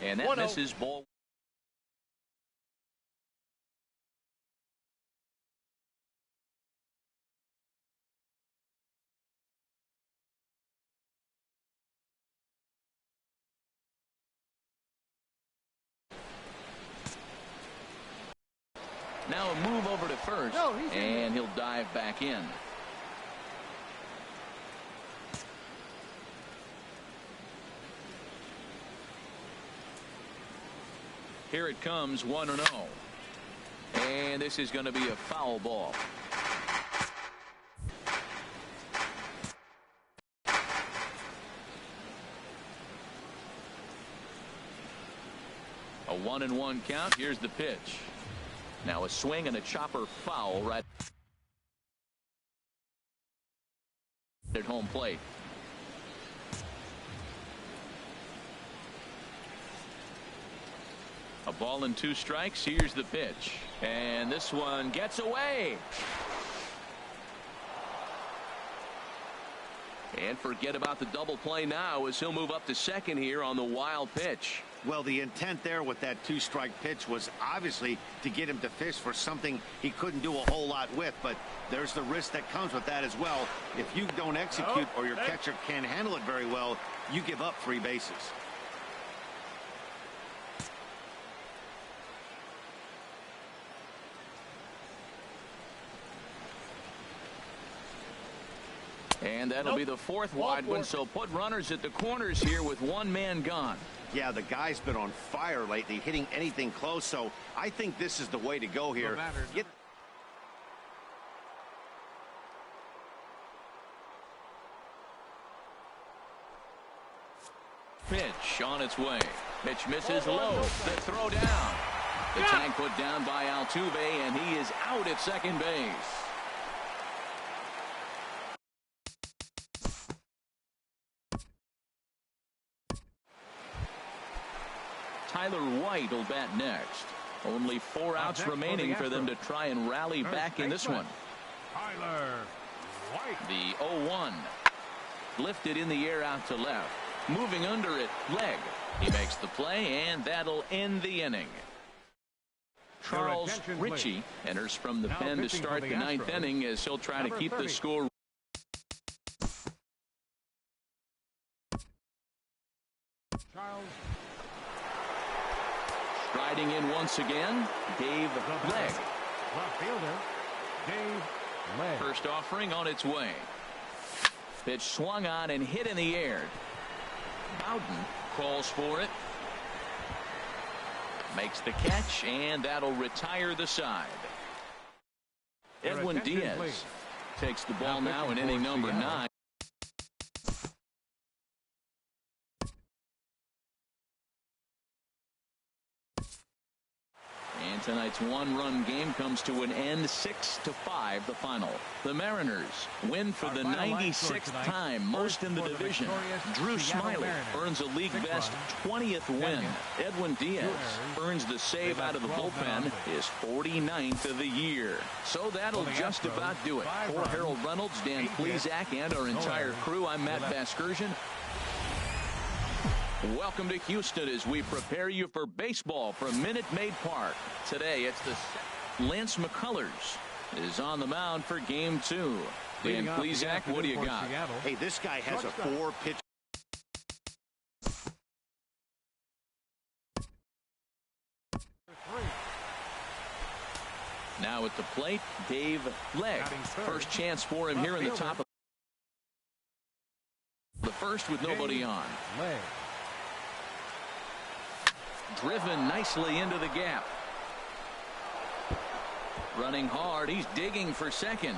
And that misses ball. Now a move over to first, and he'll dive back in. Here it comes, 1-0. And this is going to be a foul ball. A 1-1 count. Here's the pitch. Now a swing and a chopper foul right at home plate. A ball and 2 strikes. Here's the pitch. And this one gets away. And forget about the double play now as he'll move up to second here on the wild pitch. Well, the intent there with that 2-strike pitch was obviously to get him to fish for something he couldn't do a whole lot with, but there's the risk that comes with that as well. If you don't execute or your catcher can't handle it very well, you give up 3 bases. And that'll be the 4th wide one, so put runners at the corners here with 1 man gone. Yeah, the guy's been on fire lately, hitting anything close, so I think this is the way to go here. Pitch on its way. Pitch misses low. The throw down. The tag put down by Altuve, and he is out at second base. Tyler White will bat next. Only 4 outs remaining for them to try and rally back in this one. Tyler White. The 0-1. Lifted in the air out to left. Moving under it, leg. He makes the play, and that'll end the inning. Charles Ritchie enters from the pen to start the 9th inning as he'll try to keep the score. Charles. Striding in once again, Dave Leg. Left fielder, Dave Leg. First offering on its way. Pitch swung on and hit in the air. Bowden calls for it. Makes the catch, and that'll retire the side. Edwin Diaz takes the ball now in inning number 9. And tonight's 1-run game comes to an end, 6-5 the final. The Mariners win for the 96th time, most in the division. Drew Smiley earns a league best 20th win. Edwin Diaz earns the save out of the bullpen, his 49th of the year. So that'll just about do it. For Harold Reynolds, Dan Plesac, and our entire crew, I'm Matt Vasgersian. Welcome to Houston as we prepare you for baseball from Minute Maid Park. Today, it's the Lance McCullers is on the mound for Game 2. Dan Plesac, what do you got? Hey, this guy has a 4-pitch. Now at the plate, Dave Leg. First chance for him here in the top of the first with nobody on. Driven nicely into the gap. Running hard. He's digging for second.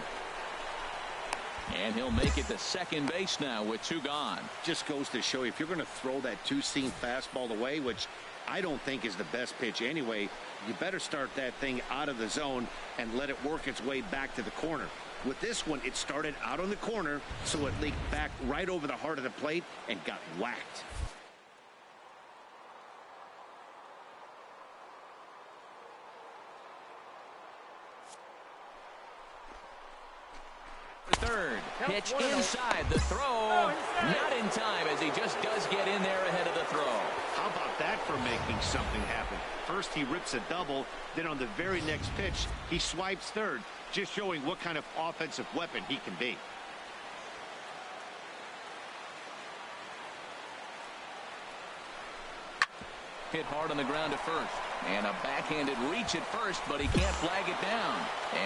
And he'll make it to second base now with 2 gone. Just goes to show you, if you're going to throw that 2-seam fastball away, which I don't think is the best pitch anyway, you better start that thing out of the zone and let it work its way back to the corner. With this one, it started out on the corner, so it leaked back right over the heart of the plate and got whacked. Third, pitch inside, the throw, not in time as he just does get in there ahead of the throw. How about that for making something happen. First, he rips a double. Then on the very next pitch, he swipes third, just showing what kind of offensive weapon he can be. Hit hard on the ground at first. And a backhanded reach at first, but he can't flag it down.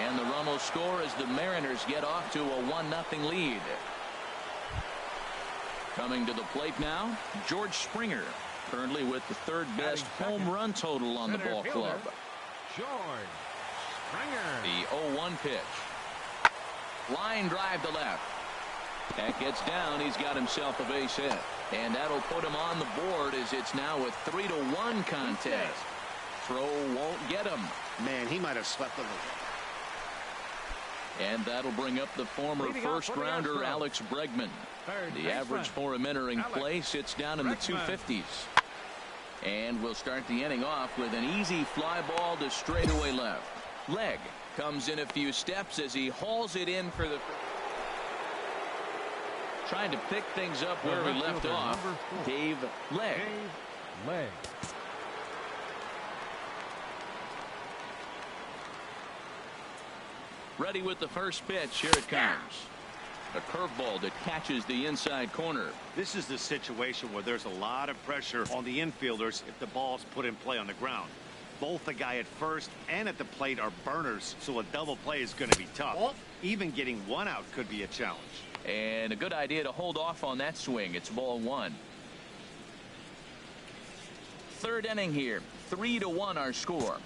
And the run will score as the Mariners get off to a 1-0 lead. Coming to the plate now, George Springer, currently with the third best home run total on the ball club. George Springer. The 0-1 pitch. Line drive to left. That gets down. He's got himself a base hit. And that'll put him on the board as it's now a 3-1 contest. Throw won't get him. Man, he might have slept a little. And that'll bring up the former first-rounder Alex Bregman. The average for him entering play sits down in the 250s. And we'll start the inning off with an easy fly ball to straightaway left. Leg comes in a few steps as he hauls it in for the... Trying to pick things up where we left off. Dave Leg. Ready with the first pitch. Here it comes. A curveball that catches the inside corner. This is the situation where there's a lot of pressure on the infielders if the ball's put in play on the ground. Both the guy at first and at the plate are burners, so a double play is going to be tough. Even getting one out could be a challenge. And a good idea to hold off on that swing. It's ball one. Third inning here. 3-1 our score.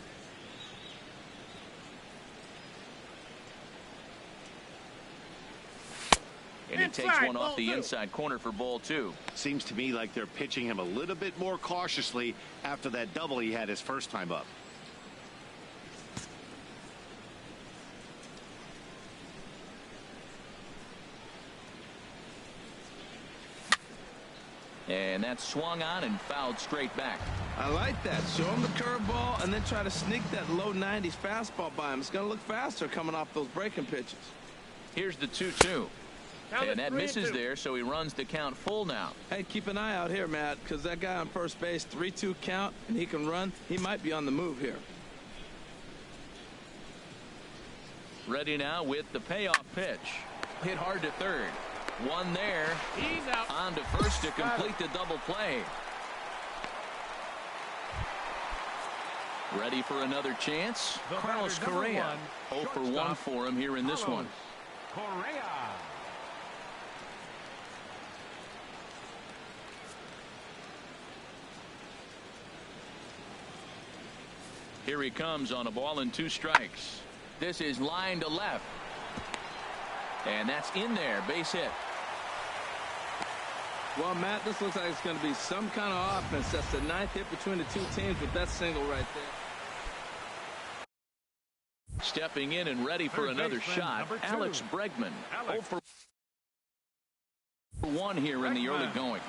And he takes one off the inside corner for ball two. Seems to me like they're pitching him a little bit more cautiously after that double he had his first time up. And that's swung on and fouled straight back. I like that. Show him the curveball and then try to sneak that low 90s fastball by him. It's going to look faster coming off those breaking pitches. Here's the 2-2. And that misses there, so he runs the count full now. Hey, keep an eye out here, Matt, because that guy on first base, 3-2 count, and he can run. He might be on the move here. Ready now with the payoff pitch. Hit hard to third. One there. He's out. On to first to complete the double play. Ready for another chance? Carlos Correa. 0 for 1 for him here in this one. Correa. Here he comes on a ball and 2 strikes. This is line to left. And that's in there. Base hit. Well, Matt, this looks like it's going to be some kind of offense. That's the 9th hit between the two teams with that single right there. Stepping in and ready for another shot, Alex Bregman. 0 for 1 here in the early going.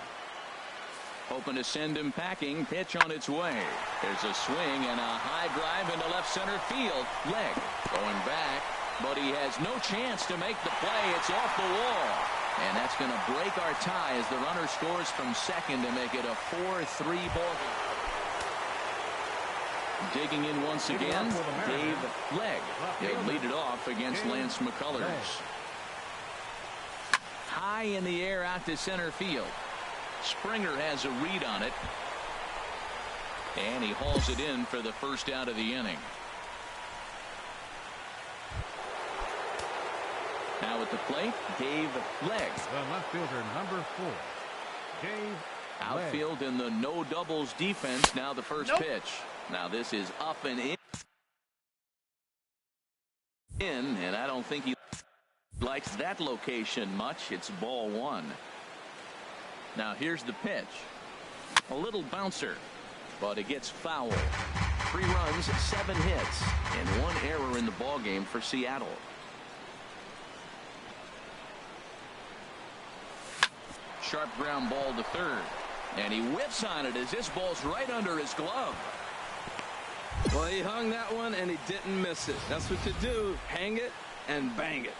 Hoping to send him packing. Pitch on its way. There's a swing and a high drive into left center field. Leg going back, but he has no chance to make the play. It's off the wall. And that's going to break our tie as the runner scores from second to make it a 4-3 ball game. Digging in once again, Dave Leg. He'll lead it off against Lance McCullers. High in the air out to center field. Springer has a read on it. And he hauls it in for the first out of the inning. Now at the plate, Dave Leg. The left fielder, number 4, Dave Outfield in the no doubles defense. Now the first pitch. Now this is up and in, and I don't think he likes that location much. It's ball one. Now here's the pitch. A little bouncer, but it gets foul. 3 runs, 7 hits, and 1 error in the ball game for Seattle. Sharp ground ball to third, and he whips on it as this ball's right under his glove. Well, he hung that one and he didn't miss it. That's what you do. Hang it and bang it.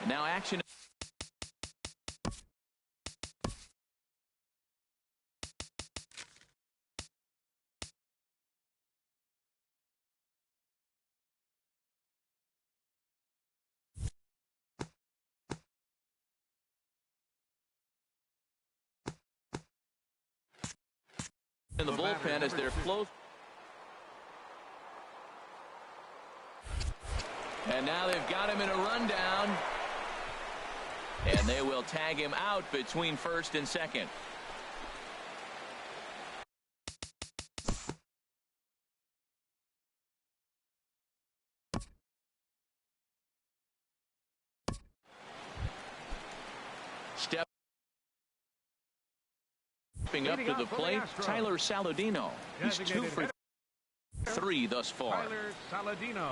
And now action in the bullpen as they're close. And now they've got him in a rundown. And they will tag him out between first and second. Stepping up to the plate, Tyler Saladino. He's 2 for 3 thus far. Tyler Saladino.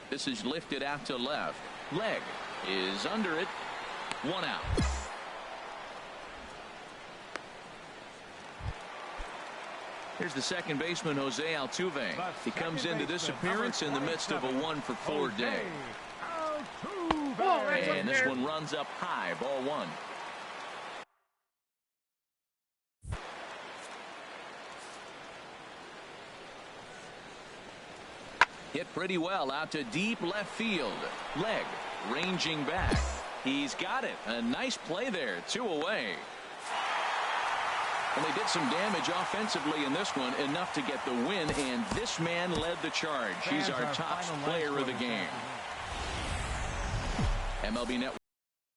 This is lifted out to left. Leg is under it. 1 out. Here's the second baseman, Jose Altuve. He comes into this appearance in the midst of a 1-for-4 day. And this one runs up high, ball 1. Hit pretty well out to deep left field. Leg ranging back. He's got it. A nice play there. 2 away. And they did some damage offensively in this one, enough to get the win, and this man led the charge. He's our top player of the game. MLB Network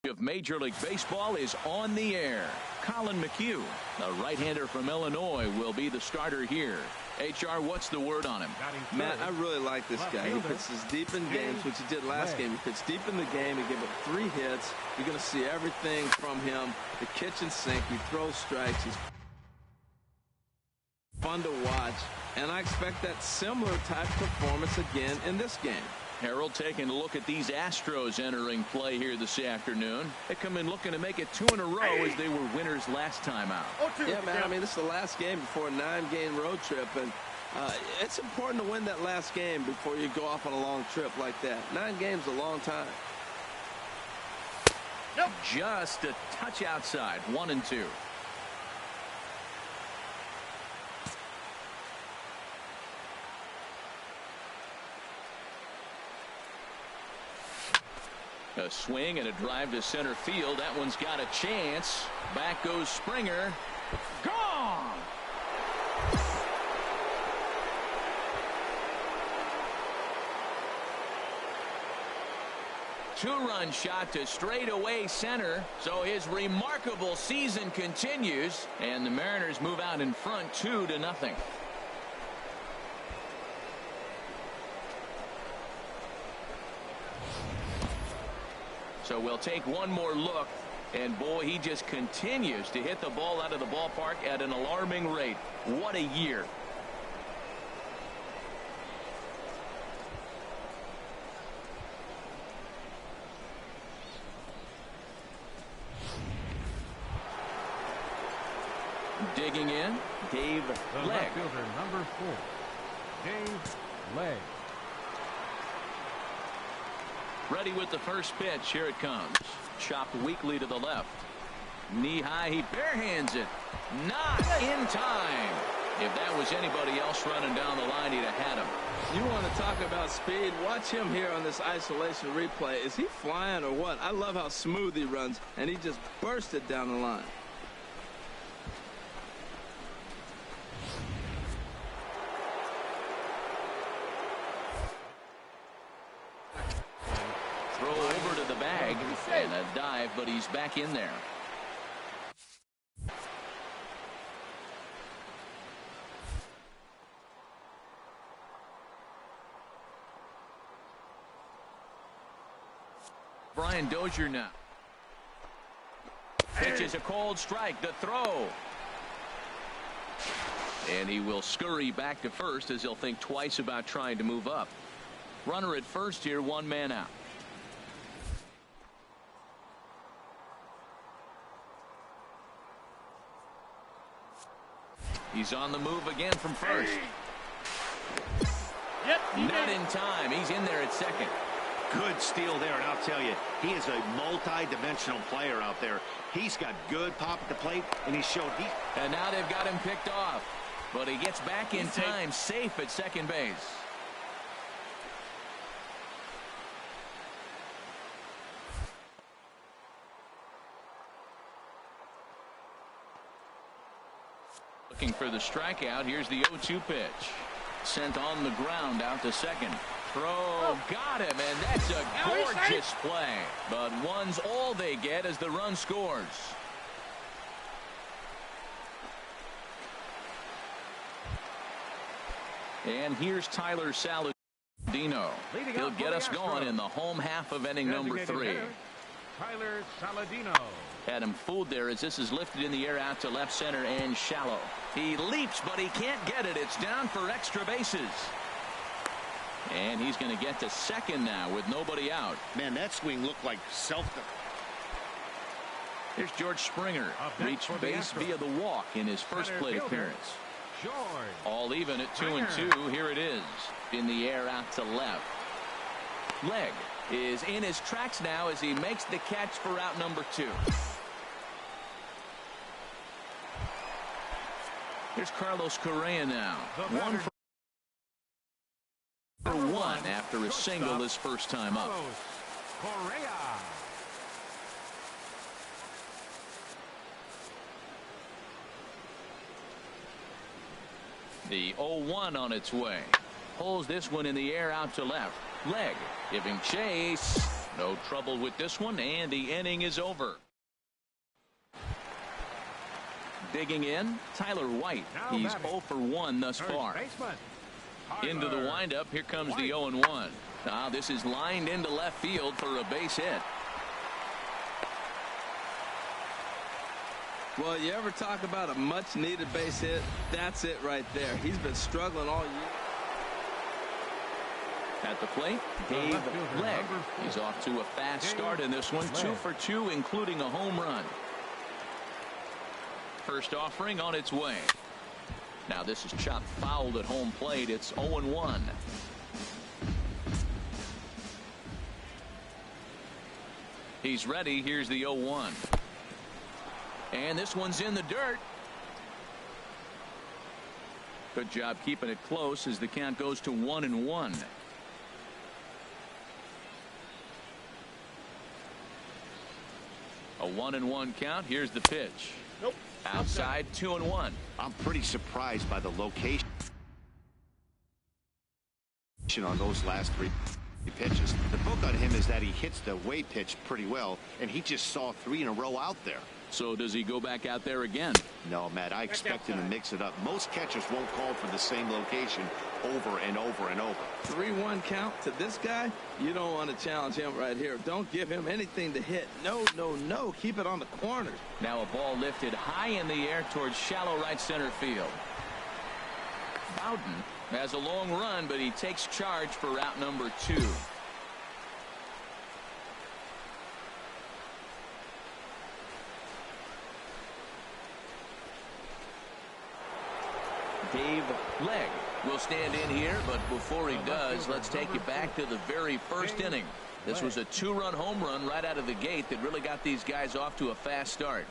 of Major League Baseball is on the air. Colin McHugh, the right-hander from Illinois, will be the starter here. HR, what's the word on him? Matt, I really like this guy. He pitches deep in games, which he did last game. He pitched deep in the game. He gave up 3 hits. You're going to see everything from him. The kitchen sink. He throws strikes. He's fun to watch. And I expect that similar type performance again in this game. Harold taking a look at these Astros entering play here this afternoon. They come in looking to make it 2 in a row as they were winners last time out. Yeah, man, I mean, this is the last game before a 9-game road trip, and it's important to win that last game before you go off on a long trip like that. 9 games is a long time. Yep. Just a touch outside, 1-2. A swing and a drive to center field. That one's got a chance. Back goes Springer. Gone! Two-run shot to straightaway center. So his remarkable season continues. And the Mariners move out in front 2-0. So we'll take one more look, and boy, he just continues to hit the ball out of the ballpark at an alarming rate. What a year. Digging in, Dave The Leg. left fielder, number 4, Dave Leg. Ready with the first pitch. Here it comes. Chopped weakly to the left. Knee high. He barehands it. Not in time. If that was anybody else running down the line, he'd have had him. You want to talk about speed? Watch him here on this isolation replay. Is he flying or what? I love how smooth he runs, and he just bursted down the line. Throw over to the bag and a dive, but he's back in there. Brian Dozier now. Pitches a cold strike. The throw. And he will scurry back to first as he'll think twice about trying to move up. Runner at first here, 1 man out. He's on the move again from first. Yep, Not in time. He's in there at second. Good steal there, and I'll tell you, he is a multi-dimensional player out there. He's got good pop at the plate, and he showed he. And now they've got him picked off. But he gets back in time, safe at second base. Looking for the strikeout. Here's the 0-2 pitch. Sent on the ground out to second. Throw, got him, and that's a gorgeous play. But one's all they get as the run scores. And here's Tyler Saladino. He'll get us going in the home half of inning number 3. Tyler Saladino. Had him fooled there as this is lifted in the air out to left center and shallow. He leaps, but he can't get it. It's down for extra bases. And he's going to get to second now with nobody out. Man, that swing looked like self. Here's George Springer. Reached base via the walk in his first plate appearance. All even at 2-2. Here it is. In the air out to left. Leg is in his tracks now as he makes the catch for out number 2. Here's Carlos Correa now. 1 for 1 after a single his first time up. Correa. The 0-1 on its way. Pulls this one in the air out to left. Leg giving chase. No trouble with this one, and the inning is over. Digging in, Tyler White. He's 0 for 1 thus far. Into the windup. Here comes the 0-1. Now this is lined into left field for a base hit. Well, you ever talk about a much needed base hit? That's it right there. He's been struggling all year. At the plate, Dave Leg. He's off to a fast start in this one. 2 for 2, including a home run. First offering on its way. Now this is chopped fouled at home plate. It's 0-1. He's ready. Here's the 0-1. And this one's in the dirt. Good job keeping it close as the count goes to 1-1. A 1-1 count. Here's the pitch. Nope. Outside, 2-1. I'm pretty surprised by the location on those last 3 pitches. The book on him is that he hits the way pitch pretty well, and he just saw 3 in a row out there. So does he go back out there again? No, Matt, I expect him to mix it up. Most catchers won't call for the same location over and over and over. 3-1 count to this guy. You don't want to challenge him right here. Don't give him anything to hit. No, no, no. Keep it on the corners. Now a ball lifted high in the air towards shallow right center field. Bowden has a long run, but he takes charge for route number 2. Dave Leg will stand in here, but before he does, let's take you back to the very first inning. This was a 2-run home run right out of the gate that really got these guys off to a fast start.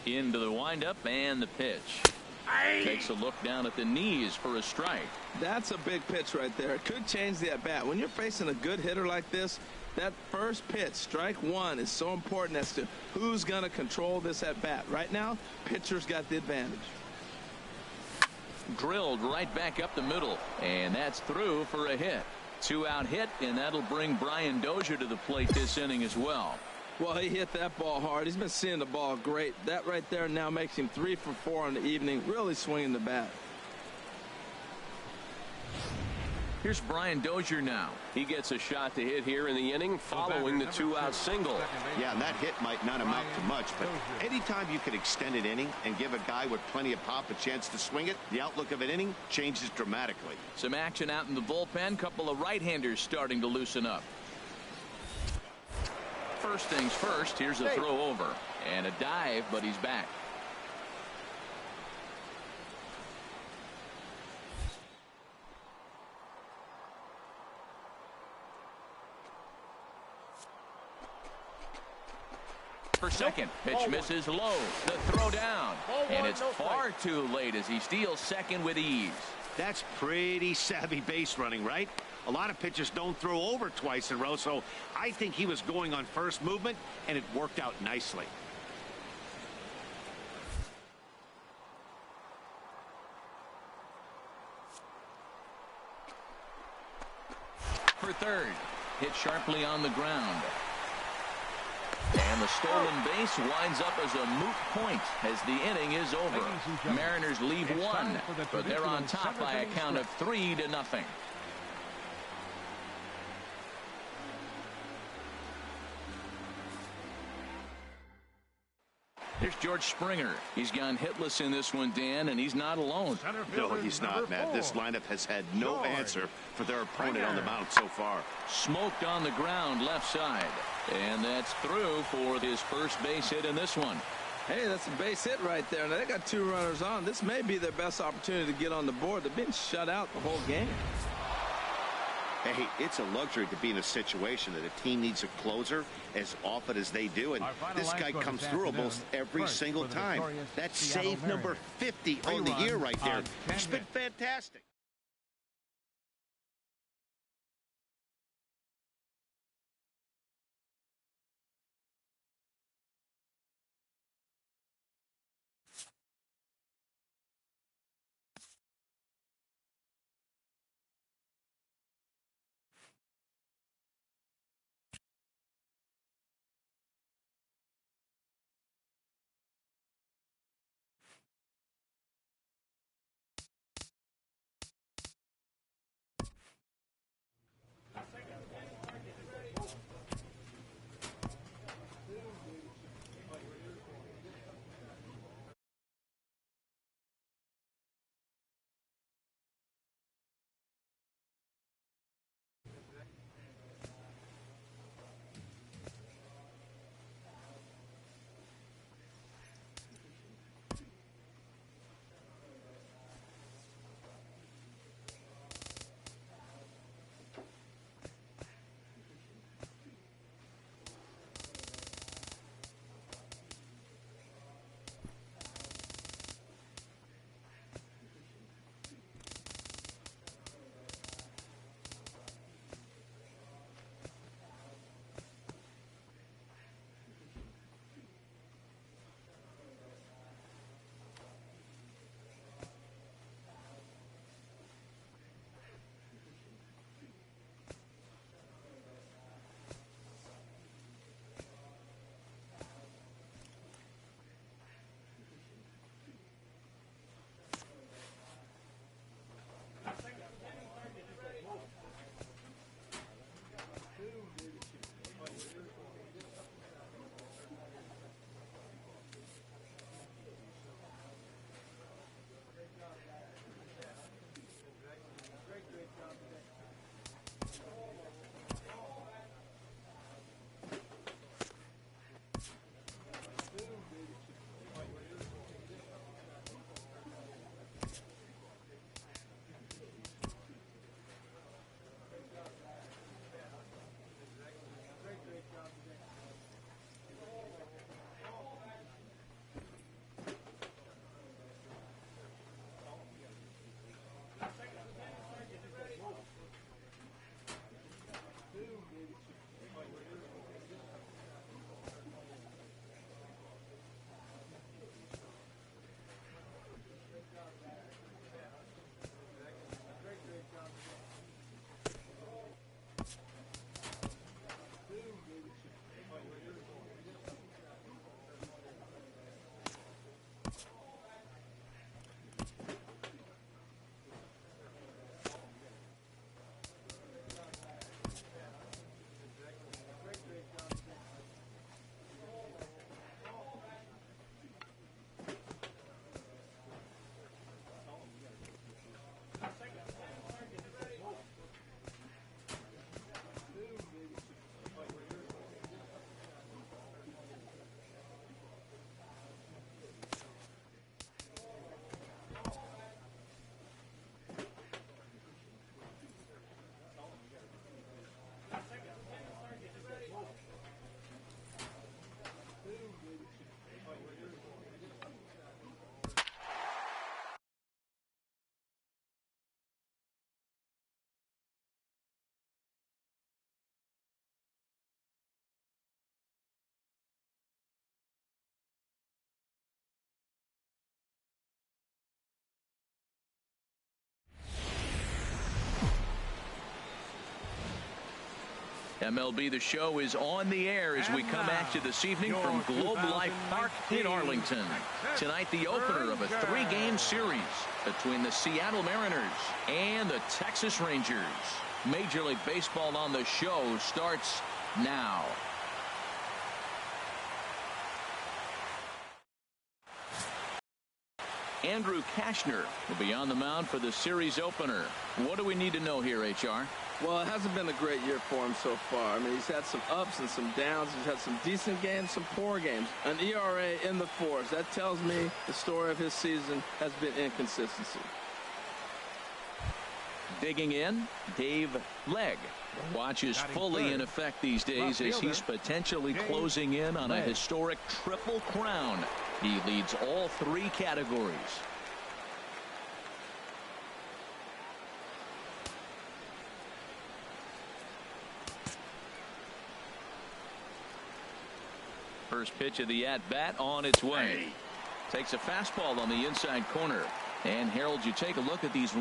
Into the windup and the pitch. Takes a look down at the knees for a strike. That's a big pitch right there. It could change the at-bat. When you're facing a good hitter like this, that first pitch, strike 1, is so important as to who's going to control this at-bat. Right now, pitcher's got the advantage. Drilled right back up the middle, and that's through for a hit. 2-out hit, and that'll bring Brian Dozier to the plate this inning as well. Well, he hit that ball hard. He's been seeing the ball great. That right there now makes him 3 for 4 in the evening, really swinging the bat. Here's Brian Dozier now. He gets a shot to hit here in the inning following the 2-out single. Yeah, and that hit might not amount to much, but anytime you can extend an inning and give a guy with plenty of pop a chance to swing it, the outlook of an inning changes dramatically. Some action out in the bullpen. Couple of right-handers starting to loosen up. First things first, here's a throw over and a dive, but he's back. for second. Pitch misses low. The throw down. And it's far too late as he steals second with ease. That's pretty savvy base running, right? A lot of pitchers don't throw over twice in a row, so I think he was going on first movement, and it worked out nicely. For third. Hit sharply on the ground. And the stolen base winds up as a moot point as the inning is over. Mariners leave one, but they're on top by a count of 3-0. Here's George Springer. He's gone hitless in this one, Dan, and he's not alone. No, he's not, Matt. This lineup has had no answer for their opponent on the mound so far. Smoked on the ground left side. And that's through for his first base hit in this one. Hey, that's a base hit right there. Now, they got 2 runners on. This may be their best opportunity to get on the board. They've been shut out the whole game. Hey, it's a luxury to be in a situation that a team needs a closer as often as they do, and this guy comes through almost every single time. That's save number 50 on the year right there. It's been fantastic. MLB The Show is on the air as we come at you this evening from Globe Life Park in Arlington. Tonight, the opener of a 3-game series between the Seattle Mariners and the Texas Rangers. Major League Baseball on the Show starts now. Andrew Kashner will be on the mound for the series opener. What do we need to know here, HR? Well, it hasn't been a great year for him so far. I mean, he's had some ups and some downs. He's had some decent games, some poor games. An ERA in the 4s. That tells me the story of his season has been inconsistency. Digging in, Dave Legg. Watch is fully in effect these days as he's potentially closing in on a historic triple crown. He leads all 3 categories. First pitch of the at-bat on its way. Takes a fastball on the inside corner. And Harold, you take a look at these.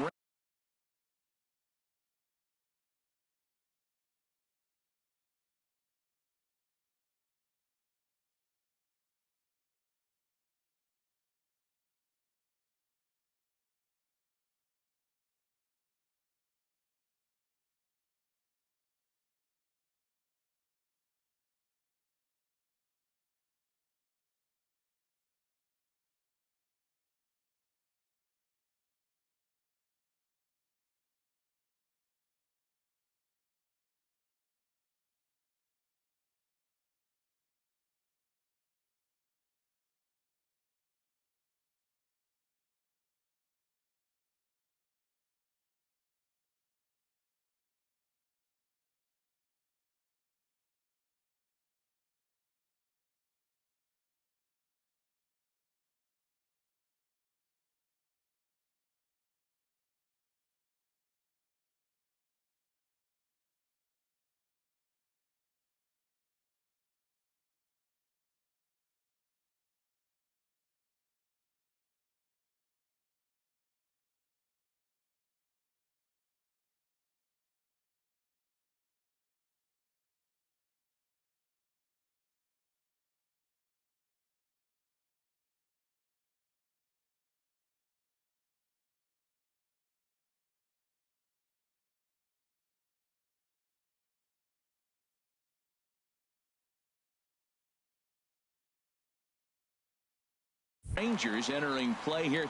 Rangers entering play here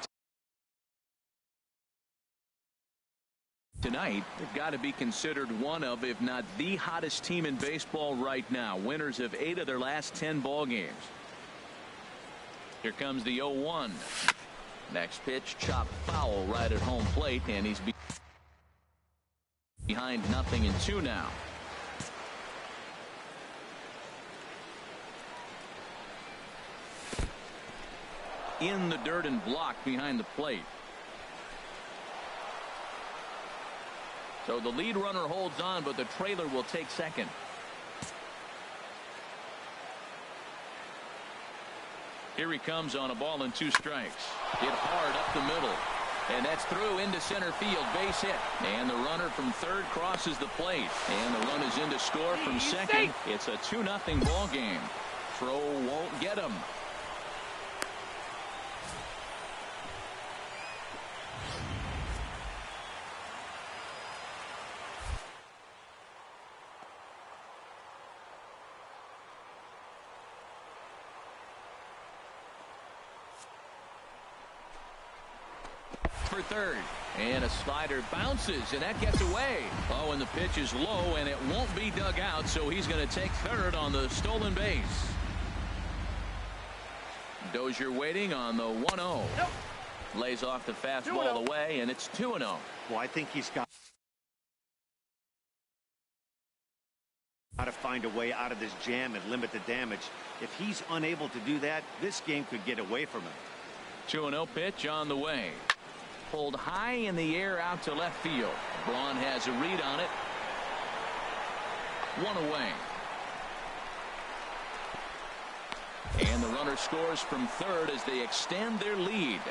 tonight. They've got to be considered one of, if not the hottest team in baseball right now. Winners of 8 of their last 10 ball games. Here comes the 0-1. Next pitch, chopped foul right at home plate, and he's behind 0-2 now. In the dirt and blocked behind the plate. So the lead runner holds on, but the trailer will take second. Here he comes on a ball and 2 strikes. Hit hard up the middle. And that's through into center field. Base hit. And the runner from third crosses the plate. And the run is in to score from second. It's a 2-0 ball game. Throw won't get him. For third, and a slider bounces, and that gets away. Oh, and the pitch is low, and it won't be dug out, so he's going to take third on the stolen base. Dozier waiting on the 1-0. Nope. Lays off the fastball away, and it's 2-0. Well, I think he's got to find a way out of this jam and limit the damage. If he's unable to do that, this game could get away from him. 2-0 pitch on the way. Pulled high in the air out to left field. Braun has a read on it. 1 away. And the runner scores from third as they extend their lead.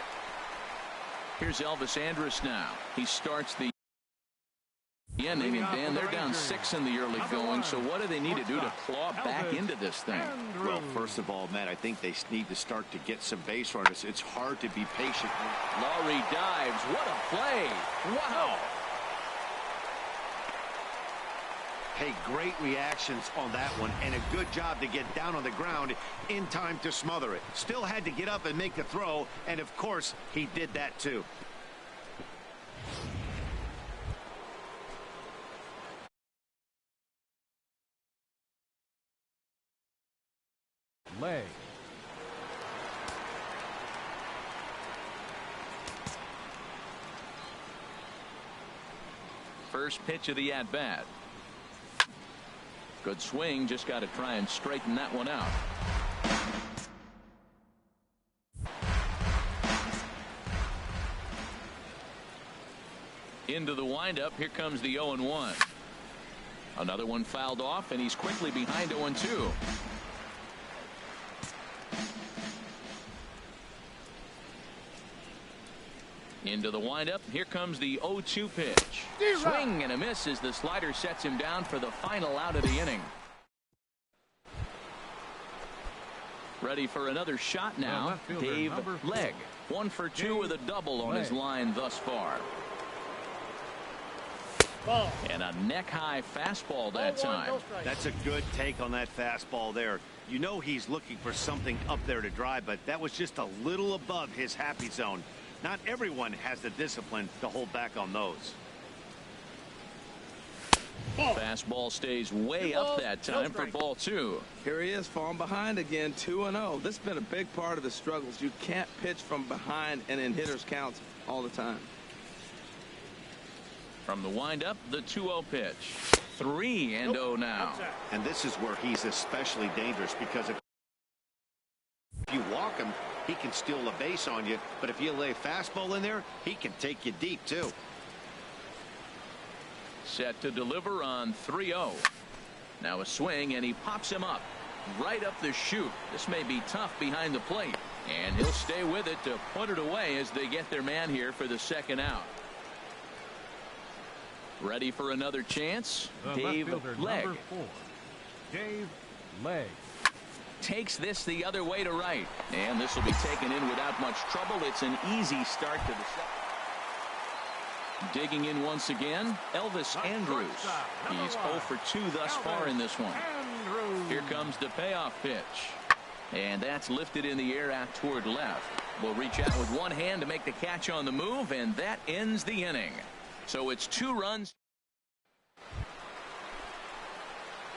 Here's Elvis Andrus now. He starts the Inning, and Dan, they're down 6 in the early going, so what do they need to do to claw back into this thing? Well, first of all, Matt, I think they need to start to get some base runners. It's hard to be patient. Laurie dives. What a play. Wow. Hey, great reactions on that one, and a good job to get down on the ground in time to smother it. Still had to get up and make the throw, and of course, he did that too. Leg. First pitch of the at-bat. Good swing, just got to try and straighten that one out. Into the windup, here comes the 0-1. Another one fouled off, and he's quickly behind 0-2. Into the windup, here comes the 0-2 pitch. Swing and a miss as the slider sets him down for the final out of the inning. Ready for another shot now, Dave Legg. 1 for 2 with a double on his line thus far. And a neck-high fastball that time. That's a good take on that fastball there. You know he's looking for something up there to drive, but that was just a little above his happy zone. Not everyone has the discipline to hold back on those. Fastball stays way up that time for ball 2. Here he is, falling behind again, 2-0. This has been a big part of his struggles. You can't pitch from behind and in hitters' counts all the time. From the windup, the 2-0 pitch. 3-0 now. And this is where he's especially dangerous, because if you walk him, he can steal a base on you, but if you lay a fastball in there, he can take you deep too. Set to deliver on 3-0. Now a swing, and he pops him up right up the chute. This may be tough behind the plate, and he'll stay with it to put it away as they get their man here for the second out. Ready for another chance, Dave Legg. Dave Legg. Takes this the other way to right, and this will be taken in without much trouble. It's an easy start to the second. Digging in once again, Elvis Andrus. He's 0 for 2 thus far in this one. Here comes the payoff pitch, and that's lifted in the air out toward left. Will reach out with one hand to make the catch on the move, and that ends the inning. So it's 2 runs.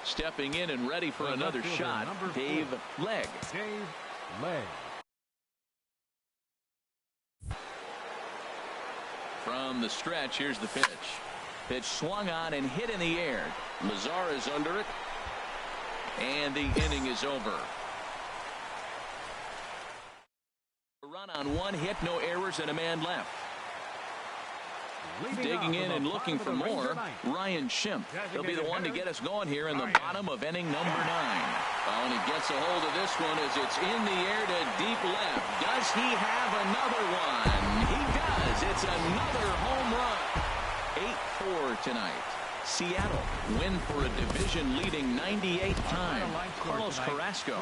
Stepping in and ready for another shot, Dave Legg. Dave Legg. From the stretch, here's the pitch. Pitch swung on and hit in the air. Lazar is under it, and the inning is over. A run on 1 hit, no errors, and a man left. Digging in and looking for more, Ryan Schimpf. He'll be the one to get us going here in the bottom of inning number 9. Oh, and he gets a hold of this one as it's in the air to deep left. Does he have another one? He does. It's another home run. 8-4 tonight. Seattle win for a division-leading 98th time. Carlos Carrasco.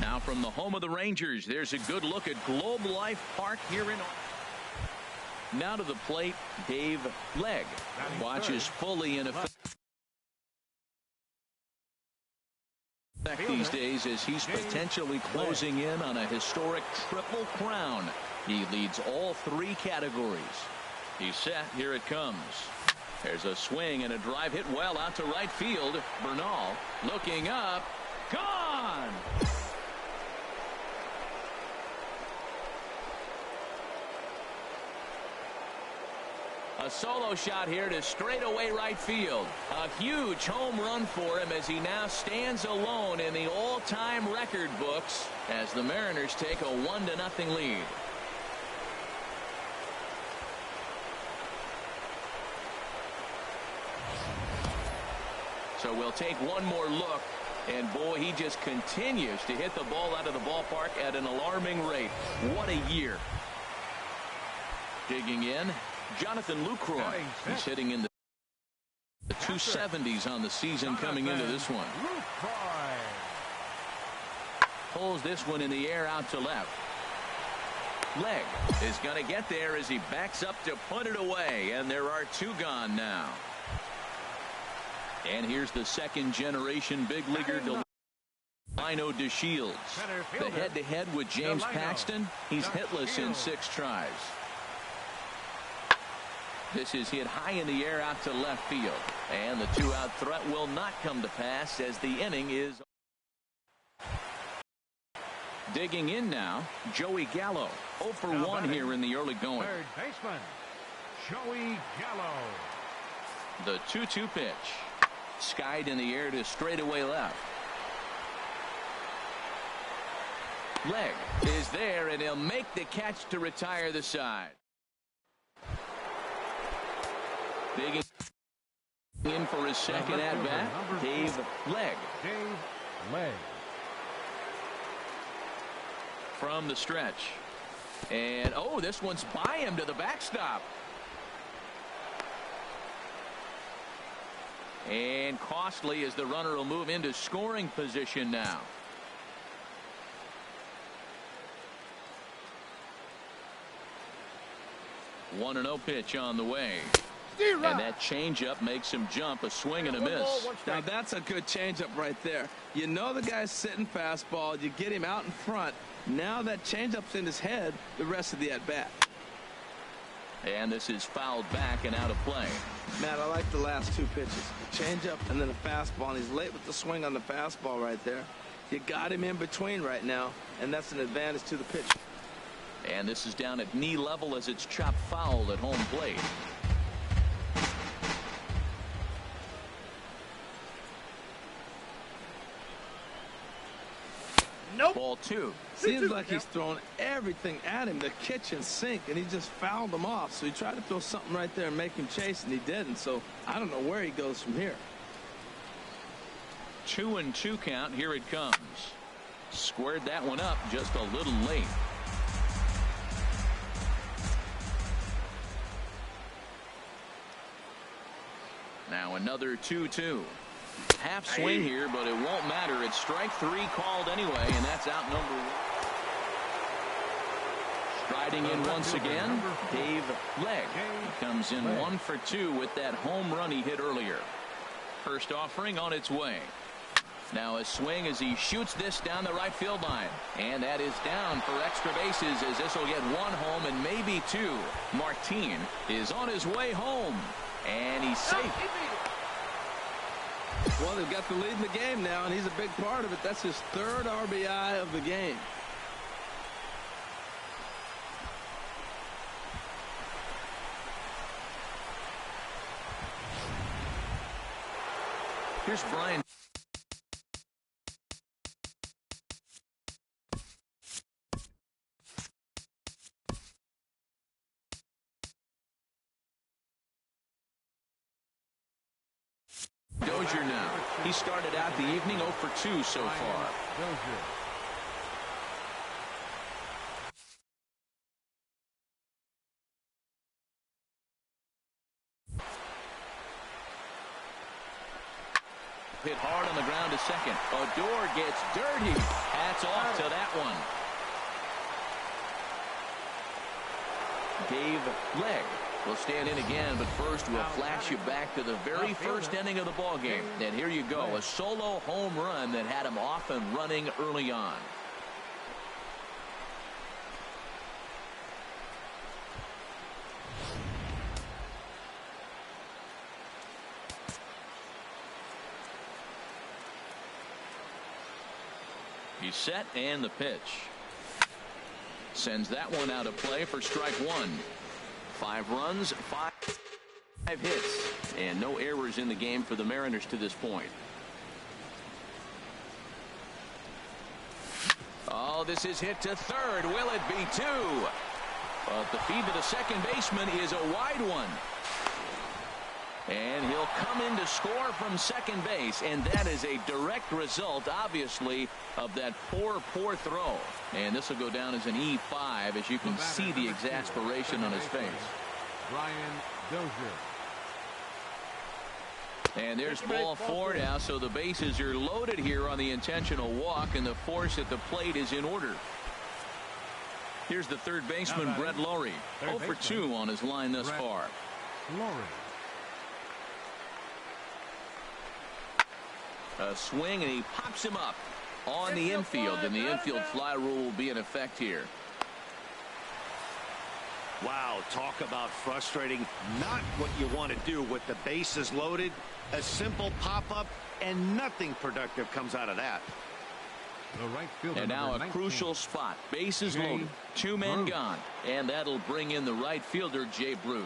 Now from the home of the Rangers, there's a good look at Globe Life Park here in. Now to the plate, Dave Legg watches fully in effect these days as he's potentially closing in on a historic triple crown. He leads all 3 categories. He's set. Here it comes. There's a swing and a drive hit well out to right field. Bernal looking up. Gone! A solo shot here to straightaway right field. A huge home run for him as he now stands alone in the all-time record books as the Mariners take a 1-0 lead. So we'll take one more look, and boy, he just continues to hit the ball out of the ballpark at an alarming rate. What a year. Digging in, Jonathan Lucroy. He's hitting in the 270s on the season coming into this one. Pulls this one in the air out to left. Leg is going to get there as he backs up to put it away, and there are two gone now. And here's the second generation big leaguer, Delino DeShields. The head-to-head with James Paxton. He's hitless in 6 tries. This is hit high in the air out to left field. And the 2-out threat will not come to pass as the inning is. Digging in now, Joey Gallo. 0 for 1 here in the early going. Third baseman, Joey Gallo. The 2-2 pitch. Skied in the air to straightaway left. Leg is there, and he'll make the catch to retire the side. Digging in for his second at-bat, Dave Leg. Dave Leg. From the stretch. And, oh, this one's by him to the backstop. And costly as the runner will move into scoring position now. One 1-0 pitch on the way. And that changeup makes him jump. A swing and a miss. Now that's a good changeup right there. You know the guy's sitting fastball. You get him out in front. Now that changeup's in his head the rest of the at-bat. And this is fouled back and out of play. Matt, I like the last 2 pitches. Changeup and then a fastball. And he's late with the swing on the fastball right there. You got him in between right now, and that's an advantage to the pitcher. And this is down at knee level as it's chopped foul at home plate. Nope. Ball 2. Seems like he's thrown everything at him, the kitchen sink, and he just fouled him off. So he tried to throw something right there and make him chase, and he didn't. So I don't know where he goes from here. 2-2 count. Here it comes. Squared that one up just a little late. Now another 2-2. Half swing here, but it won't matter. It's strike 3 called anyway, and that's out number 1. Striding in once again, Dave Leg. He comes in 1 for 2 with that home run he hit earlier. First offering on its way. Now a swing as he shoots this down the right field line. And that is down for extra bases as this will get 1 home and maybe 2. Martin is on his way home. And he's safe. Well, they've got the lead in the game now, and he's a big part of it. That's his 3rd RBI of the game. Here's Brian. Dozier now. He started out the evening 0 for 2 so far. Hit hard on the ground to second. Odor gets dirty. Hats off to that one. Dave Leg will stand in again, but first we'll flash you back to the very first inning of the ball game. And here you go, a solo home run that had him off and running early on. He's set, and the pitch. Sends that one out of play for strike 1. 5 runs, 5 hits, and no errors in the game for the Mariners to this point. Oh, this is hit to third. Will it be 2? But the feed to the second baseman is a wide one. And he'll come in to score from second base, and that is a direct result, obviously, of that poor throw. And this will go down as an E5, as you can see the exasperation on his face. Brian Dozier. And there's ball four now, so the bases are loaded here on the intentional walk, and the force at the plate is in order. Here's the third baseman, Brett Lowry. 0 for 2 on his line thus far. Lowry. A swing, and he pops him up on the infield, and the infield fly rule will be in effect here. Wow, talk about frustrating. Not what you want to do with the bases loaded. A simple pop-up, and nothing productive comes out of that. The right fielder, and now a 19. crucial spot. Bases loaded. 2 men gone. And that'll bring in the right fielder, Jay Bruce.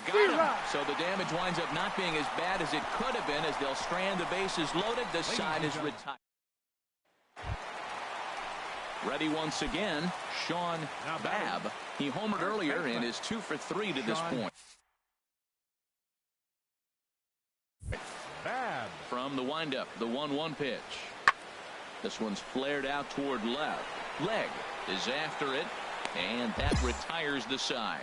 Got him. So the damage winds up not being as bad as it could have been, as they'll strand the bases loaded. The side is retired. Ready once again, Sean Babb. He homered earlier and is 2 for 3 to this point. Babb. From the windup, the 1-1 pitch. This one's flared out toward left. Leg is after it, and that retires the side.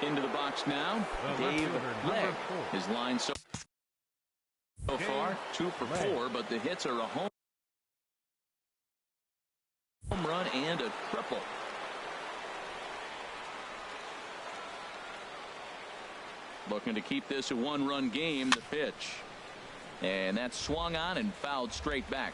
Into the box now, Dave Leg. His line so far, 2 for 4, but the hits are a home run and a triple. Looking to keep this a 1-run game, the pitch. And that swung on and fouled straight back.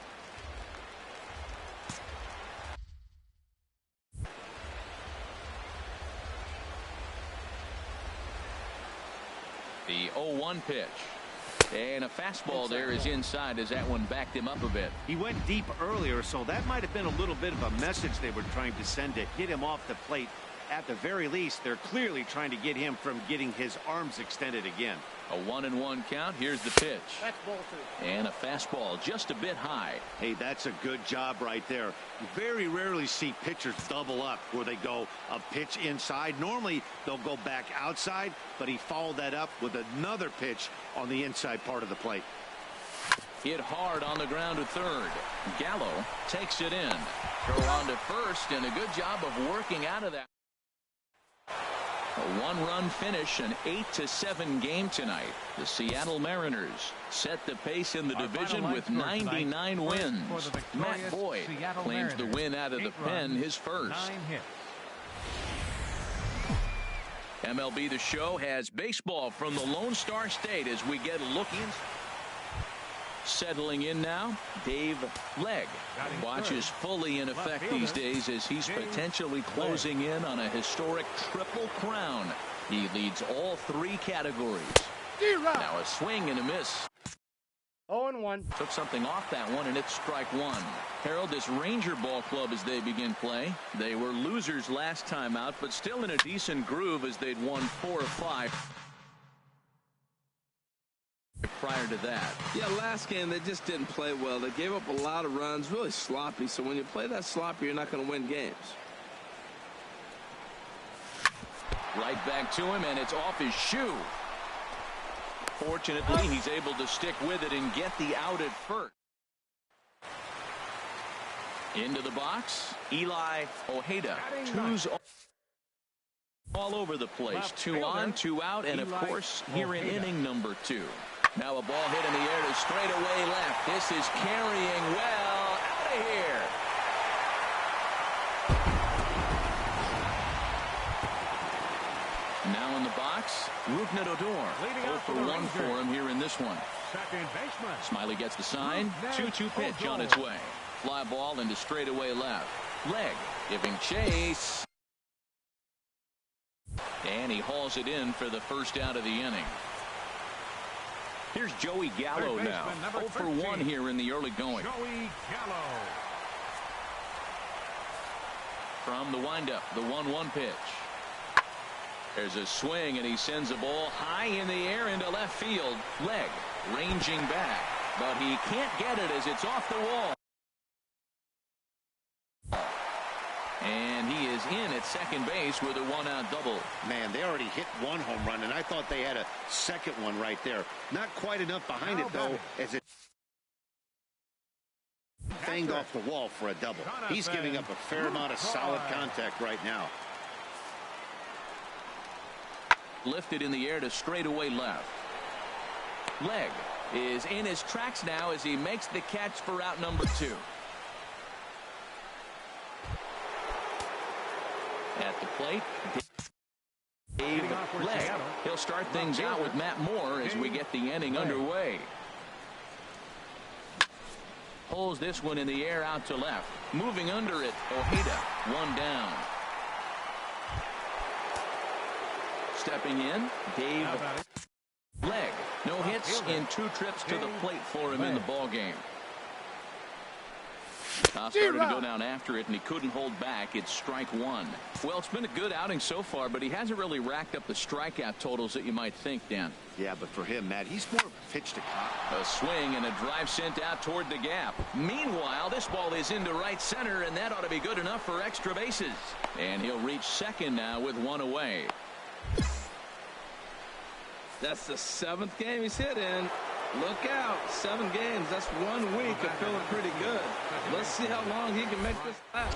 The 0-1 pitch. And a fastball there is inside as that one backed him up a bit. He went deep earlier, so that might have been a little bit of a message they were trying to send to hit him off the plate. At the very least, they're clearly trying to get him from getting his arms extended again. A 1-1 count. Here's the pitch. That's ball 2. And a fastball just a bit high. Hey, that's a good job right there. You very rarely see pitchers double up where they go a pitch inside. Normally, they'll go back outside, but he followed that up with another pitch on the inside part of the plate. Hit hard on the ground to third. Gallo takes it in. Throw on to first, and a good job of working out of that. A 1-run finish, an 8-7 game tonight. The Seattle Mariners set the pace in the division with 99 wins. Matt Boyd claims the win out of the pen, his first. 9 hits. MLB The Show has baseball from the Lone Star State as we get a look in. Settling in now, Dave Leg. Watches fully in effect these days as he's potentially closing in on a historic triple crown. He leads all 3 categories. Now a swing and a miss. 0-1. Took something off that one, and it's strike 1. Harold, this Ranger ball club as they begin play. They were losers last time out, but still in a decent groove as they'd won 4 or 5. Prior to that. Yeah, last game they just didn't play well. They gave up a lot of runs, really sloppy. So when you play that sloppy, you're not going to win games. Right back to him, and it's off his shoe. Fortunately, he's able to stick with it and get the out at first. Into the box, Eli Ojeda. 2's all over the place. 2 on, 2 out, and of course, here in inning number 2. Now a ball hit in the air to straightaway left. This is carrying well out of here. Now in the box, Rougned Odor. 0 for 1 for him here in this one. Second baseman. Smiley gets the sign. 2-2 pitch on its way. Fly ball into straightaway left. Leg giving chase. And he hauls it in for the first out of the inning. Here's Joey Gallo now. 0 for 1 here in the early going. Joey Gallo. From the windup, the 1-1 pitch. There's a swing, and he sends a ball high in the air into left field. Leg ranging back, but he can't get it as it's off the wall. And he is in at second base with a 1-out double. Man, they already hit 1 home run, and I thought they had a second one right there. Not quite enough behind it, though, as it banged off the wall for a double. He's giving up a fair amount of solid contact right now. Lifted in the air to straightaway left. Leg is in his tracks now as he makes the catch for out number 2. At the plate, Dave Leg. He'll start things out with Matt Moore as we get the inning underway. Pulls this one in the air out to left. Moving under it, Ojeda, 1 down. Stepping in, Dave Leg. No hits in 2 trips to the plate for him in the ballgame. Started to go down after it, and he couldn't hold back. It's strike 1. Well, it's been a good outing so far, but he hasn't really racked up the strikeout totals that you might think, Dan. Yeah, but for him, Matt, he's more of a pitch to count. A swing and a drive sent out toward the gap. Meanwhile, this ball is into right center, and that ought to be good enough for extra bases. And he'll reach second now with 1 away. That's the 7th game he's hit in. Look out. 7 games. That's 1 week of feeling pretty good. Let's see how long he can make this last.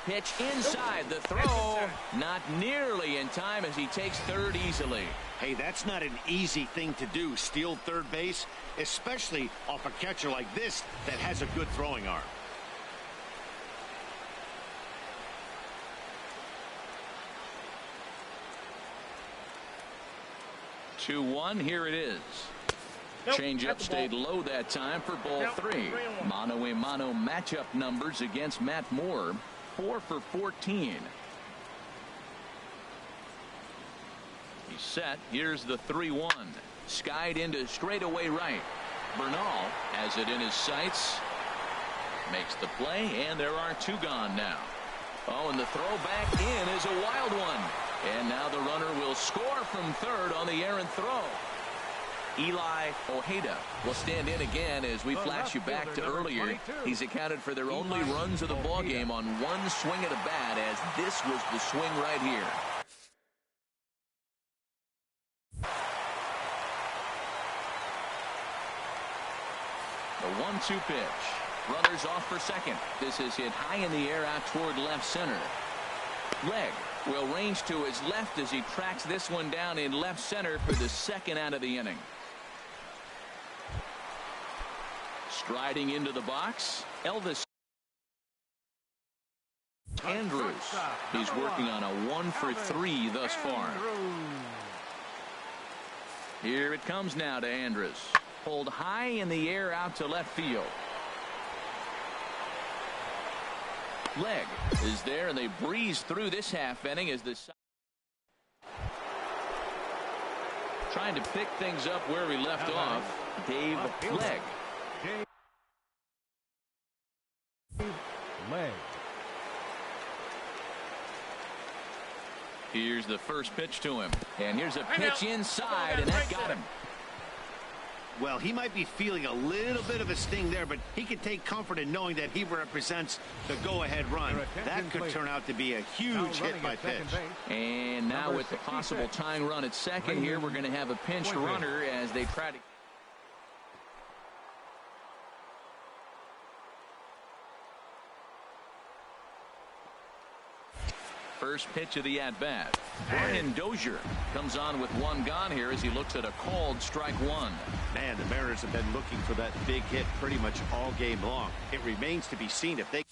Pitch inside the throw. Not nearly in time as he takes third easily. Hey, that's not an easy thing to do, steal third base, especially off a catcher like this that has a good throwing arm. Two 1, here it is. Changeup stayed low that time for ball 3. Mano-a-mano matchup numbers against Matt Moore. 4 for 14. He's set. Here's the 3-1. Skied into straightaway right. Bernal has it in his sights. Makes the play, and there are 2 gone now. Oh, and the throw back in is a wild one. And now the runner will score from third on the errant throw. Eli Ojeda will stand in again as we flash you back to earlier. He's accounted for their only runs of the ballgame on 1 swing of the bat, as this was the swing right here. The 1-2 pitch. Runners off for second. This is hit high in the air out toward left center. Leg will range to his left as he tracks this one down in left center for the 2nd out of the inning. Striding into the box, Elvis Andrews. He's working on a 1 for 3 thus far. Here it comes now to Andrews. Pulled high in the air out to left field. Leg is there, and they breeze through this half inning as the trying to pick things up where we left off. Dave Leg. Here's the first pitch to him, and here's a pitch inside, and that got him. Well, he might be feeling a little bit of a sting there, but he can take comfort in knowing that he represents the go-ahead run. That could turn out to be a huge hit by pitch. And now with the possible tying run at second here, we're going to have a pinch runner as they try to. First pitch of the at-bat. Brian Dozier comes on with 1 gone here as he looks at a called strike 1. Man, the Mariners have been looking for that big hit pretty much all game long. It remains to be seen if they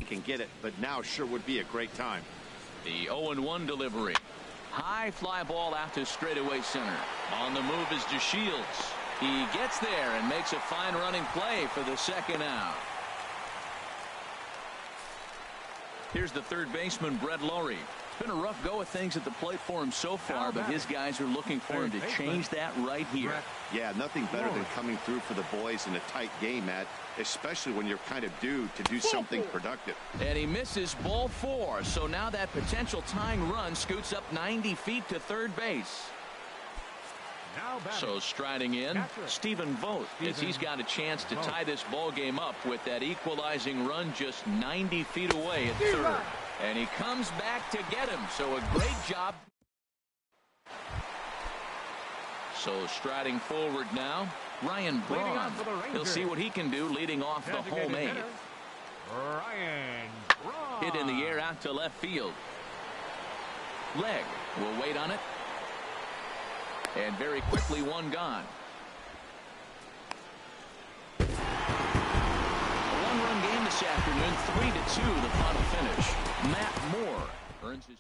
can get it, but now sure would be a great time. The 0-1 delivery. High fly ball out to straightaway center. On the move is DeShields. He gets there and makes a fine running play for the 2nd out. Here's the third baseman, Brett Lowry. It's been a rough go of things at the plate for him so far, but his guys are looking for him to change that right here. Yeah, nothing better than coming through for the boys in a tight game, Matt, especially when you're kind of due to do something productive. And he misses ball 4, so now that potential tying run scoots up 90 feet to third base. So striding in, Stephen Vogt, as he's got a chance to tie this ball game up with that equalizing run just 90 feet away at third. And he comes back to get him, so a great job. So striding forward now, Ryan Braun. He'll see what he can do leading off the home 8th. Ryan Braun. Hit in the air out to left field. Leg will wait on it. And very quickly, one gone. A one-run game this afternoon, 3-2 the final finish. Matt Moore earns his...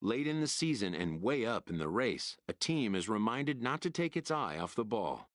Late in the season and way up in the race, a team is reminded not to take its eye off the ball.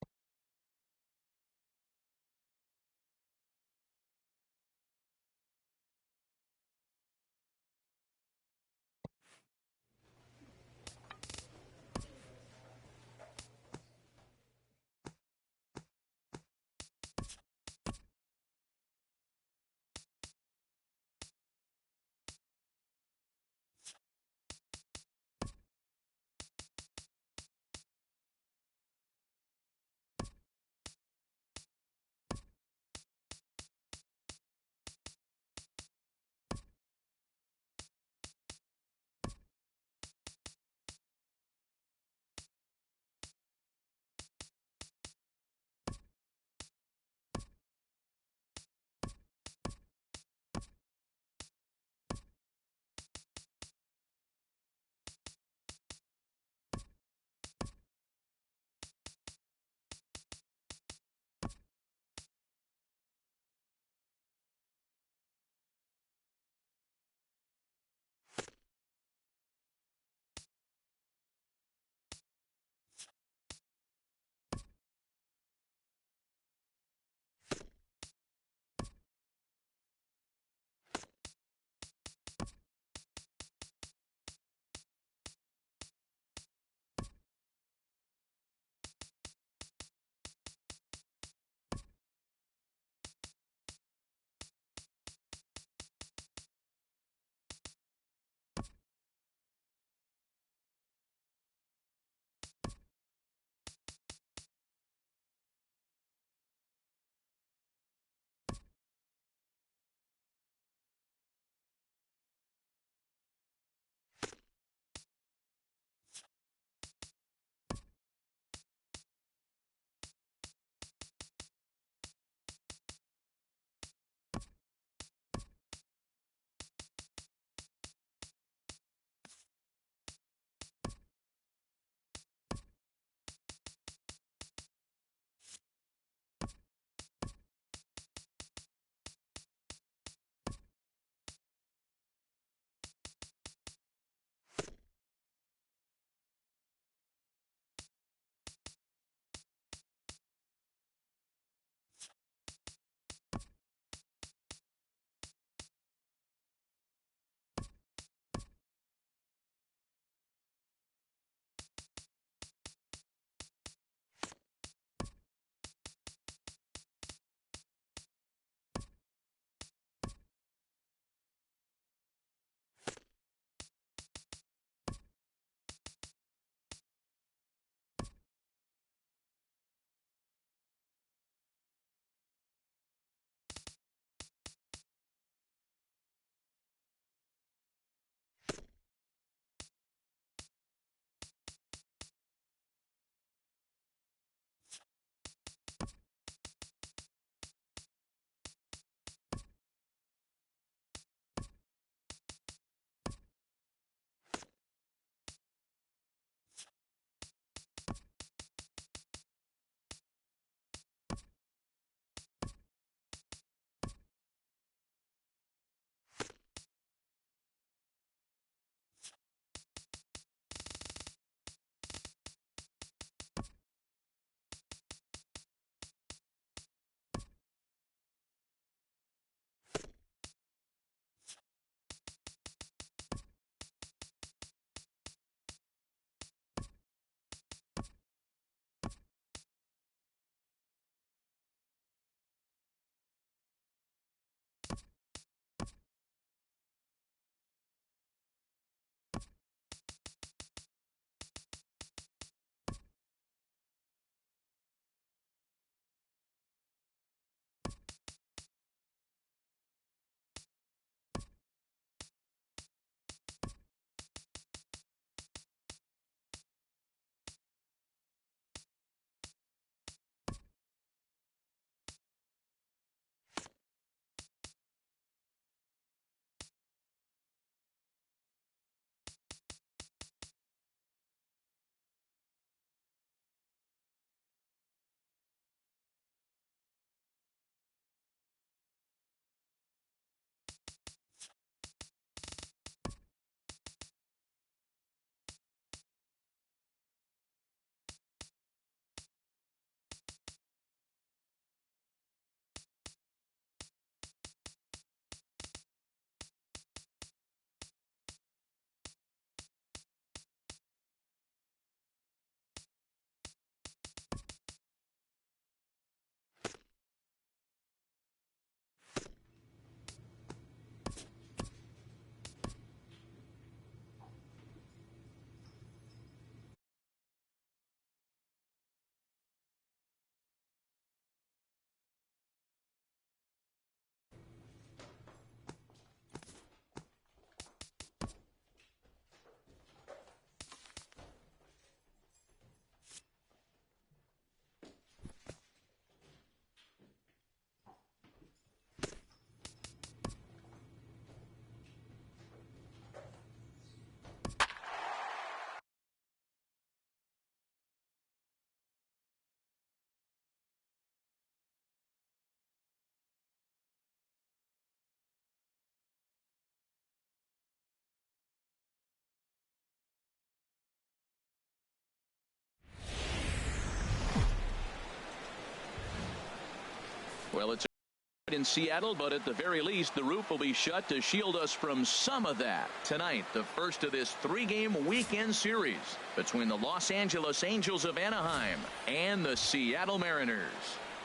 in Seattle, but at the very least, the roof will be shut to shield us from some of that. Tonight, the first of this 3-game weekend series between the Los Angeles Angels of Anaheim and the Seattle Mariners.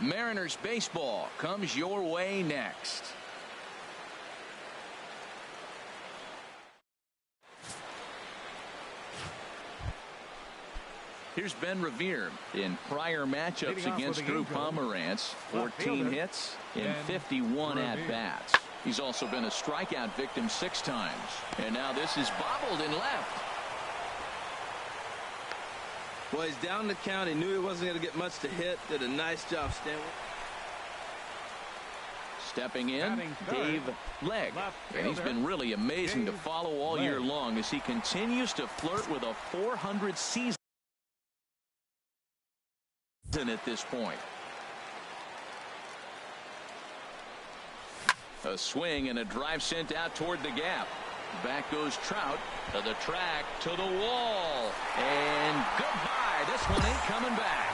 Mariners baseball comes your way next. Here's Ben Revere. In prior matchups against Drew Pomerantz, 14 hits in 51 at-bats. He's also been a strikeout victim 6 times. And now this is bobbled in left. Well, he's down the count. He knew he wasn't going to get much to hit. Did a nice job staying. Stepping in, Dave Legg. And he's been really amazing to follow all year long as he continues to flirt with a 400 season at this point. A swing and a drive sent out toward the gap. Back goes Trout to the track, to the wall, and goodbye. This one ain't coming back.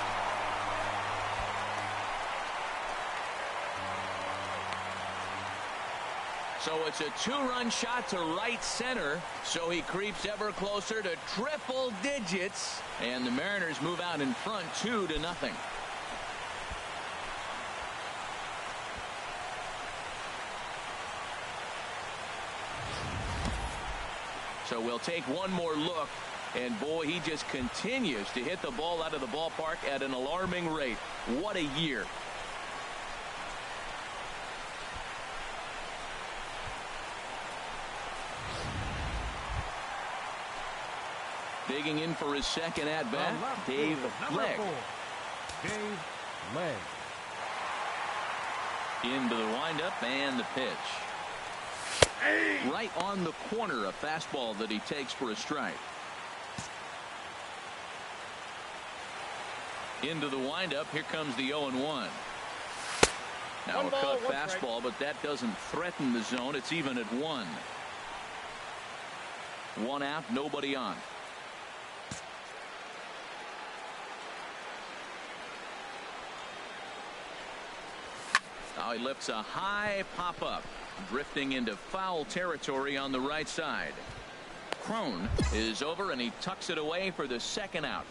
So it's a 2-run shot to right center. So he creeps ever closer to triple digits. And the Mariners move out in front 2-0. So we'll take one more look. And boy, he just continues to hit the ball out of the ballpark at an alarming rate. What a year. Digging in for his second at-bat, Dave Legg. Dave Legg. Into the windup and the pitch. Right on the corner, a fastball that he takes for a strike. Into the windup, here comes the 0-1. Now a cut fastball, but that doesn't threaten the zone. It's even at 1. 1 out, nobody on. Now he lifts a high pop-up, drifting into foul territory on the right side. Crone is over, and he tucks it away for the second out.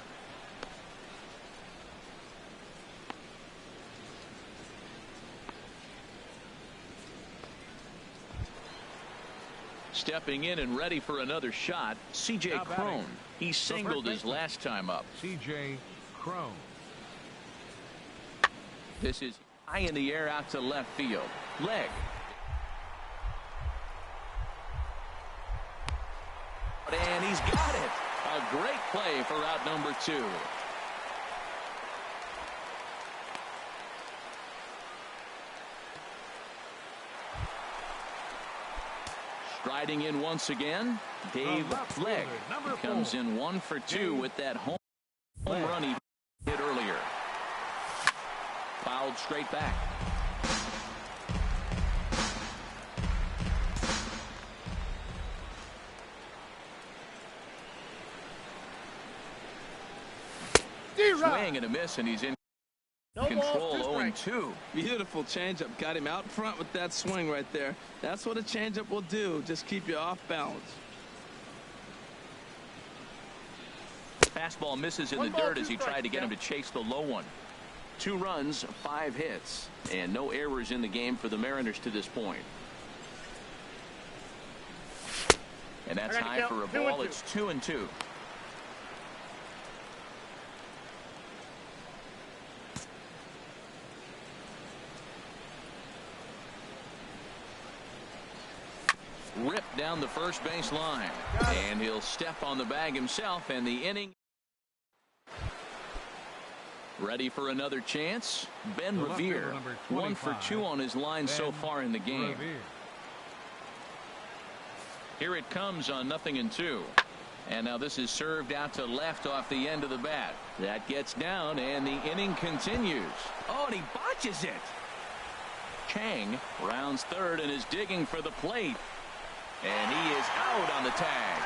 Stepping in and ready for another shot, C.J. Crone. He singled his last time up. C.J. Crone. This is high in the air out to left field. Legg. And he's got it. A great play for out number 2. Striding in once again, Dave Legg. He comes in 1 for 2 with that home run he hit earlier. Fouled straight back. Swing and a miss, and he's in control. 0-2. Beautiful changeup. Got him out front with that swing right there. That's what a changeup will do. Just keep you off balance. Fastball misses in the dirt as he tried to get him to chase the low one. 2 runs, 5 hits, and no errors in the game for the Mariners to this point. And that's high for a ball. It's 2-2. Ripped down the first base line, and he'll step on the bag himself, and the inning. Ready for another chance. Ben Revere, 1 for 2 on his line so far in the game. Here it comes on 0-2. And now this is served out to left off the end of the bat. That gets down, and the inning continues. Oh, and he botches it. Chang rounds third and is digging for the plate. And he is out on the tag.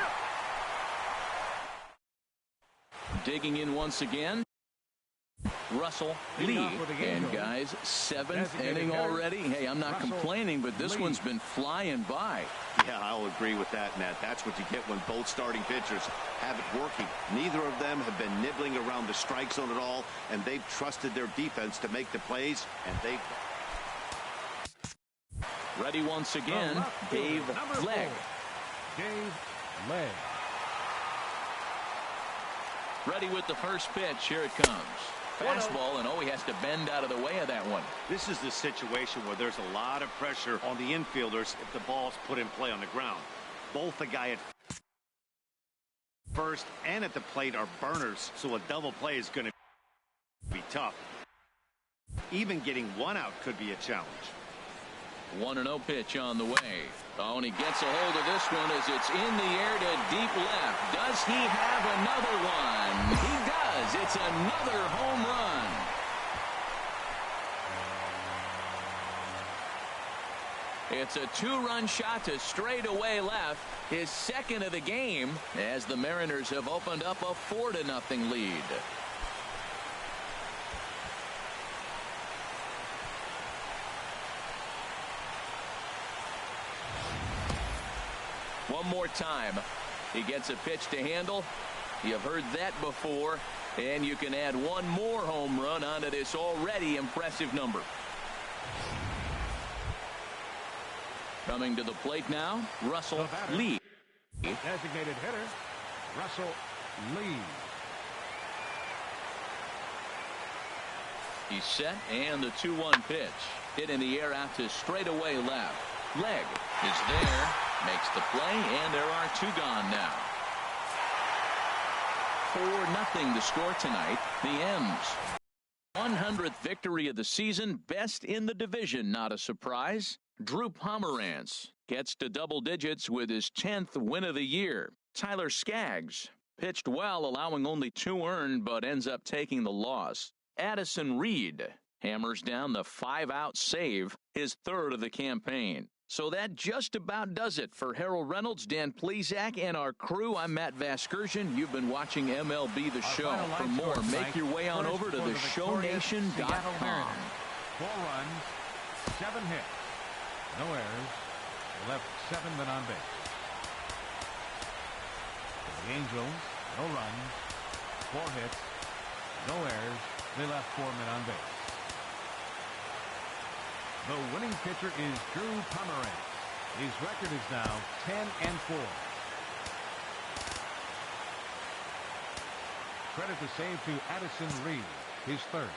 Digging in once again, Russell Lee. And guys, 7th inning already. Hey, I'm not complaining, but this one's been flying by. Yeah, I'll agree with that, Matt. That's what you get when both starting pitchers have it working. Neither of them have been nibbling around the strike zone at all, and they've trusted their defense to make the plays, and they've... Ready once again, Dave Legg. Dave Legg. Ready with the first pitch. Here it comes. Fastball, and he has to bend out of the way of that one. This is the situation where there's a lot of pressure on the infielders if the ball's put in play on the ground. Both the guy at first and at the plate are burners, so a double play is going to be tough. Even getting one out could be a challenge. 1-0 pitch on the way. And he gets a hold of this one as it's in the air to deep left. Does he have another one? He does. It's another home run. It's a 2-run shot to straightaway left. His second of the game as the Mariners have opened up a 4-0 lead. One more time. He gets a pitch to handle. You've heard that before. And you can add one more home run onto this already impressive number. Coming to the plate now, Russell Lee. Designated hitter, Russell Lee. He's set, and the 2-1 pitch. Hit in the air out to straightaway left. Legg is there. Makes the play, and there are 2 gone now. 4-0 the score tonight. The M's. 100th victory of the season, best in the division, not a surprise. Drew Pomerantz gets to double digits with his 10th win of the year. Tyler Skaggs pitched well, allowing only 2 earned, but ends up taking the loss. Addison Reed hammers down the 5-out save, his 3rd of the campaign. So that just about does it for Harold Reynolds, Dan Plesac, and our crew. I'm Matt Vasgersian. You've been watching MLB The Show. For more, make your way on over to theshownation.com. 4 runs, 7 hits, no errors. They left 7 men on base. For the Angels, no runs, 4 hits, no errors. They left 4 men on base. The winning pitcher is Drew Pomerantz. His record is now 10-4. Credit the save to Addison Reed, his 3rd.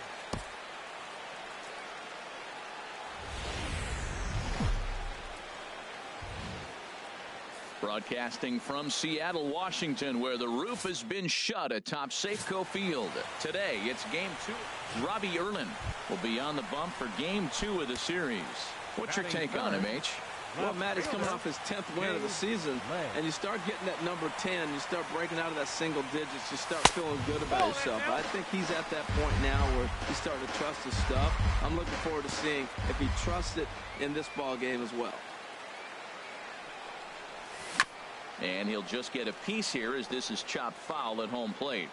Broadcasting from Seattle, Washington, where the roof has been shut atop Safeco Field. Today, it's Game 2. Robbie Erlin will be on the bump for Game 2 of the series. What's your take on him, H? Well, Matt, he's coming off his 10th win of the season, and you start getting that number 10, you start breaking out of that single digits, you start feeling good about yourself. I think he's at that point now where he's starting to trust his stuff. I'm looking forward to seeing if he trusts it in this ball game as well. And he'll just get a piece here as this is chopped foul at home plate.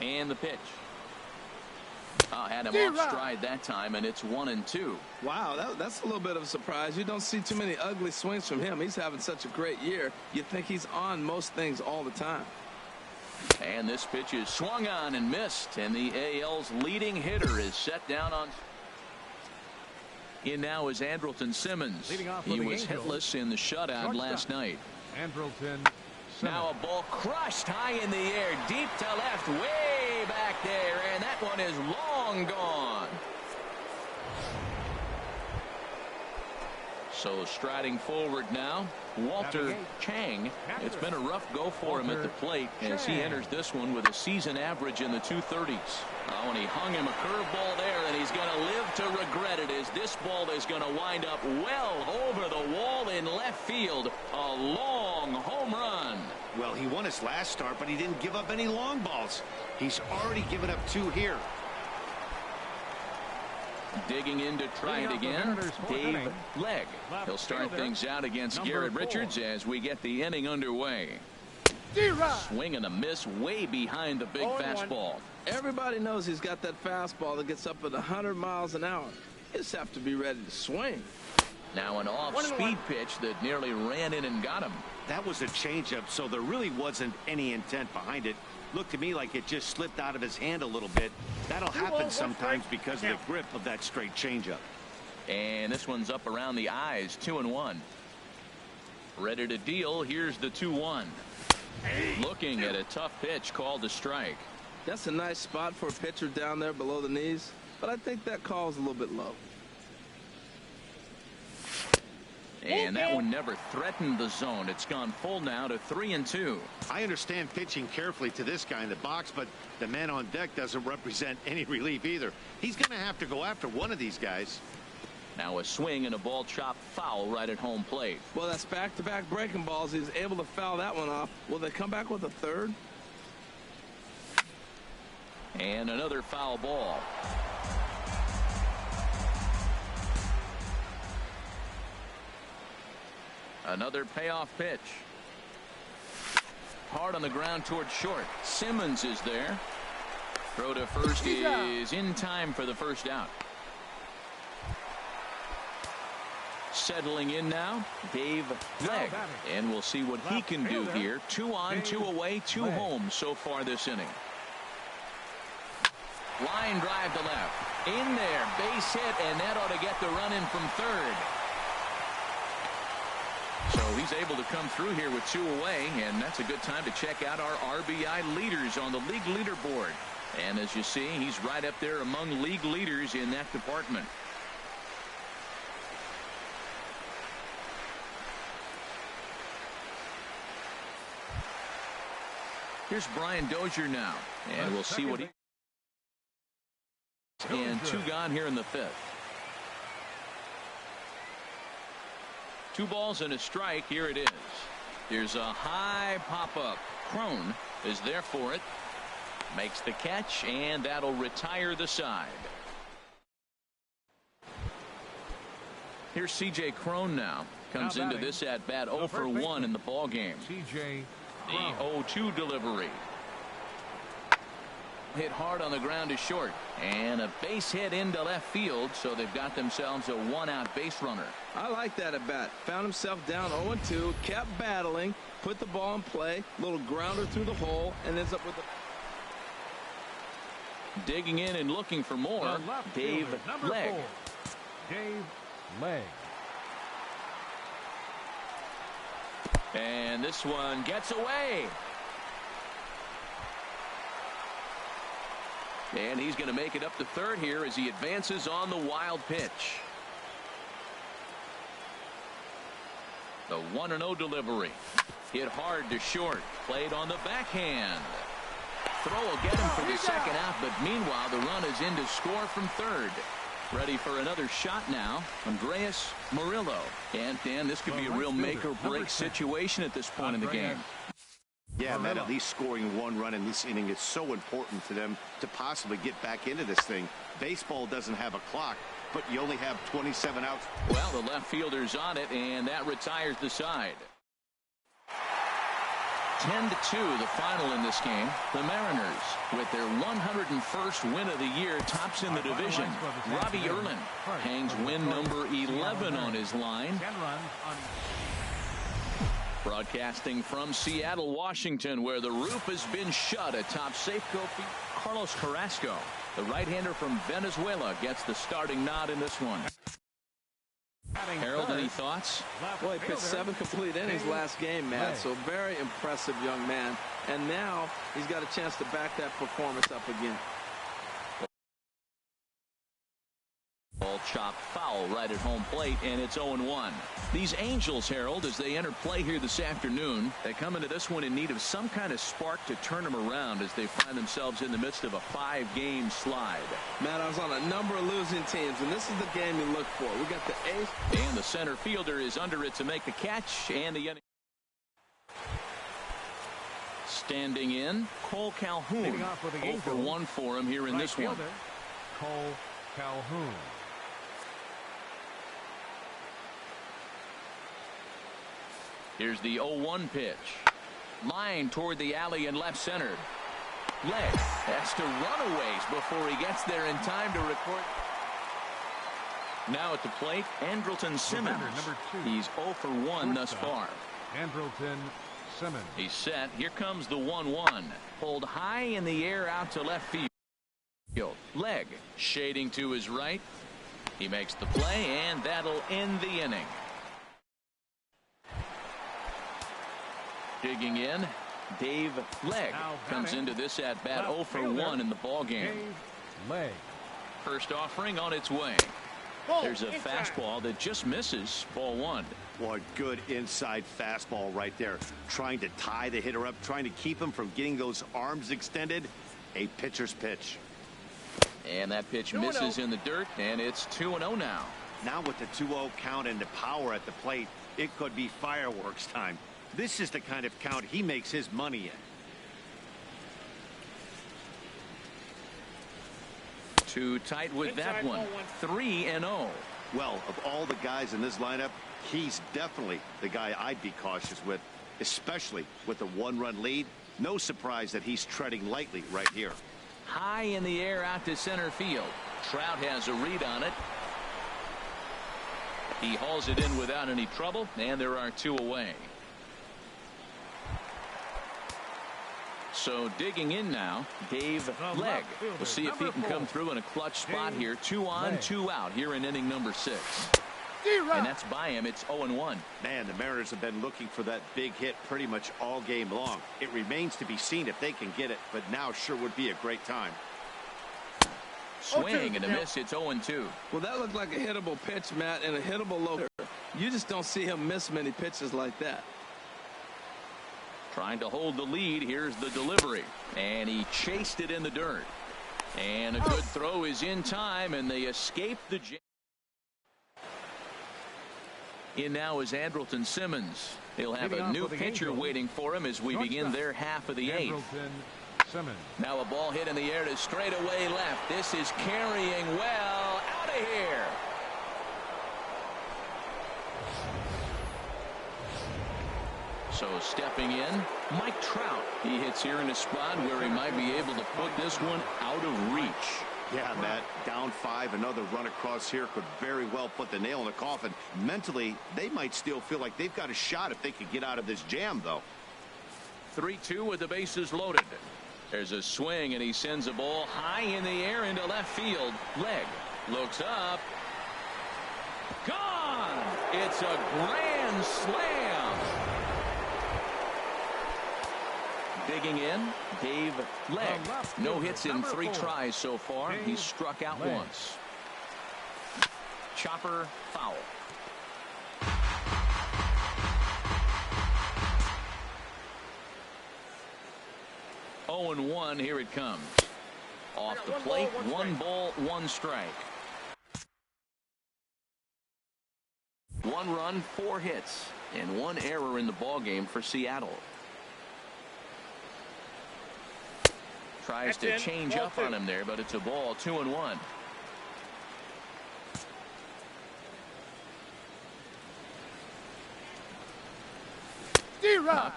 And the pitch. Had him off stride that time, and it's 1-2. Wow, that's a little bit of a surprise. You don't see too many ugly swings from him. He's having such a great year. You think he's on most things all the time. And this pitch is swung on and missed, and the AL's leading hitter is set down on. In now is Andrelton Simmons. He was hitless in the shutout last night. Andrelton Simmons. Now a ball crushed high in the air, deep to left, way back there, and that one is long gone. So striding forward now, Walter Chang. It's been a rough go for him at the plate as he enters this one with a season average in the 230s. Oh, and he hung him a curveball there, and he's going to live to regret it as this ball is going to wind up well over the wall in left field. A long home run. Well, he won his last start, but he didn't give up any long balls. He's already given up 2 here. Digging in to try it again, Dave Legg. He'll start things out against Garrett Richards as we get the inning underway. Swing and a miss way behind the big fastball. Everybody knows he's got that fastball that gets up at 100 miles an hour. You just have to be ready to swing. Now an off-speed pitch that nearly ran in and got him. That was a changeup, so there really wasn't any intent behind it. Looked to me like it just slipped out of his hand a little bit. That'll happen sometimes because of the grip of that straight changeup. And this one's up around the eyes, 2-1. Ready to deal. Here's the 2-1. Looking at a tough pitch called a strike. That's a nice spot for a pitcher down there below the knees, but I think that call is a little bit low. And that one never threatened the zone. It's gone full now to 3-2. I understand pitching carefully to this guy in the box, but the man on deck doesn't represent any relief either. He's going to have to go after one of these guys. Now a swing and a ball chopped foul right at home plate. Well, that's back-to-back breaking balls. He's able to foul that one off. Will they come back with a third? And another foul ball. Another payoff pitch. Hard on the ground toward short. Simmons is there. Throw to first is in time for the first out. Settling in now, Dave Legg. And we'll see what he can do here. 2 on, 2 away, 2 home so far this inning. Line drive to left. In there, base hit, and that ought to get the run in from third. So he's able to come through here with 2 away, and that's a good time to check out our RBI leaders on the league leaderboard. And as you see, he's right up there among league leaders in that department. Here's Brian Dozier now, and we'll see what he... And 2 gone here in the 5th. 2 balls and a strike. Here it is. There's a high pop-up. Crone is there for it. Makes the catch, and that'll retire the side. Here's C.J. Crone now. Comes into this at-bat 0 for 1 in the ball game. C.J. The 0-2 delivery. Hit hard on the ground to short. And a base hit into left field, so they've got themselves a 1-out base runner. I like that at bat. Found himself down 0-2, kept battling, put the ball in play, little grounder through the hole, and ends up with a... Digging in and looking for more, Dave Legg. Dave Legg. And this one gets away. And he's going to make it up to third here as he advances on the wild pitch. The 1-0 delivery. Hit hard to short. Played on the backhand. Throw will get him for the second out, but meanwhile the run is in to score from third. Ready for another shot now, Andreas Murillo. And Dan, this could be a real make or break situation at this point in the game. Yeah, man, at least scoring 1 run in this inning is so important to them to possibly get back into this thing. Baseball doesn't have a clock, but you only have 27 outs. Well, the left fielder's on it, and that retires the side. 10-2 the final in this game. The Mariners, with their 101st win of the year, tops in the division. Robbie Erlin hangs win number 11 on his line. Broadcasting from Seattle, Washington, where the roof has been shut atop Safeco. Carlos Carrasco, the right-hander from Venezuela, gets the starting nod in this one. Harold, any thoughts? Well, he pitched 7 complete innings last game, Matt, so very impressive young man. And now he's got a chance to back that performance up again. Ball chopped foul right at home plate, and it's 0-1. These Angels, Harold, as they enter play here this afternoon, they come into this one in need of some kind of spark to turn them around as they find themselves in the midst of a 5-game slide. Matt, I was on a number of losing teams, and this is the game you look for. We got the ace. And the center fielder is under it to make the catch, and the inning. Standing in, Cole Calhoun. 0 for 1 for him here in this one. Cole Calhoun. Here's the 0-1 pitch. Line toward the alley in left center. Leg has to run a ways before he gets there in time to record. Now at the plate, Andrelton Simmons. He's 0 for 1 thus far. Andrelton Simmons. He's set. Here comes the 1-1. Pulled high in the air out to left field. Leg shading to his right. He makes the play, and that'll end the inning. Digging in, Dave Leg comes into this at bat 0 for 1 in the ball game. Leg. First offering on its way. There's a fastball that just misses. Ball 1. What good inside fastball right there. Trying to tie the hitter up, trying to keep him from getting those arms extended. A pitcher's pitch. And that pitch misses in the dirt, and it's 2-0 now. Now with the 2-0 count and the power at the plate, it could be fireworks time. This is the kind of count he makes his money in. Too tight with that one. 3-0. Well, of all the guys in this lineup, he's definitely the guy I'd be cautious with, especially with a 1-run lead. No surprise that he's treading lightly right here. High in the air out to center field. Trout has a read on it. He hauls it in without any trouble, and there are 2 away. So digging in now, Dave Leg. We'll see if he can come through in a clutch spot here. 2 on, 2 out here in inning number 6. And that's by him. It's 0-1. Man, the Mariners have been looking for that big hit pretty much all game long. It remains to be seen if they can get it, but now sure would be a great time. Swing and a miss. It's 0-2. Well, that looked like a hittable pitch, Matt, and a hittable low. You just don't see him miss many pitches like that. Trying to hold the lead. Here's the delivery. And he chased it in the dirt. And a good throw is in time, and they escape the jam. In now is Andrelton Simmons. He'll have a new pitcher waiting for him as we begin their half of the 8th. Now a ball hit in the air to straightaway left. This is carrying well. Out of here. So stepping in, Mike Trout. He hits here in a spot where he might be able to put this one out of reach. Yeah, Matt, down 5, another run across here could very well put the nail in the coffin. Mentally, they might still feel like they've got a shot if they could get out of this jam, though. 3-2 with the bases loaded. There's a swing, and he sends a ball high in the air into left field. Leg looks up. Gone! It's a grand slam. Digging in, Dave Leg. No hits in 3 tries so far. He's struck out once. Chopper foul. Oh and 1. Here it comes. Off the plate. 1 ball, 1 strike. 1 run, 4 hits, and 1 error in the ball game for Seattle. Tries to change up on him there, but it's a ball. 2-1.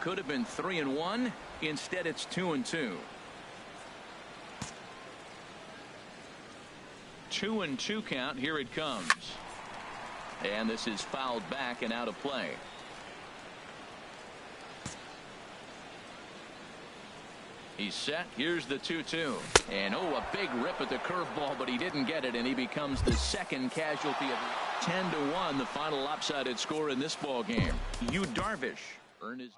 Could have been 3-1. Instead, it's 2-2. 2-2 count. Here it comes. And this is fouled back and out of play. He's set. Here's the 2-2. And a big rip at the curveball, but he didn't get it, and he becomes the second casualty of 10-1, the final lopsided score in this ball game. Yu Darvish earned his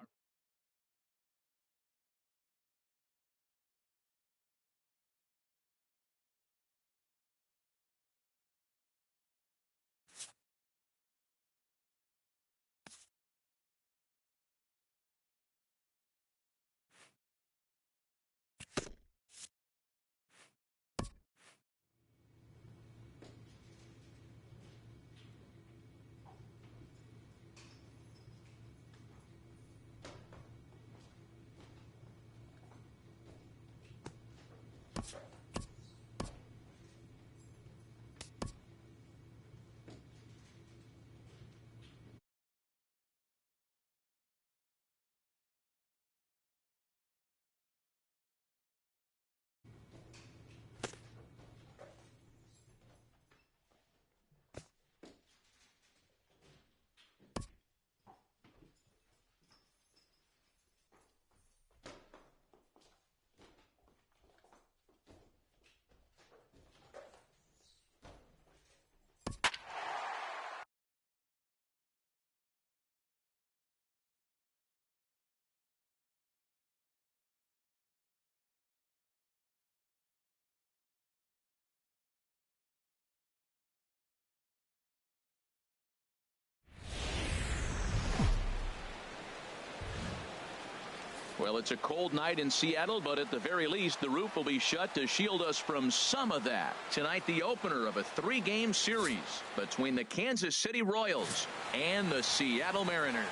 Well, it's a cold night in Seattle, but at the very least, the roof will be shut to shield us from some of that. Tonight, the opener of a 3-game series between the Kansas City Royals and the Seattle Mariners.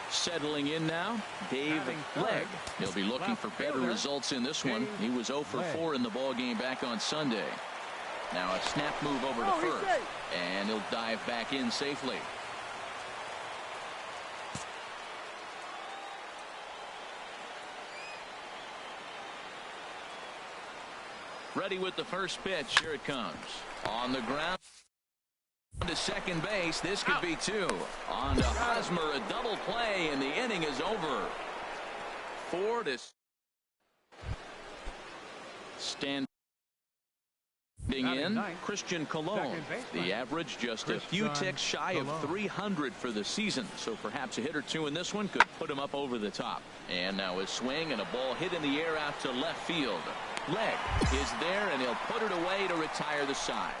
Settling in now, Dave Legg. He'll be looking for better results in this one. He was 0 for 4 in the ball game back on Sunday. Now a snap move over to first, and he'll dive back in safely. Ready with the first pitch. Here it comes. On the ground to second base. This could be 2. On to Hosmer, a double play, and the inning is over. 4 to stand. In Christian Colon. The average just a few ticks shy of 300 for the season, so perhaps a hit or 2 in this one could put him up over the top. And now a swing and a ball hit in the air out to left field. Legg is there, and he'll put it away to retire the side.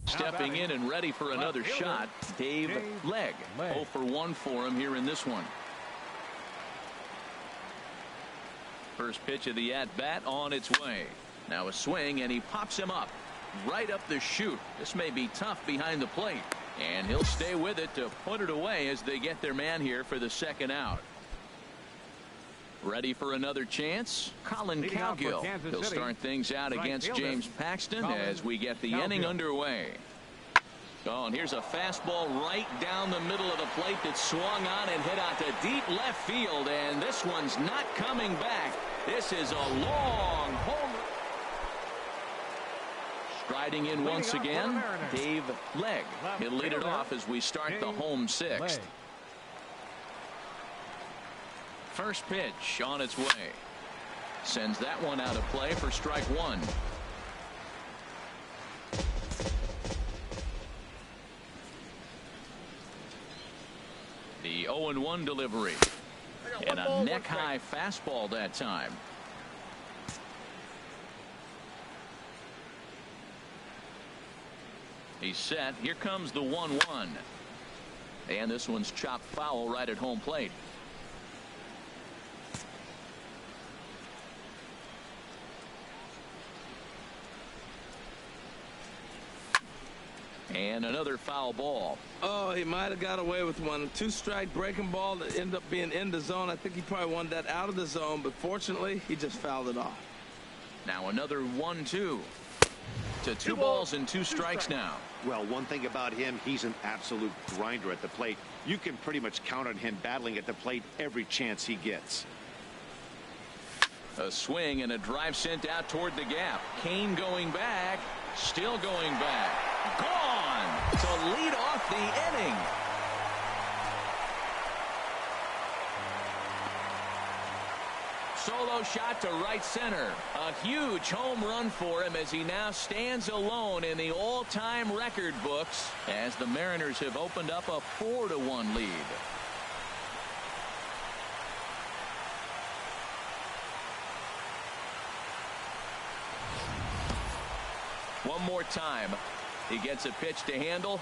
Stepping in and ready for another shot, Dave Legg. 0 for 1 for him here in this one. First pitch of the at-bat on its way. Now a swing, and he pops him up. Right up the chute. This may be tough behind the plate. And he'll stay with it to put it away as they get their man here for the second out. Ready for another chance? Colin Cowgill. He'll start things out against James Paxton as we get the inning underway. Oh, and here's a fastball right down the middle of the plate that swung on and hit out to deep left field, and this one's not coming back. This is a long home. Striding in once again, Dave Legg. He'll lead it off as we start the home sixth. First pitch on its way. Sends that one out of play for strike one. The 0-1 delivery. And a neck-high fastball that time. He's set. Here comes the 1-1. And this one's chopped foul right at home plate. And another foul ball. Oh, he might have got away with one. Two-strike breaking ball that ended up being in the zone. I think he probably wanted that out of the zone, but fortunately, he just fouled it off. Now another 1-2. To two balls and two strikes now. Well, one thing about him, he's an absolute grinder at the plate. You can pretty much count on him battling at the plate every chance he gets. A swing and a drive sent out toward the gap. Kane going back. Still going back. Gone to lead off the inning. Solo shot to right center. A huge home run for him as he now stands alone in the all-time record books as the Mariners have opened up a 4-1 lead. One more time. He gets a pitch to handle.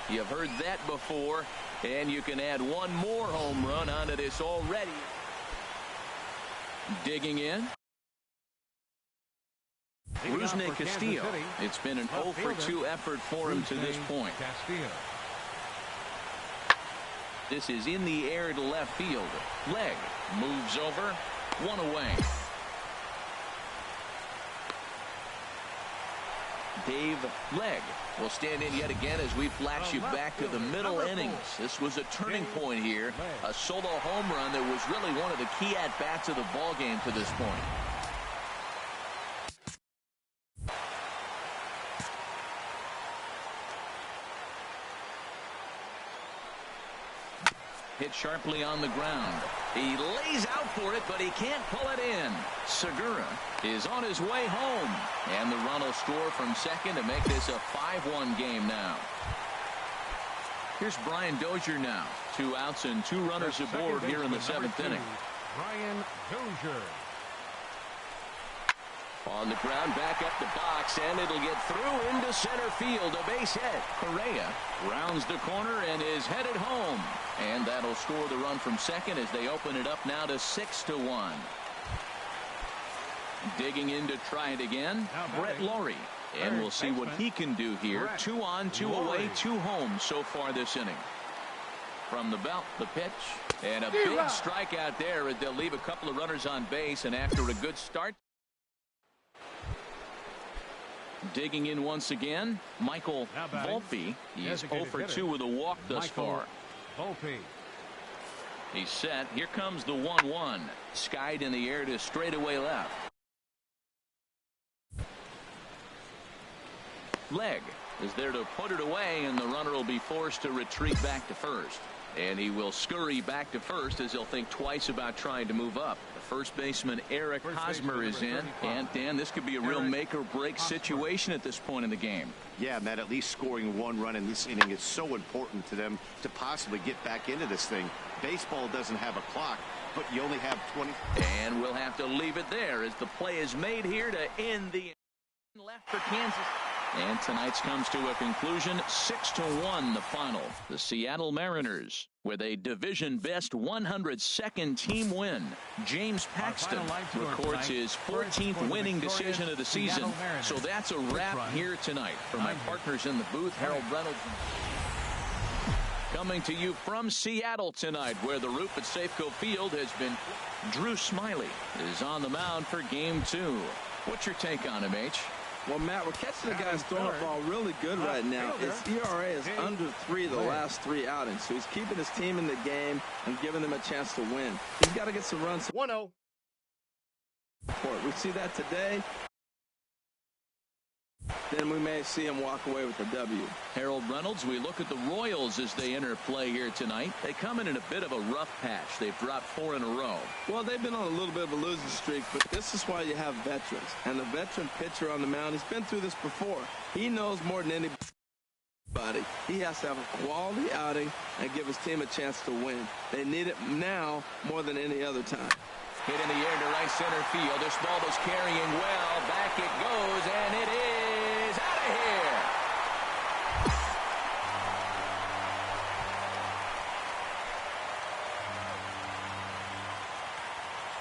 You've heard that before. And you can add one more home run onto this already. Digging in. Rusney Castillo. It's been an 0-for-2 effort for him to this point. This is in the air to left field. Legg moves over. One away. Dave Legg will stand in yet again as we flash you back to the middle innings. This was a turning point here. A solo home run that was really one of the key at-bats of the ball game to this point. Hit sharply on the ground. He lays out for it, but he can't pull it in. Segura is on his way home. And the run will score from second to make this a 5-1 game now. Here's Brian Dozier now. 2 outs and 2 runners aboard here in the 7th inning. Brian Dozier. On the ground, back up the box, and it'll get through into center field. A base hit. Correa rounds the corner and is headed home. And that'll score the run from second as they open it up now to 6-1. Digging in to try it again, Brett Lawrie. And we'll see what he can do here. 2 on, 2 away, 2 home so far this inning. From the belt, the pitch, and a big strikeout there as they'll leave a couple of runners on base. And after a good start, digging in once again, Michael Volpe. He's 0-for-2 with a walk thus far. Volpe. He's set. Here comes the 1-1. Skied in the air to straightaway left. Legg is there to put it away, and the runner will be forced to retreat back to first. And he will scurry back to first as he'll think twice about trying to move up. The first baseman Eric Hosmer is in. And Dan, this could be a real make or break situation at this point in the game. Yeah, Matt, at least scoring 1 run in this inning is so important to them to possibly get back into this thing. Baseball doesn't have a clock, but you only have 20. And we'll have to leave it there as the play is made here to end the left for Kansas. And tonight's comes to a conclusion, 6-1 the final. The Seattle Mariners with a division best 102nd team win. James Paxton records his 14th winning decision of the season. So that's a wrap here tonight. For my partners in the booth, Harold Reynolds. Coming to you from Seattle tonight, where the roof at Safeco Field has been. Drew Smyly is on the mound for game 2. What's your take on him, H? Well, Matt, we're catching the guys throwing the ball really good right now. His ERA is under 3 the last 3 outings, so he's keeping his team in the game and giving them a chance to win. He's got to get some runs. 1-0. We see that today. then we may see him walk away with the W. Harold Reynolds, we look at the Royals as they enter play here tonight. They come in a bit of a rough patch. They've dropped 4 in a row. Well, they've been on a little bit of a losing streak, but this is why you have veterans. And the veteran pitcher on the mound, he's been through this before. He knows more than anybody. He has to have a quality outing and give his team a chance to win. They need it now more than any other time. Hit in the air to right center field. This ball was carrying well. Back it goes, and it is out of here.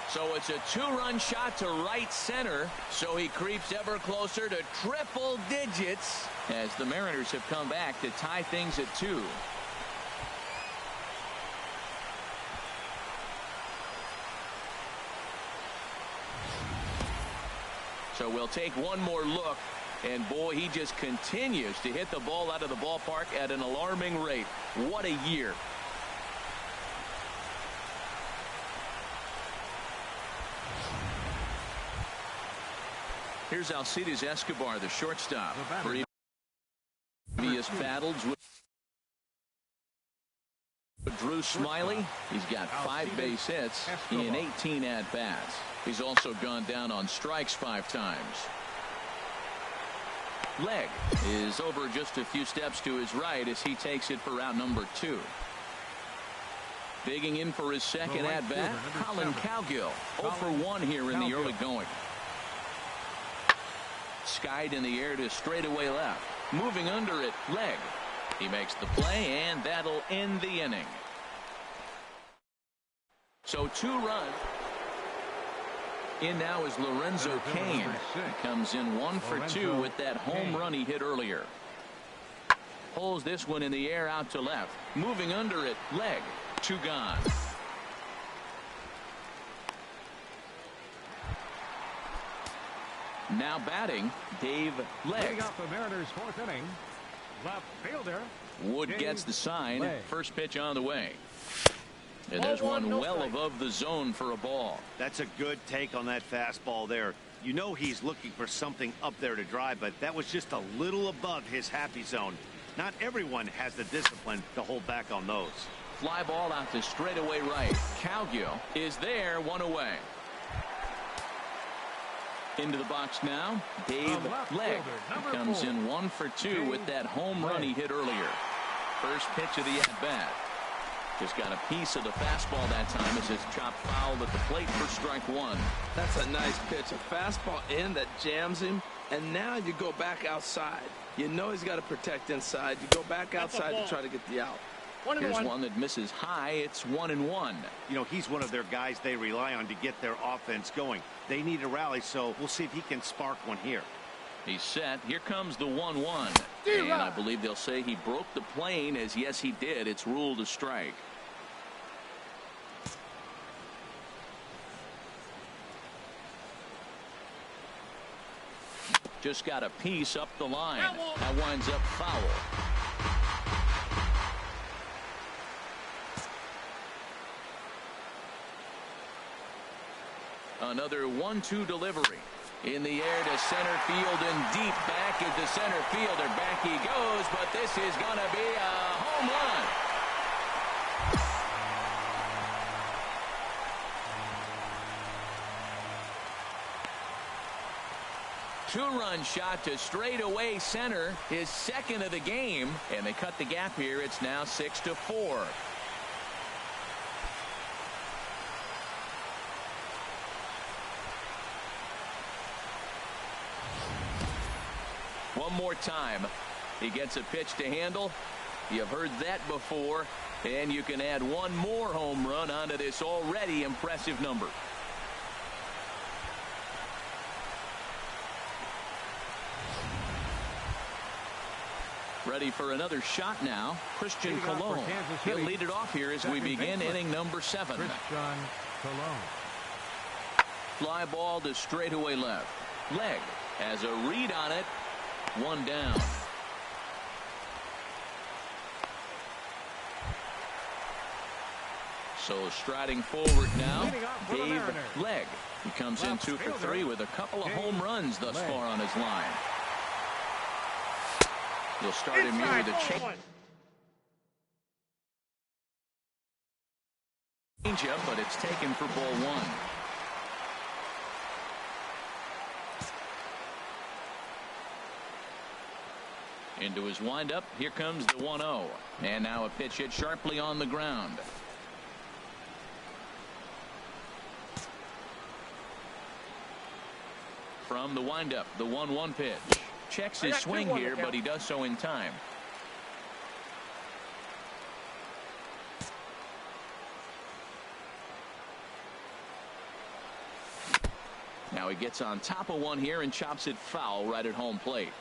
So it's a 2-run shot to right center. So he creeps ever closer to triple digits as the Mariners have come back to tie things at 2. So we'll take one more look, and boy, he just continues to hit the ball out of the ballpark at an alarming rate. What a year. Here's Alcides Escobar, the shortstop. Previous battles with Drew Smyly. He's got 5 base hits in 18 at-bats. He's also gone down on strikes 5 times. Leg is over just a few steps to his right as he takes it for out number 2. Digging in for his second at-bat, Colin Cowgill. 0 for 1 here in the early going. Skied in the air to straightaway left. Moving under it, Leg. He makes the play, and that'll end the inning. So 2 runs. In now is Lorenzo Cain. He comes in 1 for 2 with that home run he hit earlier. Pulls this one in the air out to left. Moving under it, Leg. 2 gone. Now batting, Dave Leg. Leading off the Mariners' 4th inning, left fielder Wood gets the sign. First pitch on the way. And there's one well above the zone for a ball. That's a good take on that fastball there. You know he's looking for something up there to drive, but that was just a little above his happy zone. Not everyone has the discipline to hold back on those. Fly ball out to straightaway right. Cowgill is there, 1 away. Into the box now, Dave Leg. He comes in 1 for 2 with that home run he hit earlier. First pitch of the at-bat. Just got a piece of the fastball that time as it's chopped foul at the plate for strike 1. That's a nice pitch. A fastball in that jams him, and now you go back outside. You know he's got to protect inside. You go back outside to try to get the out. Here's one that misses high. It's 1-1. You know, he's one of their guys they rely on to get their offense going. They need a rally, so we'll see if he can spark one here. He's set. Here comes the 1-1. And I believe they'll say he broke the plane, as yes, he did. It's ruled a strike. Just got a piece up the line. That winds up foul. Another 1-2 delivery. In the air to center field and deep back is the center fielder. Back he goes, but this is going to be a home run. Two-run shot to straightaway center, his second of the game, and they cut the gap here. It's now 6-4. One more time. He gets a pitch to handle. You've heard that before. And you can add one more home run onto this already impressive number. Ready for another shot now. Christian Colon. He'll lead it off here as we begin inning number 7. Christian Colon. Fly ball to straightaway left. Leg has a read on it. One down. So striding forward now, Dave Leg. He comes in 2 for 3 with a couple of home runs thus far on his line. He'll start him here with a change-up, but it's taken for ball one. Into his windup. Here comes the 1-0. And now a pitch hit sharply on the ground. From the windup, the 1-1 pitch. Checks his swing here, but he does so in time. Now he gets on top of one here and chops it foul right at home plate.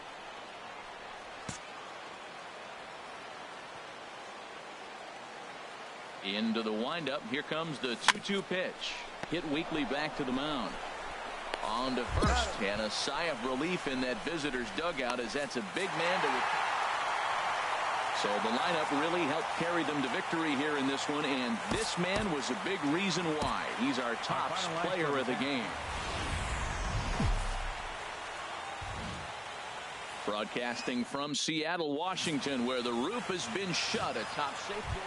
Into the windup. Here comes the 2-2 pitch. Hit weakly back to the mound. On to first, and a sigh of relief in that visitor's dugout, as that's a big man to. So the lineup really helped carry them to victory here in this one, and this man was a big reason why. He's our top player of the game. Broadcasting from Seattle, Washington, where the roof has been shut atop safety.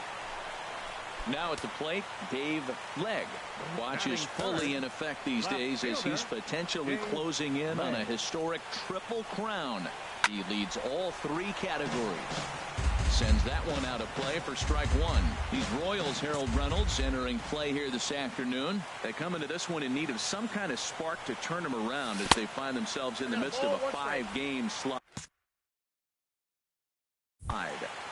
Now at the plate, Dave Legg. Watch is fully in effect these days as he's potentially closing in on a historic triple crown. He leads all three categories. Sends that one out of play for strike one. These Royals, Harold Reynolds, entering play here this afternoon. They come into this one in need of some kind of spark to turn them around as they find themselves in the midst of a 5-game slide.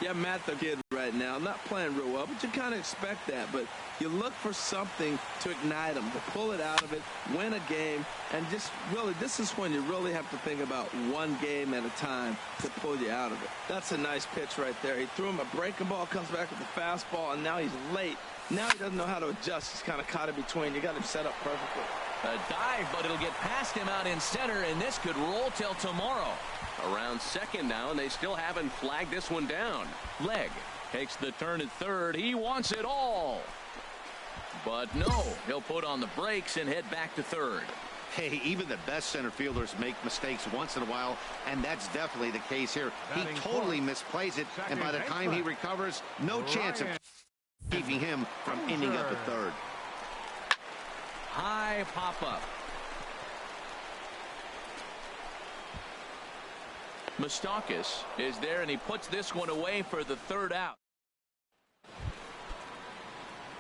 Yeah, Matt, the kid right now, not playing real well, but you kind of expect that. But you look for something to ignite him, to pull it out of it, win a game, and just really, this is when you really have to think about one game at a time to pull you out of it. That's a nice pitch right there. He threw him a breaking ball, comes back with the fastball, and now he's late. Now he doesn't know how to adjust. He's kind of caught in between. You got him set up perfectly. A dive, but it'll get past him out in center, and this could roll till tomorrow. Around second now, and they still haven't flagged this one down. Legg takes the turn at third. He wants it all. But no, he'll put on the brakes and head back to third. Hey, even the best center fielders make mistakes once in a while, and that's definitely the case here. He totally misplays it, and by the time he recovers, no chance of keeping him from ending up at third. High pop-up. Moustakas is there, and he puts this one away for the third out.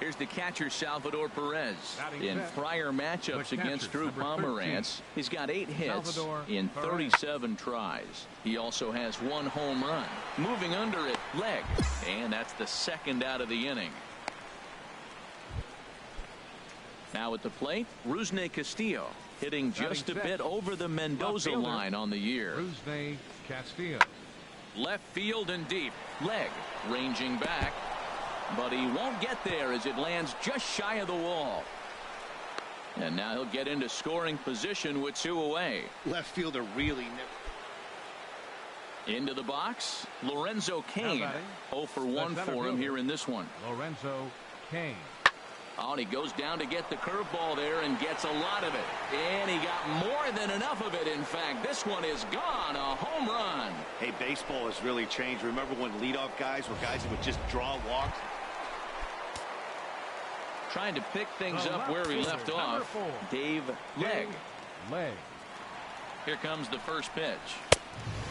Here's the catcher, Salvador Perez. In prior matchups against Drew Pomeranz, he's got 8 hits in 37 tries. He also has 1 home run. Moving under it, Legg, and that's the second out of the inning. Now at the plate, Rusney Castillo, hitting just a bit over the Mendoza line on the year. Rusney Castillo. Left field and deep. Legg ranging back, but he won't get there as it lands just shy of the wall. And now he'll get into scoring position with 2 away. Left fielder really into the box, Lorenzo Cain. 0 for 1 for him here in this one. Lorenzo Cain. Oh, and he goes down to get the curveball there and gets a lot of it. And he got more than enough of it. In fact, this one is gone. A home run. Hey, baseball has really changed. Remember when leadoff guys were guys that would just draw walks? Trying to pick things up where he left off. Dave Legg. Here comes the first pitch.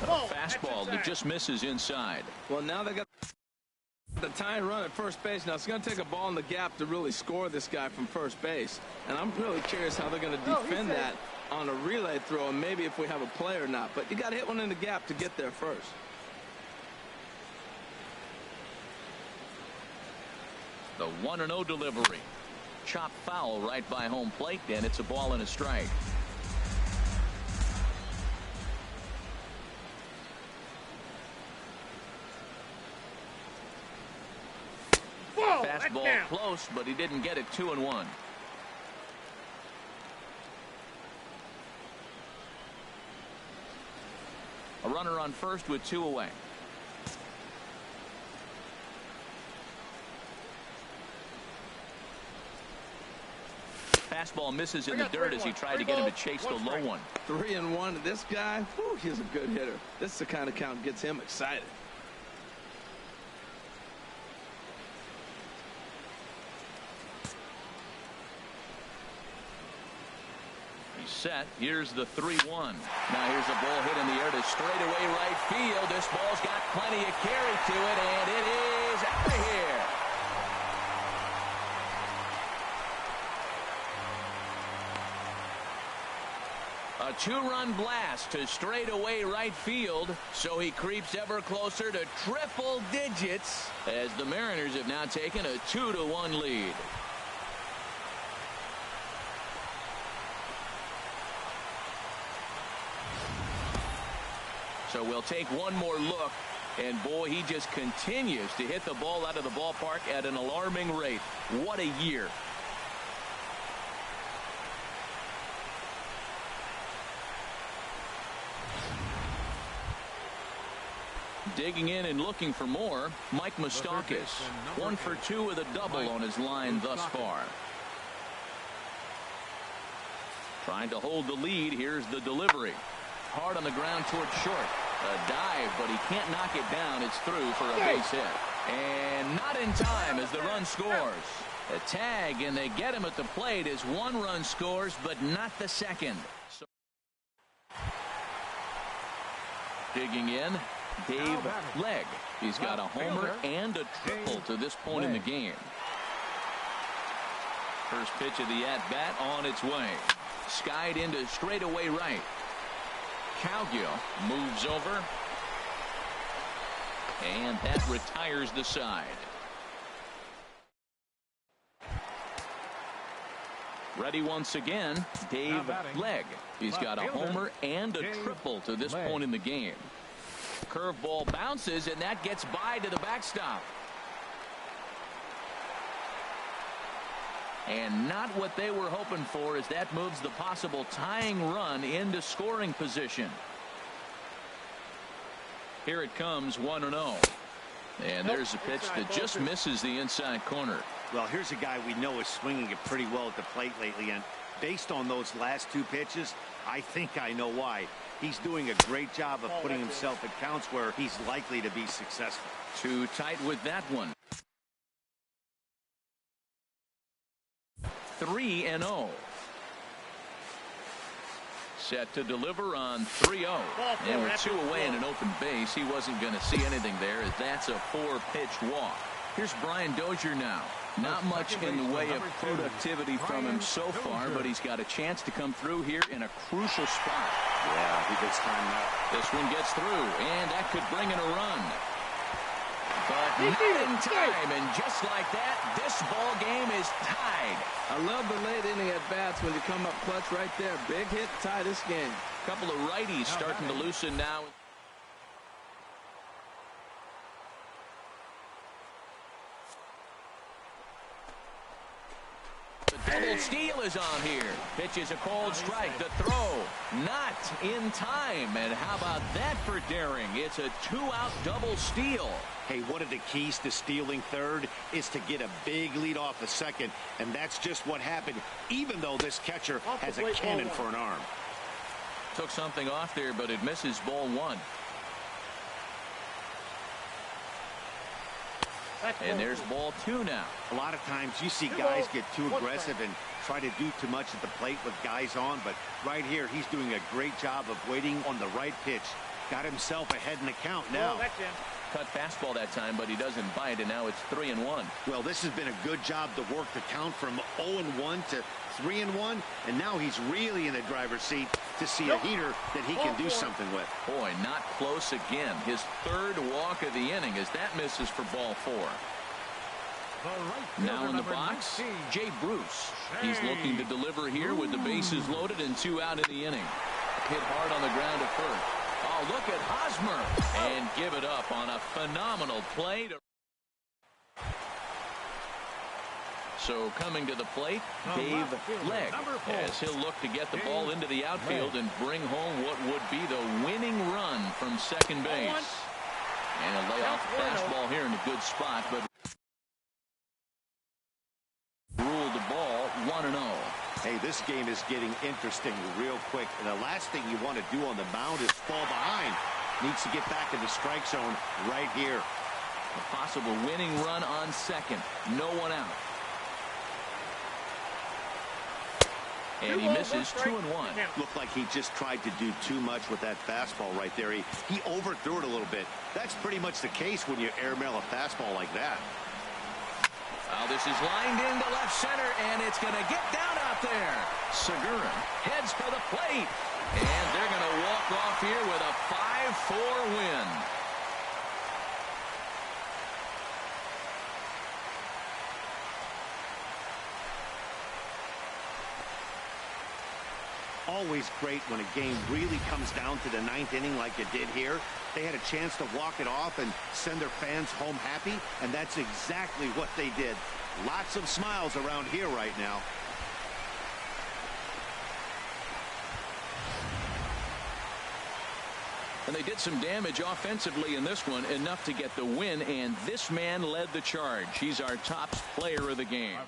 A fastball that just misses inside. Well, now they got the tying run at first base. Now it's going to take a ball in the gap to really score this guy from first base, and I'm really curious how they're going to defend that on a relay throw, and maybe if we have a play or not. But you got to hit one in the gap to get there first. The 1-0 delivery. Chopped foul right by home plate, and it's a ball and a strike. Fastball close, but he didn't get it. 2-1. A runner on first with 2 away. Fastball misses in the dirt as he tried to get him to chase the low one. 3-1. This guy, whew, he's a good hitter. This is the kind of count gets him excited. He's set. Here's the 3-1. Now here's a ball hit in the air to straightaway right field. This ball's got plenty of carry to it, and it is out of here. A two-run blast to straightaway right field, so he creeps ever closer to triple digits as the Mariners have now taken a 2-1 lead. So we'll take one more look, and boy, he just continues to hit the ball out of the ballpark at an alarming rate. What a year. Digging in and looking for more, Mike Moustakas. 1 for 2 with a double on his line thus far. Trying to hold the lead. Here's the delivery. Hard on the ground toward short. A dive, but he can't knock it down. It's through for a base hit. And not in time as the run scores. A tag, and they get him at the plate as one run scores, but not the second. So digging in, Dave Legg. He's got a homer and a triple to this point in the game. First pitch of the at-bat on its way. Skied into straightaway right. Cowgill moves over, and that retires the side. Ready once again, Dave Legg. He's got a homer and a triple to this point in the game. Curveball bounces, and that gets by to the backstop. And not what they were hoping for, as that moves the possible tying run into scoring position. Here it comes, 1-0. And there's a pitch that just misses the inside corner. Well, here's a guy we know is swinging it pretty well at the plate lately, and based on those last two pitches, I think I know why. He's doing a great job of putting himself at counts where he's likely to be successful. Too tight with that one. 3-0. Set to deliver on 3-0. And with 2 away and an open base, he wasn't going to see anything there, as that's a 4-pitch walk. Here's Brian Dozier now. Not much in the way of productivity from him so far, but he's got a chance to come through here in a crucial spot. Yeah, he gets time now. This one gets through, and that could bring in a run. But not in time, and just like that, this ball game is tied. I love the late inning at-bats when you come up clutch right there. Big hit, tie this game. A couple of righties starting to loosen now. The double steal is on here. Pitch is a cold strike. The throw not in time. And how about that for daring? It's a 2-out double steal. Hey, one of the keys to stealing third is to get a big lead off the second, and that's just what happened, even though this catcher has a cannon for an arm. Took something off there, but it misses ball 1. And there's ball 2 now. A lot of times you see guys get too aggressive and try to do too much at the plate with guys on, but right here he's doing a great job of waiting on the right pitch. Got himself ahead in the count now. Cut fastball that time, but he doesn't bite, and now it's 3-1. Well, this has been a good job to work the count from 0-1 to 3-1, and now he's really in the driver's seat to see a heater that he can do something with. Boy, not close again. His third walk of the inning as that misses for ball 4. Now in the box, Jay Bruce. He's looking to deliver here with the bases loaded and 2 out in the inning. Hit hard on the ground at first. Oh, look at Hosmer, and give it up on a phenomenal play. So coming to the plate, Dave Legg, as he'll look to get the ball into the outfield and bring home what would be the winning run from second base. And a layoff fastball here in a good spot, but ruled the ball 1-0. Hey, this game is getting interesting real quick. And the last thing you want to do on the mound is fall behind. Needs to get back in the strike zone right here. A possible winning run on second. No one out. And he misses 2-1. Looked like he just tried to do too much with that fastball right there. He overthrew it a little bit. That's pretty much the case when you airmail a fastball like that. Well, this is lined into left center, and it's going to get down out there. Segura heads for the plate. And they're going to walk off here with a 5-4 win. Always great when a game really comes down to the ninth inning like it did here. They had a chance to walk it off and send their fans home happy, and that's exactly what they did. Lots of smiles around here right now. And they did some damage offensively in this one, enough to get the win, and this man led the charge. He's our top player of the game.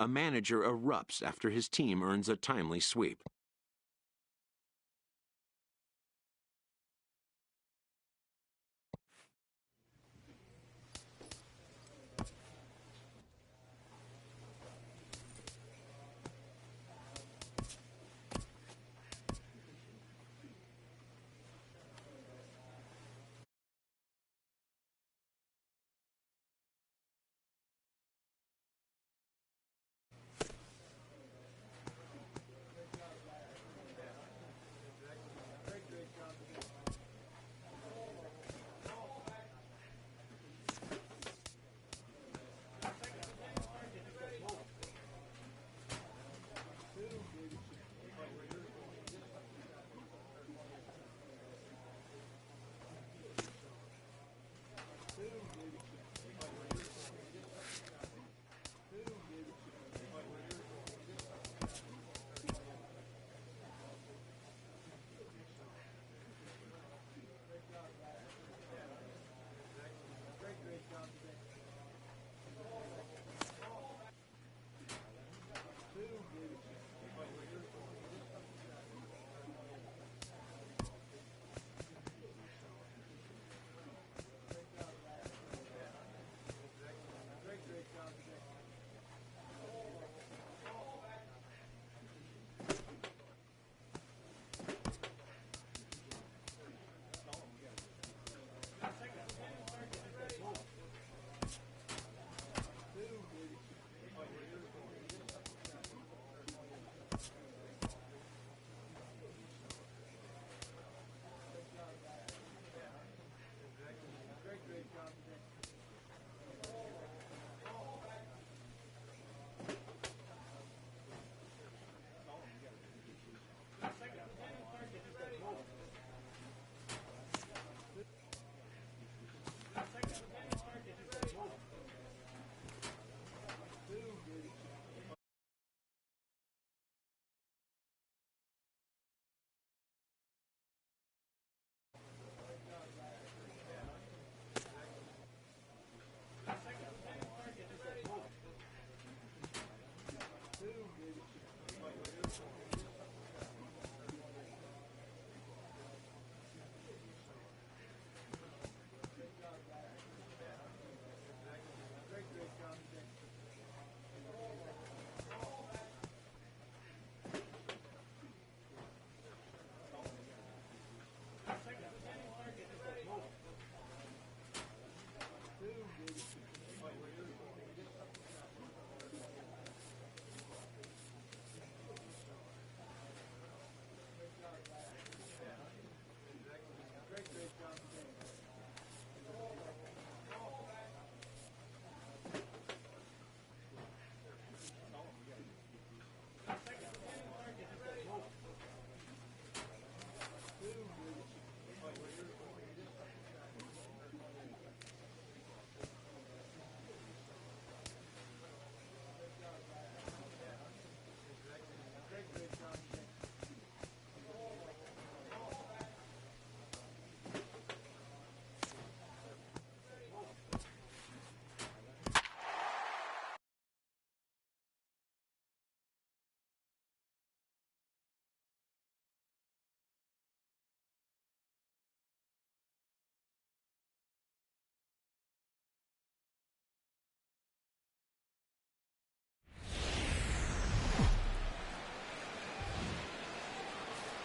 A manager erupts after his team earns a timely sweep.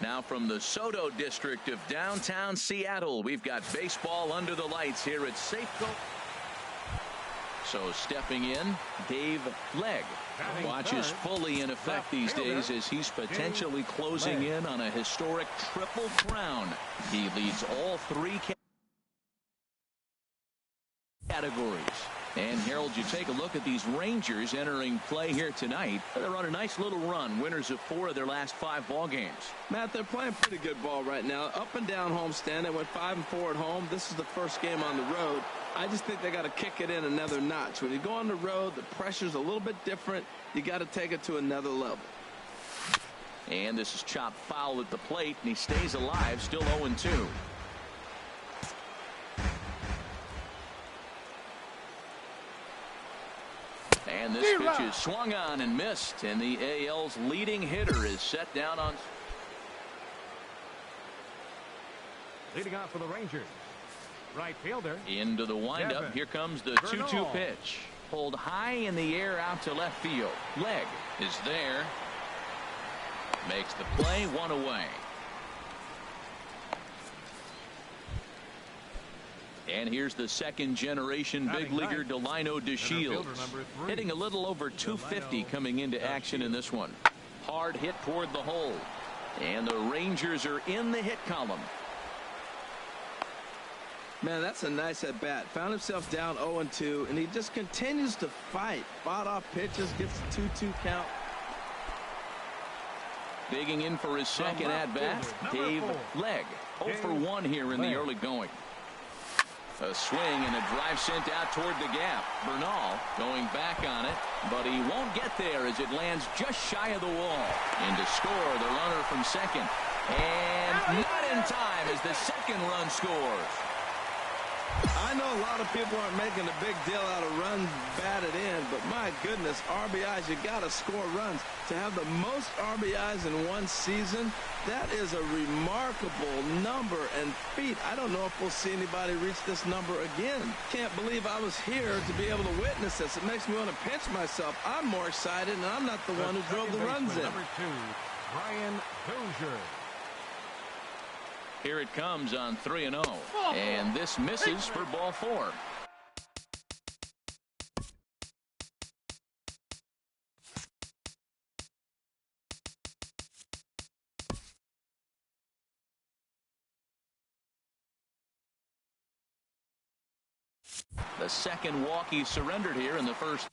Now from the Soto district of downtown Seattle, we've got baseball under the lights here at Safeco. So stepping in, Dave Legg. Watch is fully in effect these days as he's potentially closing in on a historic triple crown. He leads all three categories. And Harold, you take a look at these Rangers entering play here tonight. They're on a nice little run, winners of 4 of their last 5 ball games. Matt, they're playing pretty good ball right now. Up and down homestand. They went 5-4 at home. This is the first game on the road. I just think they got to kick it in another notch. When you go on the road, the pressure's a little bit different. You got to take it to another level. And this is chopped foul at the plate, and he stays alive, still 0-2. And this pitch is swung on and missed, and the AL's leading hitter is set down on. Leading off for the Rangers, right fielder. Into the windup. Here comes the 2-2 pitch. Pulled high in the air out to left field. Legg is there. Makes the play, 1 away. And here's the second-generation big leaguer Delino DeShields, hitting a little over 250 coming into action in this one. Hard hit toward the hole. And the Rangers are in the hit column. Man, that's a nice at-bat. Found himself down 0-2, and he just continues to fight. Fought off pitches, gets the 2-2 count. Digging in for his second at-bat, Dave Legg. 0-for-1 here in the early going. A swing and a drive sent out toward the gap. Bernal going back on it, but he won't get there as it lands just shy of the wall. In to score the runner from second. And not in time as the second run scores. I know a lot of people aren't making a big deal out of runs batted in, but my goodness, RBIs, you got to score runs. To have the most RBIs in one season, that is a remarkable number and feat. I don't know if we'll see anybody reach this number again. Can't believe I was here to be able to witness this. It makes me want to pinch myself. I'm more excited, and I'm not the one who drove the runs in. Number 2, Brian Dozier. Here it comes on 3-0. And this misses for ball 4. The second walk he surrendered here in the first.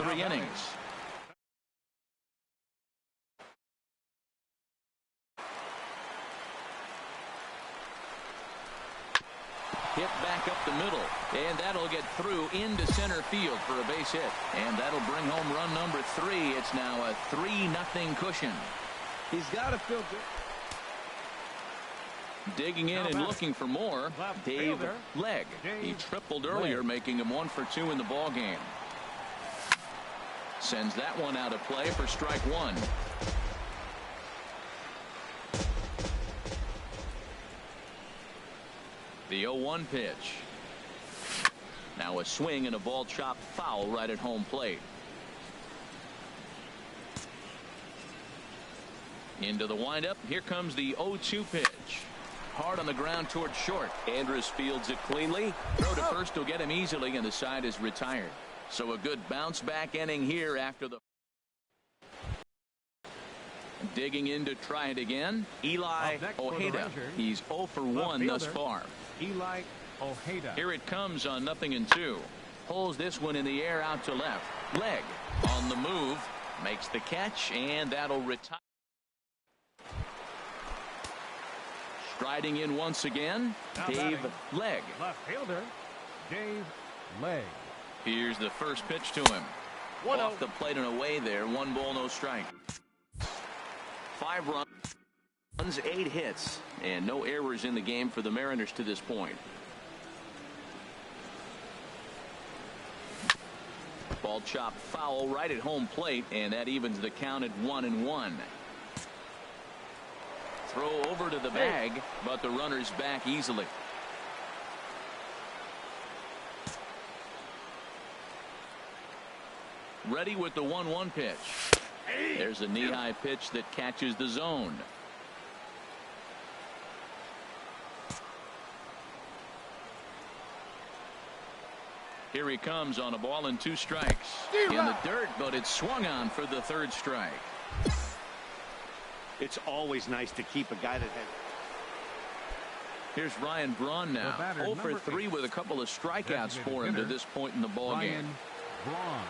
3 innings. Hit back up the middle, and that'll get through into center field for a base hit. And that'll bring home run number 3. It's now a 3-0 cushion. He's got to feel good. Digging in and looking for more, Dave Legg. He tripled earlier, making him 1 for 2 in the ball game. Sends that one out of play for strike 1. The 0-1 pitch. Now a swing and a ball chopped foul right at home plate. Into the windup. Here comes the 0-2 pitch. Hard on the ground toward short. Andrus fields it cleanly. Throw to first will get him easily, and the side is retired. So a good bounce back inning here after the. Digging in to try it again. Eli Ojeda. He's 0 for 1 thus far. Eli Ojeda. Here it comes on 0-2. Pulls this one in the air out to left. Legg on the move. Makes the catch, and that'll retire. Striding in once again, Dave Legg. Left fielder, Dave Legg. Here's the first pitch to him. Off the plate and away there. 1 ball, no strike. 5 runs, 8 hits, and no errors in the game for the Mariners to this point. Ball chopped foul right at home plate, and that evens the count at 1-1. Throw over to the bag, but the runner's back easily. Ready with the 1-1 pitch. There's a knee-high pitch that catches the zone. Here he comes on a ball and 2 strikes. In the dirt, but it's swung on for the 3rd strike. It's always nice to keep a guy that has. Here's Ryan Braun now. 0 for 3 with a couple of strikeouts for him to this point in the ball game. Braun.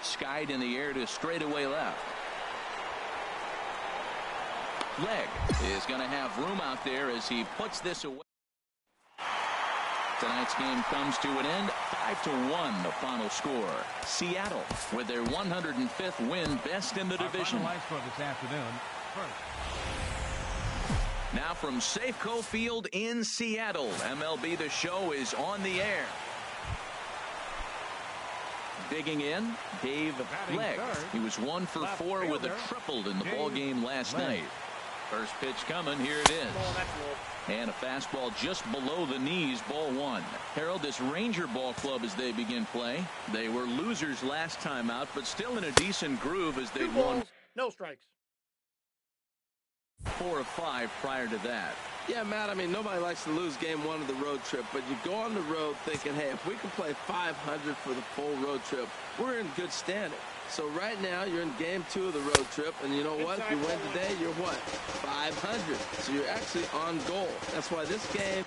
Skied in the air to straightaway left. Legg is going to have room out there as he puts this away. Tonight's game comes to an end. 5-1 the final score. Seattle with their 105th win, best in the division. This afternoon. Now from Safeco Field in Seattle, MLB The Show is on the air. Digging in, Dave Legg. He was 1 for 4 with a triple in the ball game last night. First pitch coming. Here it is. And a fastball just below the knees, ball 1. Harold, this Ranger ball club as they begin play. They were losers last time out, but still in a decent groove as they'd won. No strikes. 4 of 5 prior to that. Yeah, Matt, I mean, nobody likes to lose game 1 of the road trip, but you go on the road thinking, hey, if we can play 500 for the full road trip, we're in good standing. So right now, you're in game 2 of the road trip, and you know what? If you win today, you're what? 500. So you're actually on goal. That's why this game...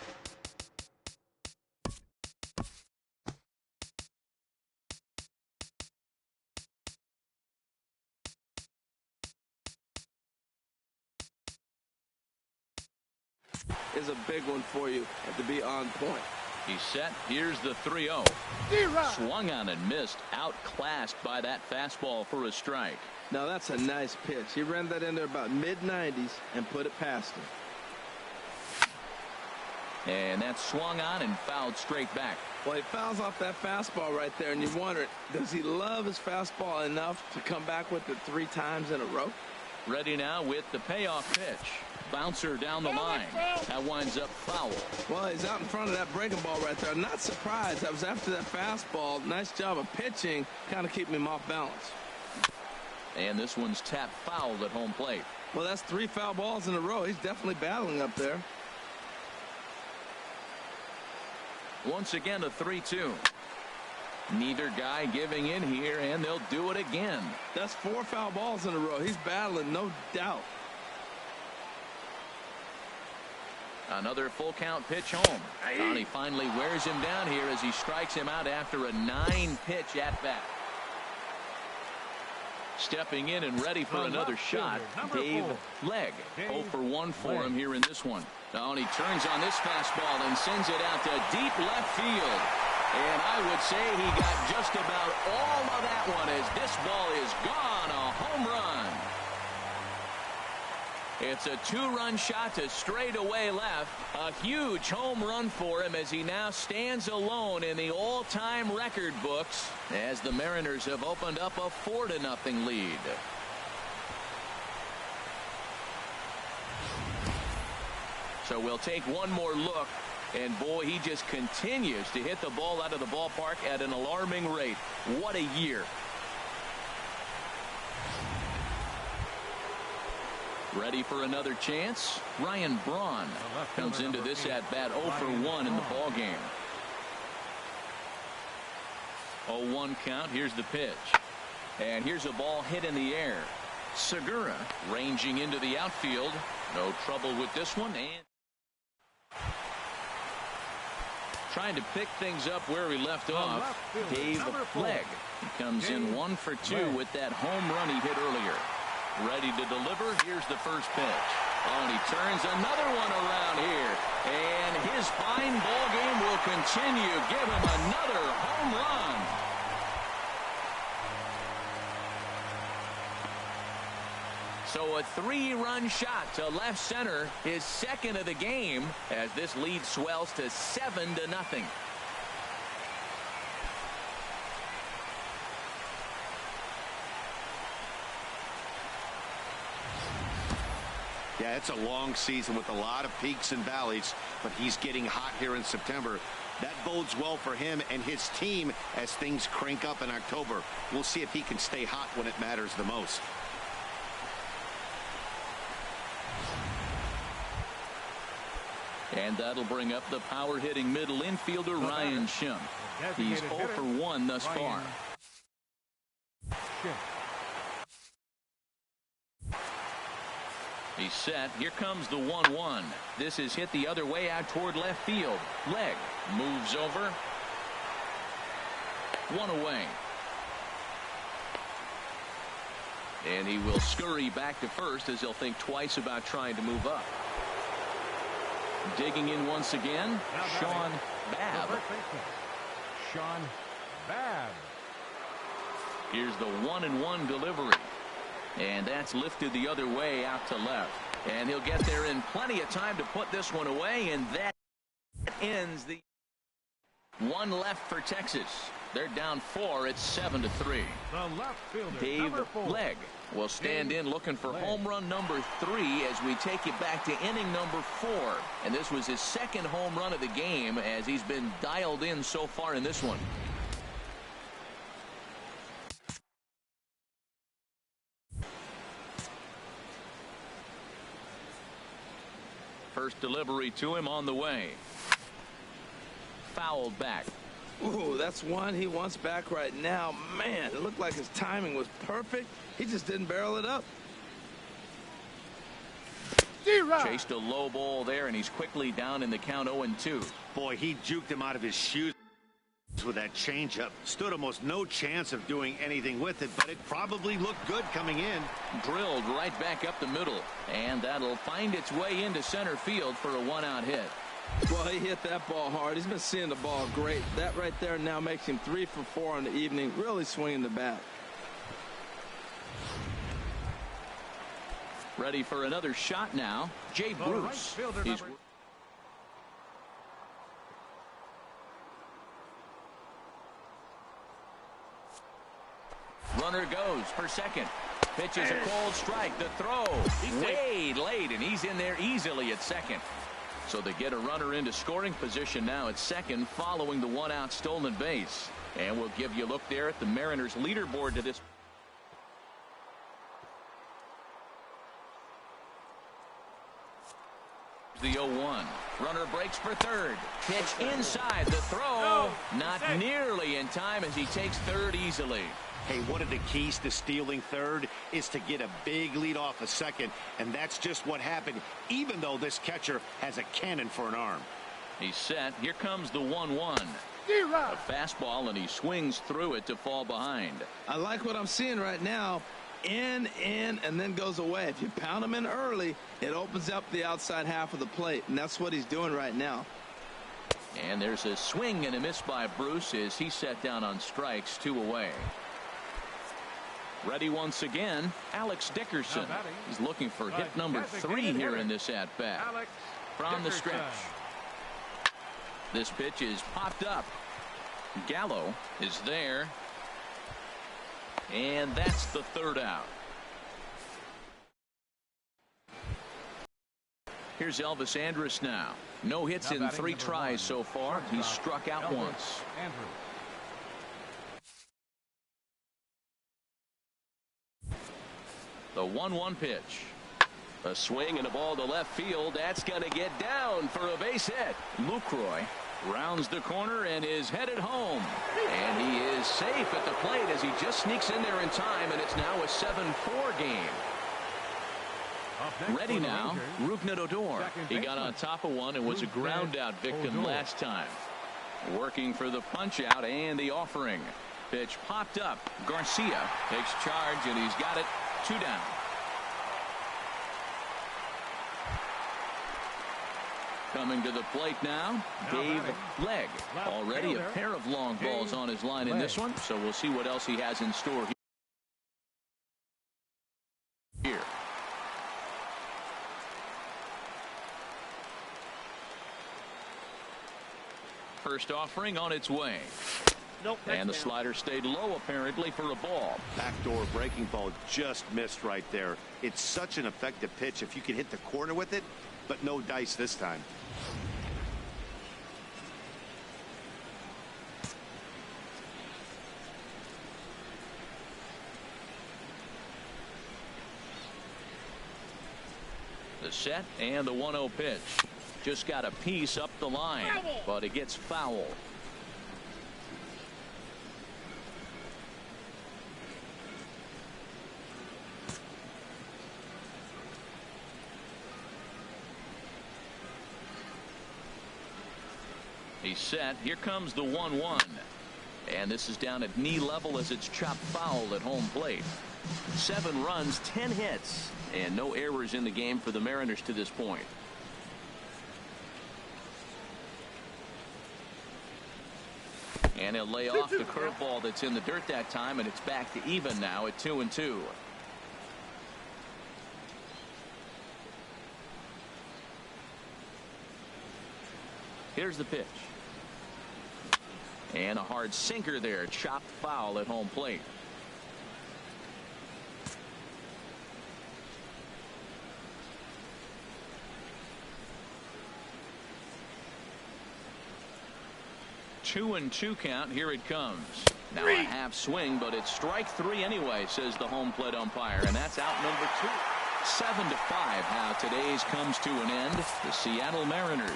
is a big one for you and to be on point. He's set. Here's the 3-0. Swung on and missed. Outclassed by that fastball for a strike. Now that's a nice pitch. He ran that in there about mid-90s and put it past him. And that swung on and fouled straight back. Well, he fouls off that fastball right there, and you wonder, does he love his fastball enough to come back with it 3 times in a row? Ready now with the payoff pitch. Bouncer down the line. That winds up foul. Well, he's out in front of that breaking ball right there. I'm not surprised. That was after that fastball. Nice job of pitching, kind of keeping him off balance. And this one's tapped foul at home plate. Well, that's 3 foul balls in a row. He's definitely battling up there. Once again, a 3-2. Neither guy giving in here, and they'll do it again. That's 4 foul balls in a row. He's battling, no doubt. Another full count pitch home. Donnie finally wears him down here as he strikes him out after a 9-pitch at bat. Stepping in and ready for another shot, Dave Legg. 0 for 1 for him here in this one. Now, and he turns on this fastball and sends it out to deep left field. And I would say he got just about all of that one as this ball is gone. A home run. It's a 2-run shot to straightaway left. A huge home run for him as he now stands alone in the all-time record books as the Mariners have opened up a 4-0 lead. So we'll take one more look. And boy, he just continues to hit the ball out of the ballpark at an alarming rate. What a year. Ready for another chance? Ryan Braun comes into this at bat 0 for 1 in the ball game. 0-1 count. Here's the pitch. And here's a ball hit in the air. Segura ranging into the outfield. No trouble with this one. And trying to pick things up where we left off, Dave Legg. He comes in 1 for 2 with that home run he hit earlier. Ready to deliver. Here's the first pitch. Oh, and he turns another one around here. And his fine ball game will continue. Give him another home run. So a 3-run shot to left center, his second of the game, as this lead swells to 7-0. Yeah, it's a long season with a lot of peaks and valleys, but he's getting hot here in September. That bodes well for him and his team as things crank up in October. We'll see if he can stay hot when it matters the most. And that'll bring up the power-hitting middle infielder Ryan Schimpf. He's 0 for 1 thus far. He's set. Here comes the 1-1. This is hit the other way out toward left field. Legg moves over. 1 away. And he will scurry back to first as he'll think twice about trying to move up. Digging in once again, Sean Babb. Sean Babb. Here's the 1-1 delivery. And that's lifted the other way out to left. And he'll get there in plenty of time to put this one away. And that ends the one left for Texas. They're down 4. It's 7-3. The left fielder, Dave Legg will stand in looking for home run number 3 as we take it back to inning number 4. And this was his second home run of the game as he's been dialed in so far in this one. First delivery to him on the way. Fouled back. Ooh, that's one he wants back right now. Man, it looked like his timing was perfect. He just didn't barrel it up. Chased a low ball there, and he's quickly down in the count 0-2. Boy, he juked him out of his shoes with that changeup. Stood almost no chance of doing anything with it, but it probably looked good coming in. Drilled right back up the middle, and that'll find its way into center field for a 1-out hit. Well, he hit that ball hard. He's been seeing the ball great. That right there now makes him 3 for 4 in the evening, really swinging the bat. Ready for another shot now. Jay Bruce. He's runner goes for second. Pitches a cold strike. The throw way late, and he's in there easily at second. So they get a runner into scoring position now at second following the 1-out stolen base. And we'll give you a look there at the Mariners leaderboard to this. The 0-1. Runner breaks for third. Pitch inside. The throw not nearly in time as he takes third easily. Hey, one of the keys to stealing third is to get a big lead off a second, and that's just what happened, even though this catcher has a cannon for an arm. He's set. Here comes the 1-1. A fastball, and he swings through it to fall behind. I like what I'm seeing right now. In, and then goes away. If you pound him in early, it opens up the outside half of the plate, and that's what he's doing right now. And there's a swing and a miss by Bruce as he set down on strikes, 2 away. Ready once again, Alex Dickerson. He's looking for hit number 3 here in this at-bat. From the stretch. This pitch is popped up. Gallo is there. And that's the 3rd out. Here's Elvis Andrus now. No hits in 3 tries so far. He's struck out once. The 1-1 pitch. A swing and a ball to left field. That's going to get down for a base hit. Lucroy rounds the corner and is headed home. And he is safe at the plate as he just sneaks in there in time, and it's now a 7-4 game. Ready now, Rougned Odor. He got on top of one and was a ground out victim last time. Working for the punch out and the offering. Pitch popped up. Garcia takes charge, and he's got it. 2 down. Coming to the plate now, Dave Legg. Already a pair of long balls on his line in this one, so we'll see what else he has in store here. First offering on its way. Nope, and the slider stayed low apparently for a ball. Backdoor breaking ball just missed right there. It's such an effective pitch if you can hit the corner with it, but no dice this time. The set and the 1-0 pitch. Just got a piece up the line, but it gets foul. He's set. Here comes the 1-1. And this is down at knee level as it's chopped foul at home plate. 7 runs, 10 hits, and no errors in the game for the Mariners to this point. And he'll lay off the curveball that's in the dirt that time, and it's back to even now at 2-2. Here's the pitch. And a hard sinker there, chopped foul at home plate. Two and 2 count. Here it comes. Now a half swing, but it's strike 3 anyway, says the home plate umpire, and that's out number 2. 7-5. How today's comes to an end. The Seattle Mariners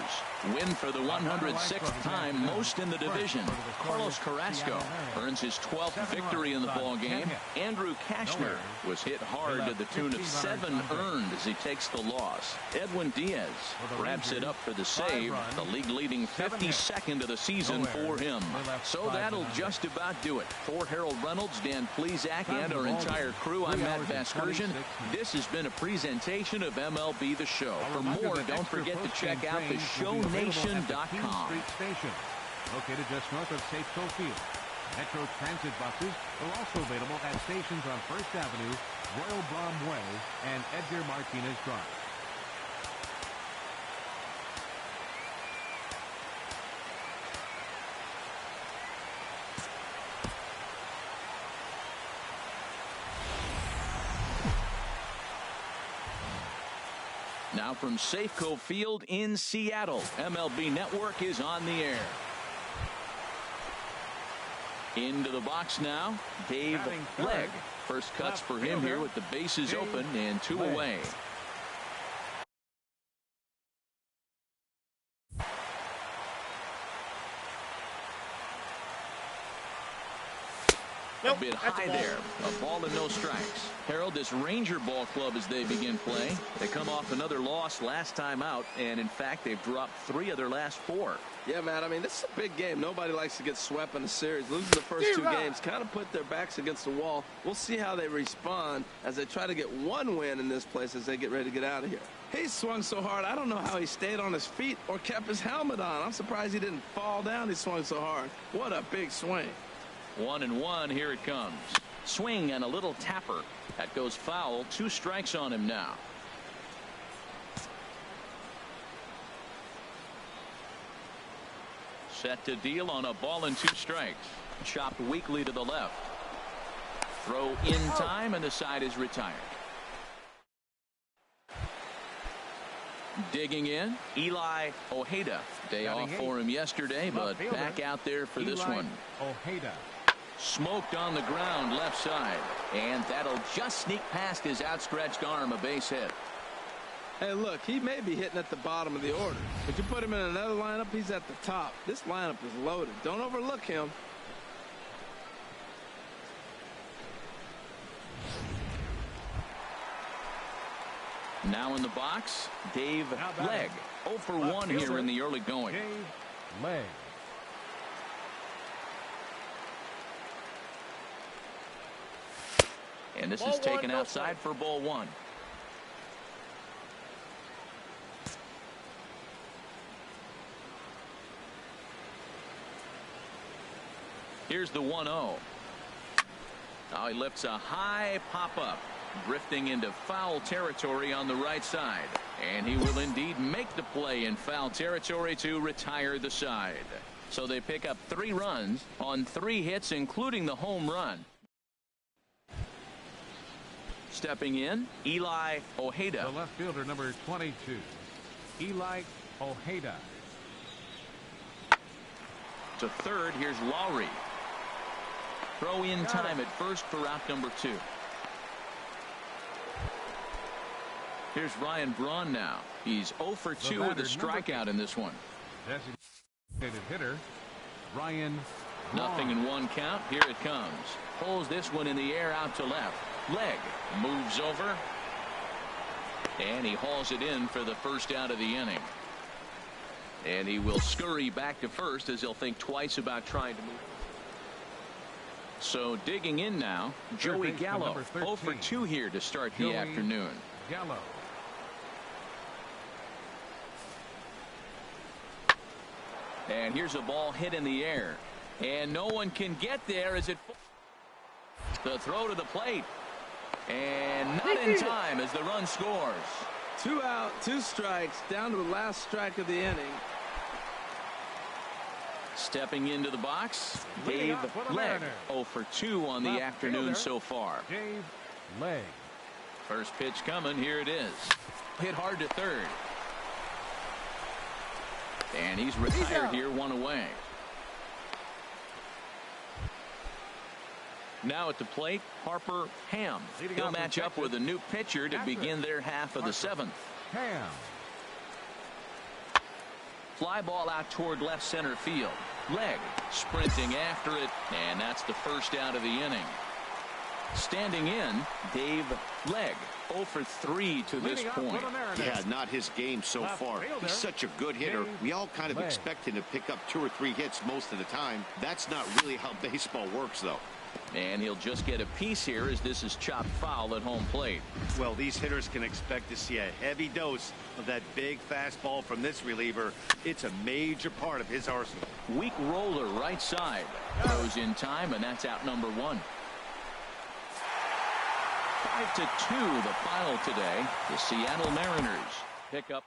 win for the 106th time, most in the division. Carlos Carrasco earns his 12th victory in the ball game. Andrew Kashner was hit hard to the tune of 7 earned as he takes the loss. Edwin Diaz wraps it up for the save, the league leading 52nd of the season for him. So that'll just about do it. For Harold Reynolds, Dan Plesac, and our entire crew, I'm Matt Vasgersian. This has been a presentation of MLB The Show. For more, don't forget to check out theshownation.com. Located just north of Safeco Field. Metro Transit buses are also available at stations on First Avenue, Royal Brom Way, and Edgar Martinez Drive. Now from Safeco Field in Seattle, MLB Network is on the air. Into the box now, Dave Legg. First cuts for him here with the bases open and 2 away. A bit high there. A ball and no strikes. Harold, this Ranger ball club as they begin play. They come off another loss last time out, and in fact, they've dropped 3 of their last 4. Yeah, Matt, I mean, this is a big game. Nobody likes to get swept in a series. Losing the first 2 games kind of put their backs against the wall. We'll see how they respond as they try to get 1 win in this place as they get ready to get out of here. He swung so hard, I don't know how he stayed on his feet or kept his helmet on. I'm surprised he didn't fall down. He swung so hard. What a big swing. 1-1, here it comes. Swing and a little tapper. That goes foul. 2 strikes on him now. Set to deal on a ball and 2 strikes. Chopped weakly to the left. Throw in time, and the side is retired. Digging in, Eli Ojeda. Day off for him yesterday, but back out there for this one. Ojeda. Smoked on the ground left side, and that'll just sneak past his outstretched arm, a base hit. Hey, look, he may be hitting at the bottom of the order. If you put him in another lineup, he's at the top. This lineup is loaded. Don't overlook him. Now in the box, Dave Legg. 0 for 1 here in the early going. Dave Legg. And this is taken outside for ball 1. Here's the 1-0. Now he lifts a high pop-up, drifting into foul territory on the right side. And he will indeed make the play in foul territory to retire the side. So they pick up 3 runs on 3 hits, including the home run. Stepping in, Eli Ojeda. The left fielder, number 22, Eli Ojeda. To third, here's Lowry. Throw in time at first for out number 2. Here's Ryan Braun now. He's 0 for 2 with a strikeout in this one. Designated hitter, Ryan Braun. Nothing in 1 count. Here it comes. Pulls this one in the air out to left. Legg moves over, and he hauls it in for the first out of the inning. And he will scurry back to first as he'll think twice about trying to move. So digging in now, Joey Gallo. 0 for 2 here to start the afternoon. Gallo. And here's a ball hit in the air, and no one can get there as it. The throw to the plate, and not in time as the run scores. 2 out, 2 strikes, down to the last strike of the inning. Stepping into the box, Dave Legg. 0 for 2 on the afternoon so far. Dave Legg. First pitch coming. Here it is. Hit hard to third. And he's retired here, 1 away. Now at the plate, Harper Ham. He'll match up with a new pitcher to begin their half of the 7th. Ham. Fly ball out toward left center field. Legg sprinting after it, and that's the first out of the inning. Standing in, Dave Legg. 0 for 3 to this point. Yeah, not his game so far. He's such a good hitter. We all kind of expect him to pick up 2 or 3 hits most of the time. That's not really how baseball works, though. And he'll just get a piece here as this is chopped foul at home plate. Well, these hitters can expect to see a heavy dose of that big fastball from this reliever. It's a major part of his arsenal. Weak roller right side. Throws in time, and that's out number 1. 5-2 the final today. The Seattle Mariners pick up.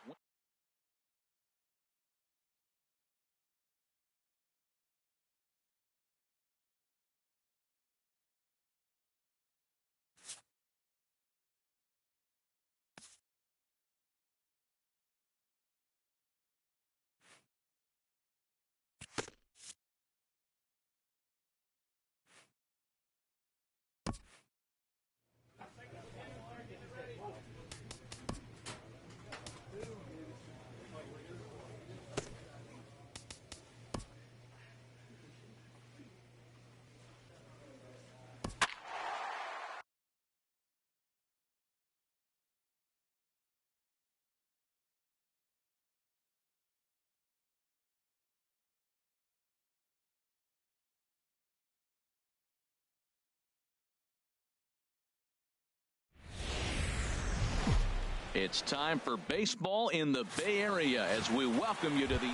It's time for baseball in the Bay Area as we welcome you to the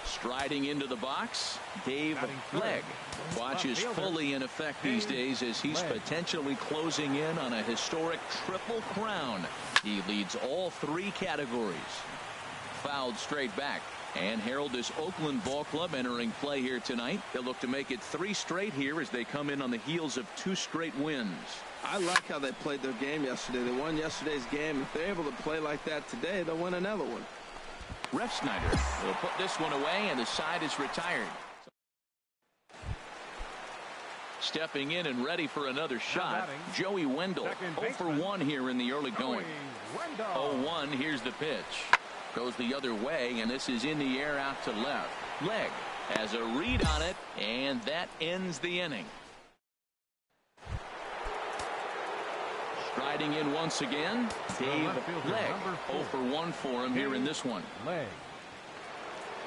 striding into the box, Dave Legg. Watch is fully in effect these days as he's potentially closing in on a historic triple crown. He leads all three categories. Fouled straight back. And herald this Oakland ball club entering play here tonight. They'll look to make it 3 straight here as they come in on the heels of 2 straight wins. I like how they played their game yesterday. They won yesterday's game. If they're able to play like that today, they'll win another one. Ref Snyder will put this one away, and the side is retired. Stepping in and ready for another shot, Joey Wendell. 0 for 1 here in the early going. 0-1, here's the pitch. Goes the other way, and this is in the air out to left. Legg has a read on it, and that ends the inning. Striding in once again, Dave Legg. 0 for 1 for him here in this one.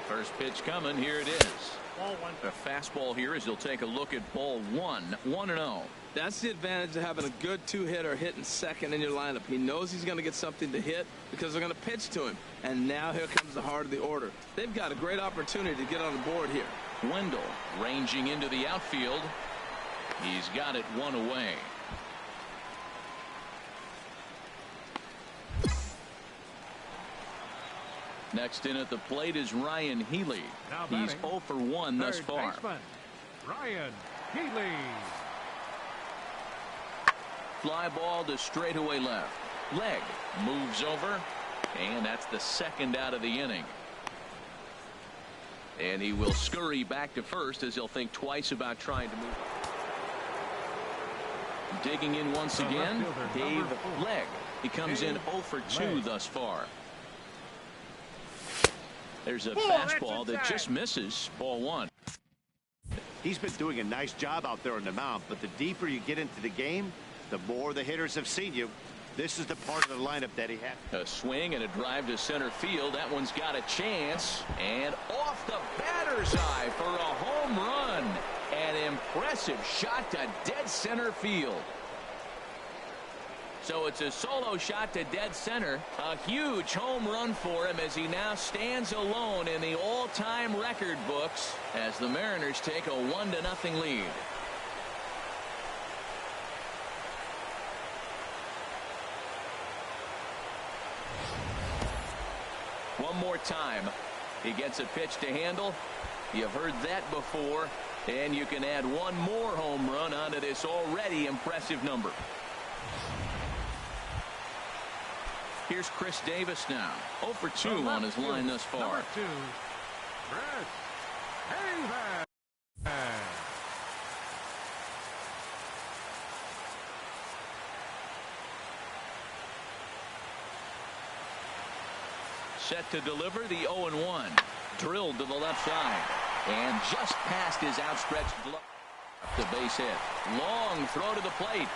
First pitch coming, here it is. A fastball here as he'll take a look at ball 1. 1-0. That's the advantage of having a good 2-hitter hitting second in your lineup. He knows he's going to get something to hit because they're going to pitch to him. And now here comes the heart of the order. They've got a great opportunity to get on the board here. Wendell ranging into the outfield. He's got it 1 away. Next in at the plate is Ryan Healy. He's 0 for 1 thus far. Ryan Healy. Fly ball to straightaway left. Legg moves over, and that's the second out of the inning. And he will scurry back to first as he'll think twice about trying to move. Digging in once again, Dave Legg. He comes in 0 for 2 thus far. There's a fastball that just misses. Ball 1. He's been doing a nice job out there on the mound, but the deeper you get into the game, the more the hitters have seen you. This is the part of the lineup that he has. A swing and a drive to center field. That one's got a chance. And off the batter's eye for a home run. An impressive shot to dead center field. So it's a solo shot to dead center. A huge home run for him as he now stands alone in the all-time record books as the Mariners take a 1-0 lead. One more time. He gets a pitch to handle. You've heard that before. And you can add one more home run onto this already impressive number. Here's Chris Davis now. 0 for 2 on his line thus far. Number 2, Chris Davis. Set to deliver the 0-1. Drilled to the left side. And just past his outstretched glove. The base hit. Long throw to the plate.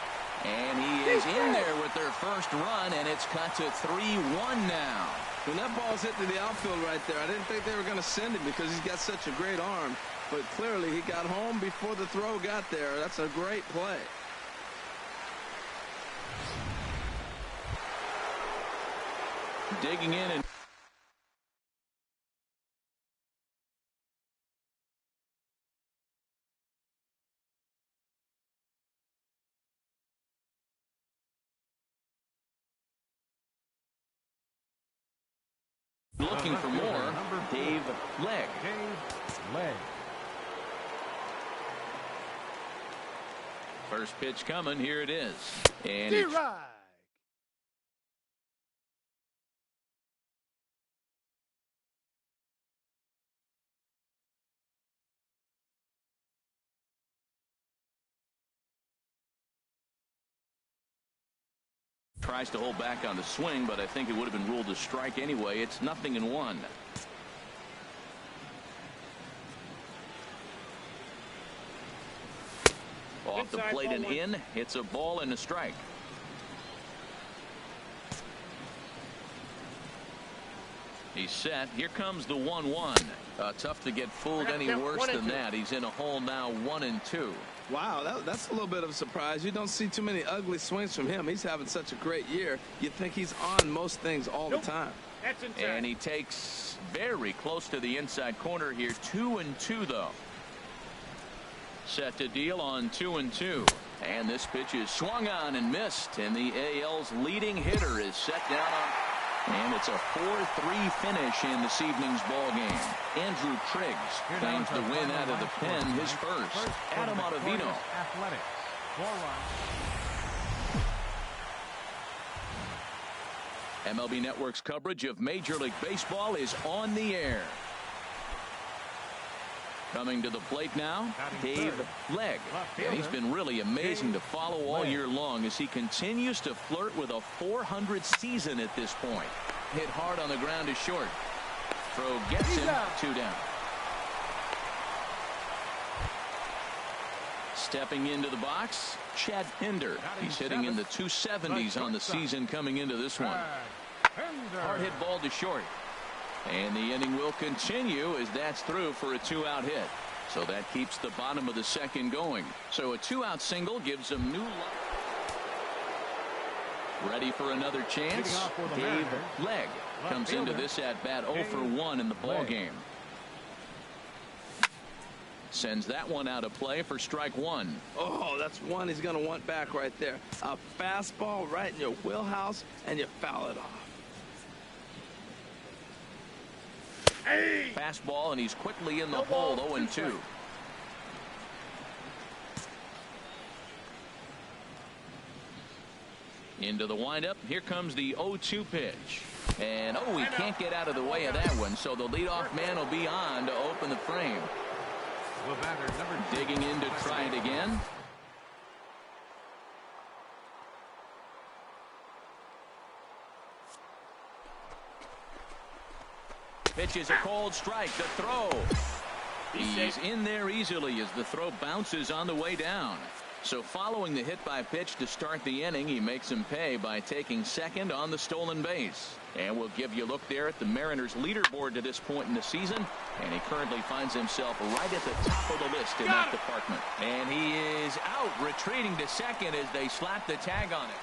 And he is in there with their first run, and it's cut to 3-1 now. When that ball's hit to the outfield right there, I didn't think they were going to send him because he's got such a great arm. But clearly he got home before the throw got there. That's a great play. Digging in and looking for more. Dave Legg. First pitch coming. Here it is. And it's tries to hold back on the swing, but I think it would have been ruled a strike anyway. It's 0-1. Off the plate and in. It's a ball and a strike. He's set. Here comes the 1-1. Tough to get fooled any worse than that. He's in a hole now, 1-2. Wow, that's a little bit of a surprise. You don't see too many ugly swings from him. He's having such a great year. You think he's on most things all the time. And he takes very close to the inside corner here. 2-2 though. Set to deal on 2-2. And this pitch is swung on and missed. And the AL's leading hitter is set down on. And it's a 4-3 finish in this evening's ball game. Andrew Triggs claims the win out of the pen, his first. Adam Ottavino. Athletic. 4 runs. MLB Network's coverage of Major League Baseball is on the air. Coming to the plate now, Dave Legg. And he's been really amazing to follow all year long as he continues to flirt with a .400 season at this point. Hit hard on the ground is short. Throw gets him, 2 down. Stepping into the box, Chad Pinder. He's hitting in the 270s on the season coming into this one. Hard hit ball to short. And the inning will continue as that's through for a 2-out hit. So that keeps the bottom of the second going. So a 2-out single gives them new life. Ready for another chance. Dave Legg comes into this at bat 0 for 1 in the ball game. Sends that one out of play for strike 1. Oh, that's one he's going to want back right there. A fastball right in your wheelhouse, and you foul it off. Fastball, and he's quickly in the hole, 0-2. Into the windup. Here comes the 0-2 pitch. And, he can't get out of the way of that one, so the leadoff man will be on to open the frame. Digging in to try it again. Pitch is a cold strike. The throw. He's in there easily as the throw bounces on the way down. So following the hit by pitch to start the inning, he makes him pay by taking second on the stolen base. And we'll give you a look there at the Mariners leaderboard to this point in the season. And he currently finds himself right at the top of the list in that department. And he is out, retreating to second as they slap the tag on it.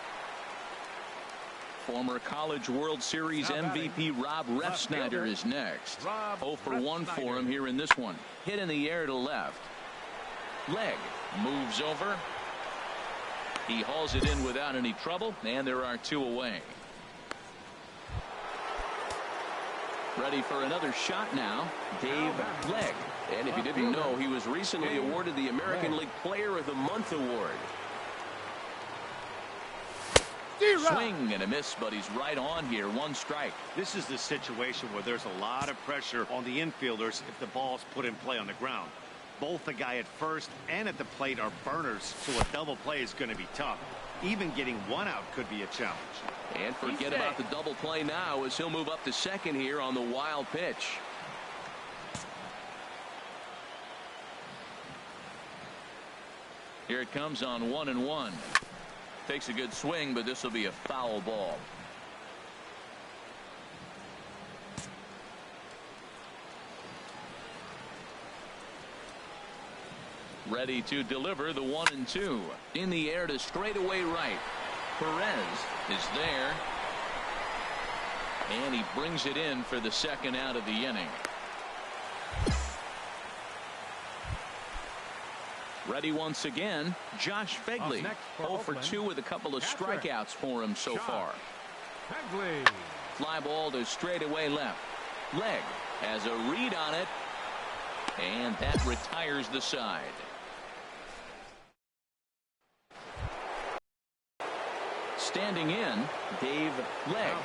Former College World Series MVP Rob Refsnyder is next. 0 for 1 for him here in this one. Hit in the air to left. Legg moves over. He hauls it in without any trouble, and there are 2 away. Ready for another shot now, Dave Legg. And if you didn't know, he was recently awarded the American League Player of the Month award. Swing and a miss, but he's right on here. 1 strike. This is the situation where there's a lot of pressure on the infielders if the ball's put in play on the ground. Both the guy at first and at the plate are burners, so a double play is going to be tough. Even getting 1 out could be a challenge. And forget about the double play now as he'll move up to second here on the wild pitch. Here it comes on 1-1. Takes a good swing, but this will be a foul ball. Ready to deliver the 1-2. In the air to straightaway right. Perez is there. And he brings it in for the second out of the inning. Ready once again, Josh Phegley. 0 for 2 with a couple of strikeouts for him so far. Fly ball to straightaway left. Legg has a read on it. And that retires the side. Standing in, Dave Legg,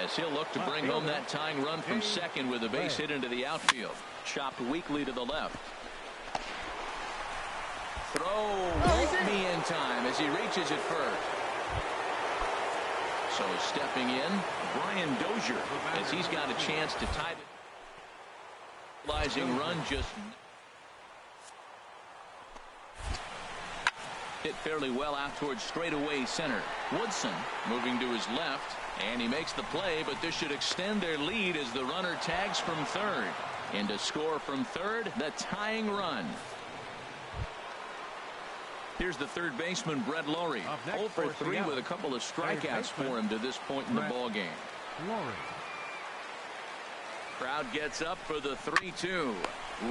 as he'll look to bring home that tying run from second with a base hit into the outfield. Chopped weakly to the left. Throw won't be in time as he reaches it first. So stepping in, Brian Dozier, as he's got a chance to tie the equalizing run. Just hit fairly well out towards straightaway center. Woodson moving to his left, and he makes the play, but this should extend their lead as the runner tags from third. And to score from third, the tying run. Here's the third baseman, Brett Lawrie. 0 for 3 with a couple of strikeouts for him to this point in the ball game. Crowd gets up for the 3-2.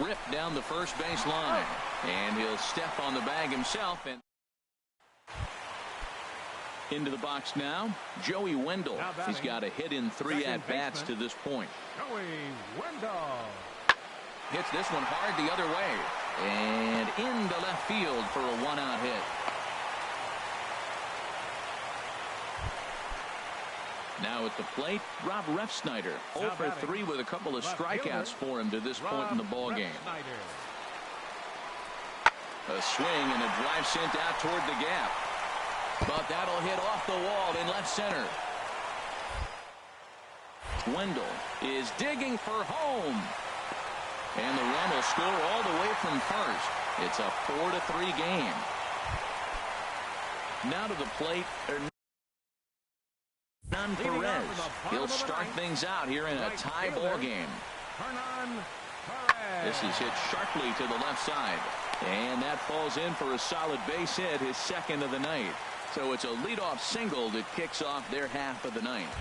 Ripped down the first base line. And he'll step on the bag himself. And into the box now, Joey Wendell. He's got a hit in 3 at-bats to this point. Joey Wendell hits this one hard the other way. And into left field for a 1-out hit. Now at the plate, Rob Refsnyder. 0 for 3 with a couple of strikeouts for him to this point in the ball game. A swing and a drive sent out toward the gap. But that'll hit off the wall in left center. Wendell is digging for home. And the run will score all the way from first. It's a 4-3 game. Now to the plate, Hernan Perez. He'll start things out here in a tie ball game. This is hit sharply to the left side. And that falls in for a solid base hit, his second of the night. So it's a leadoff single that kicks off their half of the ninth.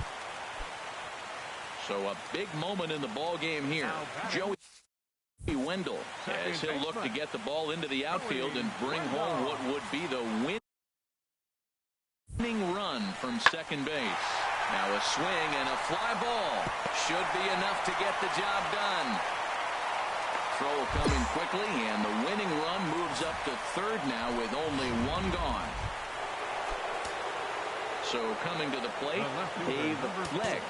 So a big moment in the ball game here. Joey Wendell, as he'll look to get the ball into the outfield and bring home what would be the winning run from second base. Now a swing and a fly ball should be enough to get the job done. Throw coming quickly, and the winning run moves up to third now with only one gone. So coming to the plate, Dave Legg.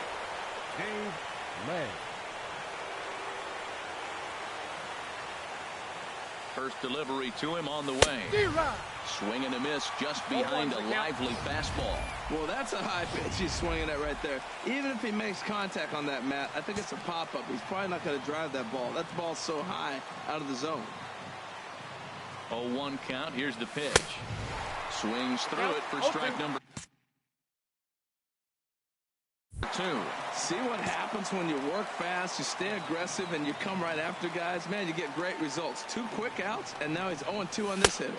First delivery to him on the way. Swing and a miss just behind a lively fastball. Well, that's a high pitch he's swinging at right there. Even if he makes contact on that, Matt, I think it's a pop-up. He's probably not going to drive that ball. That ball's so high out of the zone. 0-1 count. Here's the pitch. Swings through it for strike number 2. See what happens when you work fast, you stay aggressive, and you come right after guys? Man, you get great results. 2 quick outs, and now he's 0-2 on this hitter.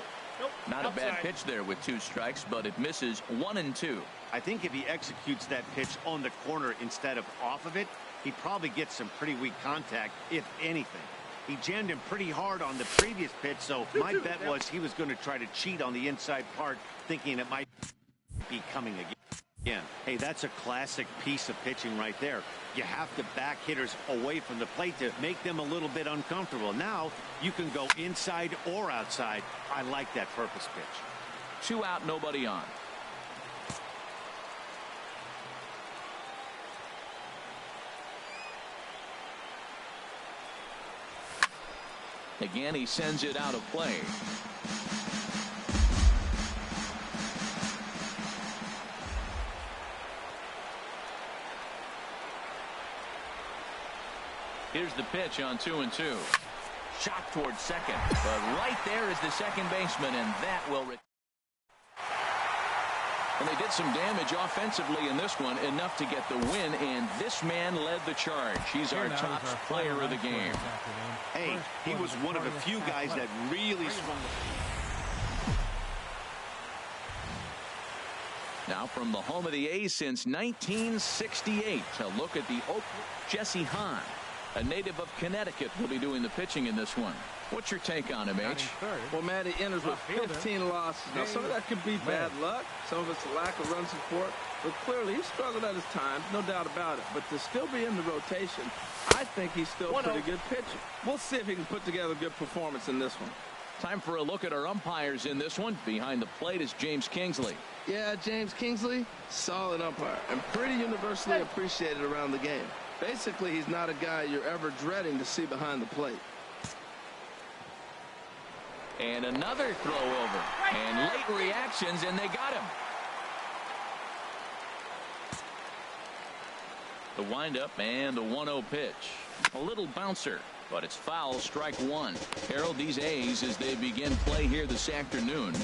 Not a bad pitch there with 2 strikes, but it misses 1-2. I think if he executes that pitch on the corner instead of off of it, he probably gets some pretty weak contact, if anything. He jammed him pretty hard on the previous pitch, so my bet was he was going to try to cheat on the inside part, thinking it might be coming again. Hey, that's a classic piece of pitching right there. You have to back hitters away from the plate to make them a little bit uncomfortable. Now you can go inside or outside. I like that purpose pitch. 2 out, nobody on. Again, he sends it out of play. Here's the pitch on 2-2. Shot towards second, but right there is the second baseman, and that will. And they did some damage offensively in this one, enough to get the win, and this man led the charge. He's our top player of the game. Hey, he was one of the few guys that really swung. Now from the home of the A's since 1968, to look at the Jesse Hahn. A native of Connecticut will be doing the pitching in this one. What's your take on him, H? Well, Matt, he enters with 15 losses. Now, some of that could be bad luck. Some of it's a lack of run support. But clearly, he struggled at his times, no doubt about it. But to still be in the rotation, I think he's still a pretty good pitcher. We'll see if he can put together a good performance in this one. Time for a look at our umpires in this one. Behind the plate is James Kingsley. Yeah, James Kingsley, solid umpire, and pretty universally appreciated around the game. Basically, he's not a guy you're ever dreading to see behind the plate. And another throw over. And late reactions, and they got him. The windup and the 1-0 pitch. A little bouncer, but it's foul, strike 1. Harold, these A's, as they begin play here this afternoon,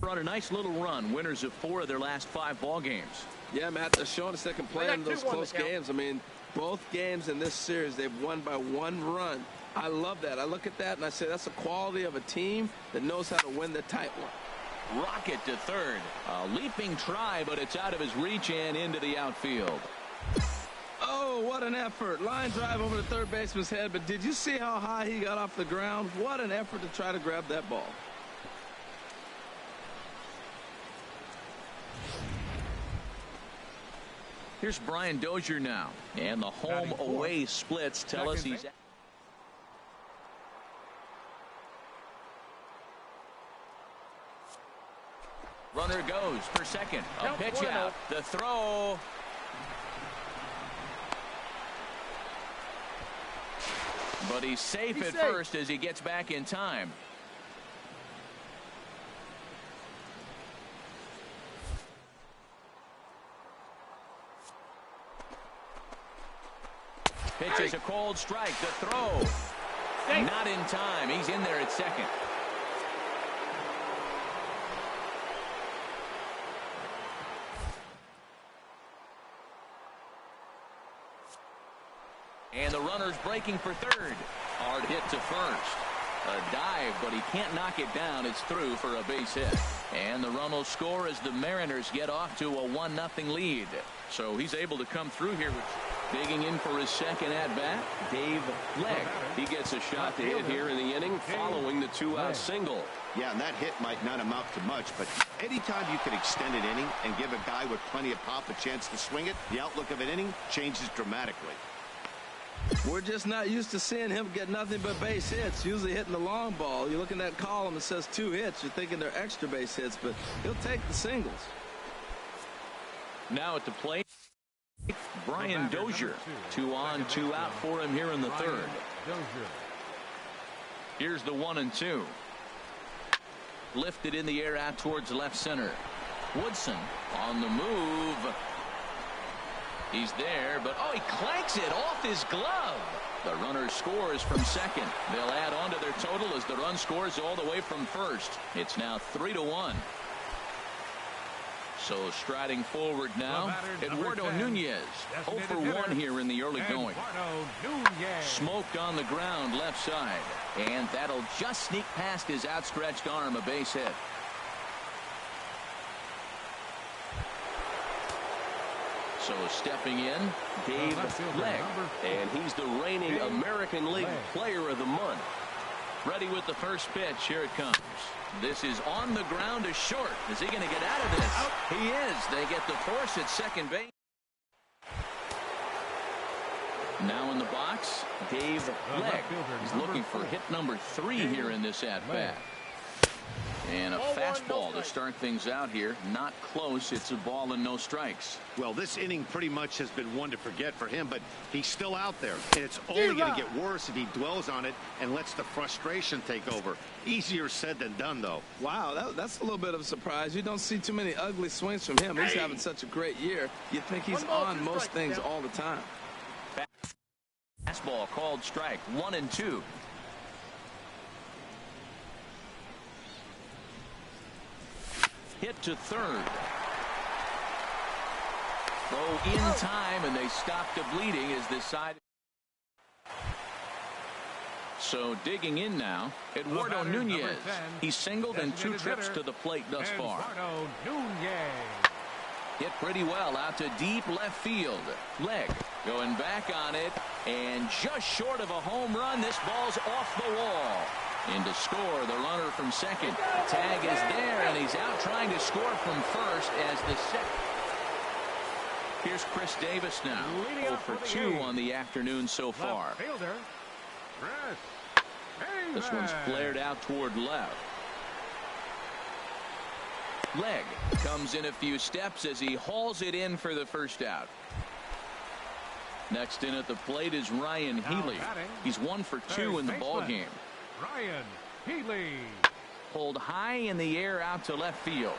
on a nice little run, winners of 4 of their last 5 ball games. Yeah, Matt, they're showing us they can play in those close games. I mean, both games in this series, they've won by 1 run. I love that. I look at that and I say that's the quality of a team that knows how to win the tight one. Rocket to third. A leaping try, but it's out of his reach and into the outfield. Oh, what an effort. Line drive over the third baseman's head, but did you see how high he got off the ground? What an effort to try to grab that ball. Here's Brian Dozier now. And the home-away splits tell us he's... Runner goes for second. A pitch out. The throw. But he's safe at first as he gets back in time. Pitches a cold strike. The throw. Not in time. He's in there at second. And the runner's breaking for third. Hard hit to first. A dive, but he can't knock it down. It's through for a base hit. And the run will score as the Mariners get off to a 1-0 lead. So he's able to come through here. Digging in for his second at-bat, Dave Legg. He gets a shot to hit here in the inning following the 2-out single. Yeah, and that hit might not amount to much, but anytime you can extend an inning and give a guy with plenty of pop a chance to swing it, the outlook of an inning changes dramatically. We're just not used to seeing him get nothing but base hits, usually hitting the long ball. You look in that column, it says 2 hits. You're thinking they're extra base hits, but he'll take the singles. Now at the plate, Brian Dozier. 2 on, 2 out for him here in the third. Here's the 1-2. Lifted in the air out towards left center. Woodson on the move. He's there, but oh, he clanks it off his glove. The runner scores from second. They'll add on to their total as the run scores all the way from first. It's now 3-1. So striding forward now, Eduardo Nunez. 0 for 1 here in the early going. Smoked on the ground left side. And that'll just sneak past his outstretched arm, a base hit. So stepping in, Dave Legg. And he's the reigning American League Player of the Month. Ready with the first pitch. Here it comes. This is on the ground to short. Is he going to get out of this? He is. They get the force at second base. Now in the box, Dave Legg. He's looking for hit number 3 here in this at-bat. And a fastball to start things out here. Not close. It's a ball and no strikes. Well, this inning pretty much has been one to forget for him, but he's still out there. And it's only going to get worse if he dwells on it and lets the frustration take over. Easier said than done, though. Wow, that's a little bit of a surprise. You don't see too many ugly swings from him. He's having such a great year. You think he's on most things all the time. Fastball called strike. 1-2. Hit to third. Throw in time, and they stop the bleeding as this side. So digging in now, Eduardo Nunez. He's singled in 2 trips to the plate thus far. Hit pretty well out to deep left field. Legg going back on it, and just short of a home run. This ball's off the wall. In to score, the runner from second. Tag is there, and he's out trying to score from first as the second. Here's Chris Davis now. 0 for 2 on the afternoon so far. This one's flared out toward left. Legg comes in a few steps as he hauls it in for the first out. Next in at the plate is Ryan Healy. He's 1 for 2 in the ballgame. Ryan Healy. Pulled high in the air out to left field.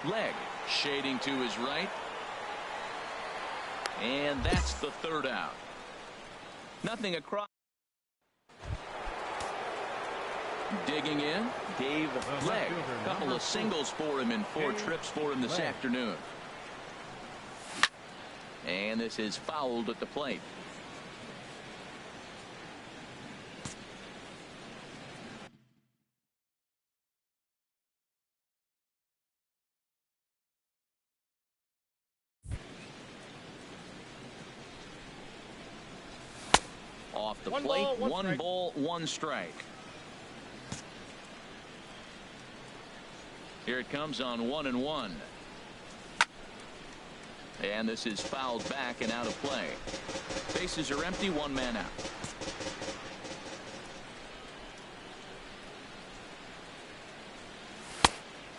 Legg shading to his right. And that's the third out. Nothing across. Digging in, Dave Legg. A couple of singles for him in 4 trips for him this afternoon. And this is fouled at the plate. Off the plate, one ball, one strike. Here it comes on 1-1. And this is fouled back and out of play. Bases are empty, 1 man out.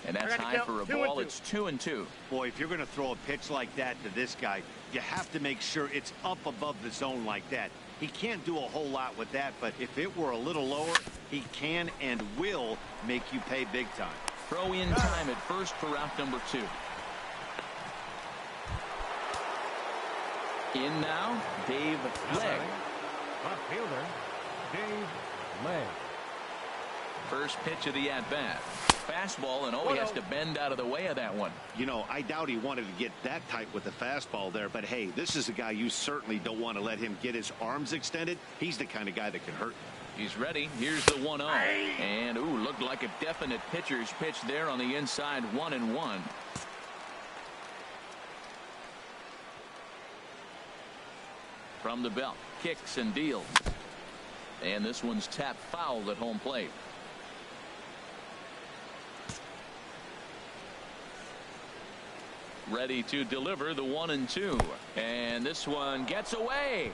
And that's high for a ball. It's 2-2. Boy, if you're going to throw a pitch like that to this guy, you have to make sure it's up above the zone like that. He can't do a whole lot with that, but if it were a little lower, he can and will make you pay big time. Throw in time at first for out number 2. In now, Dave Legg. Left fielder, Dave Legg. First pitch of the at-bat. Fastball, and he has to bend out of the way of that one. You know, I doubt he wanted to get that tight with the fastball there, but hey, this is a guy you certainly don't want to let him get his arms extended. He's the kind of guy that can hurt. He's ready. Here's the 1-0. And, looked like a definite pitcher's pitch there on the inside, 1-1. From the belt, kicks and deals. And this one's tapped foul at home plate. Ready to deliver the 1-2. And this one gets away.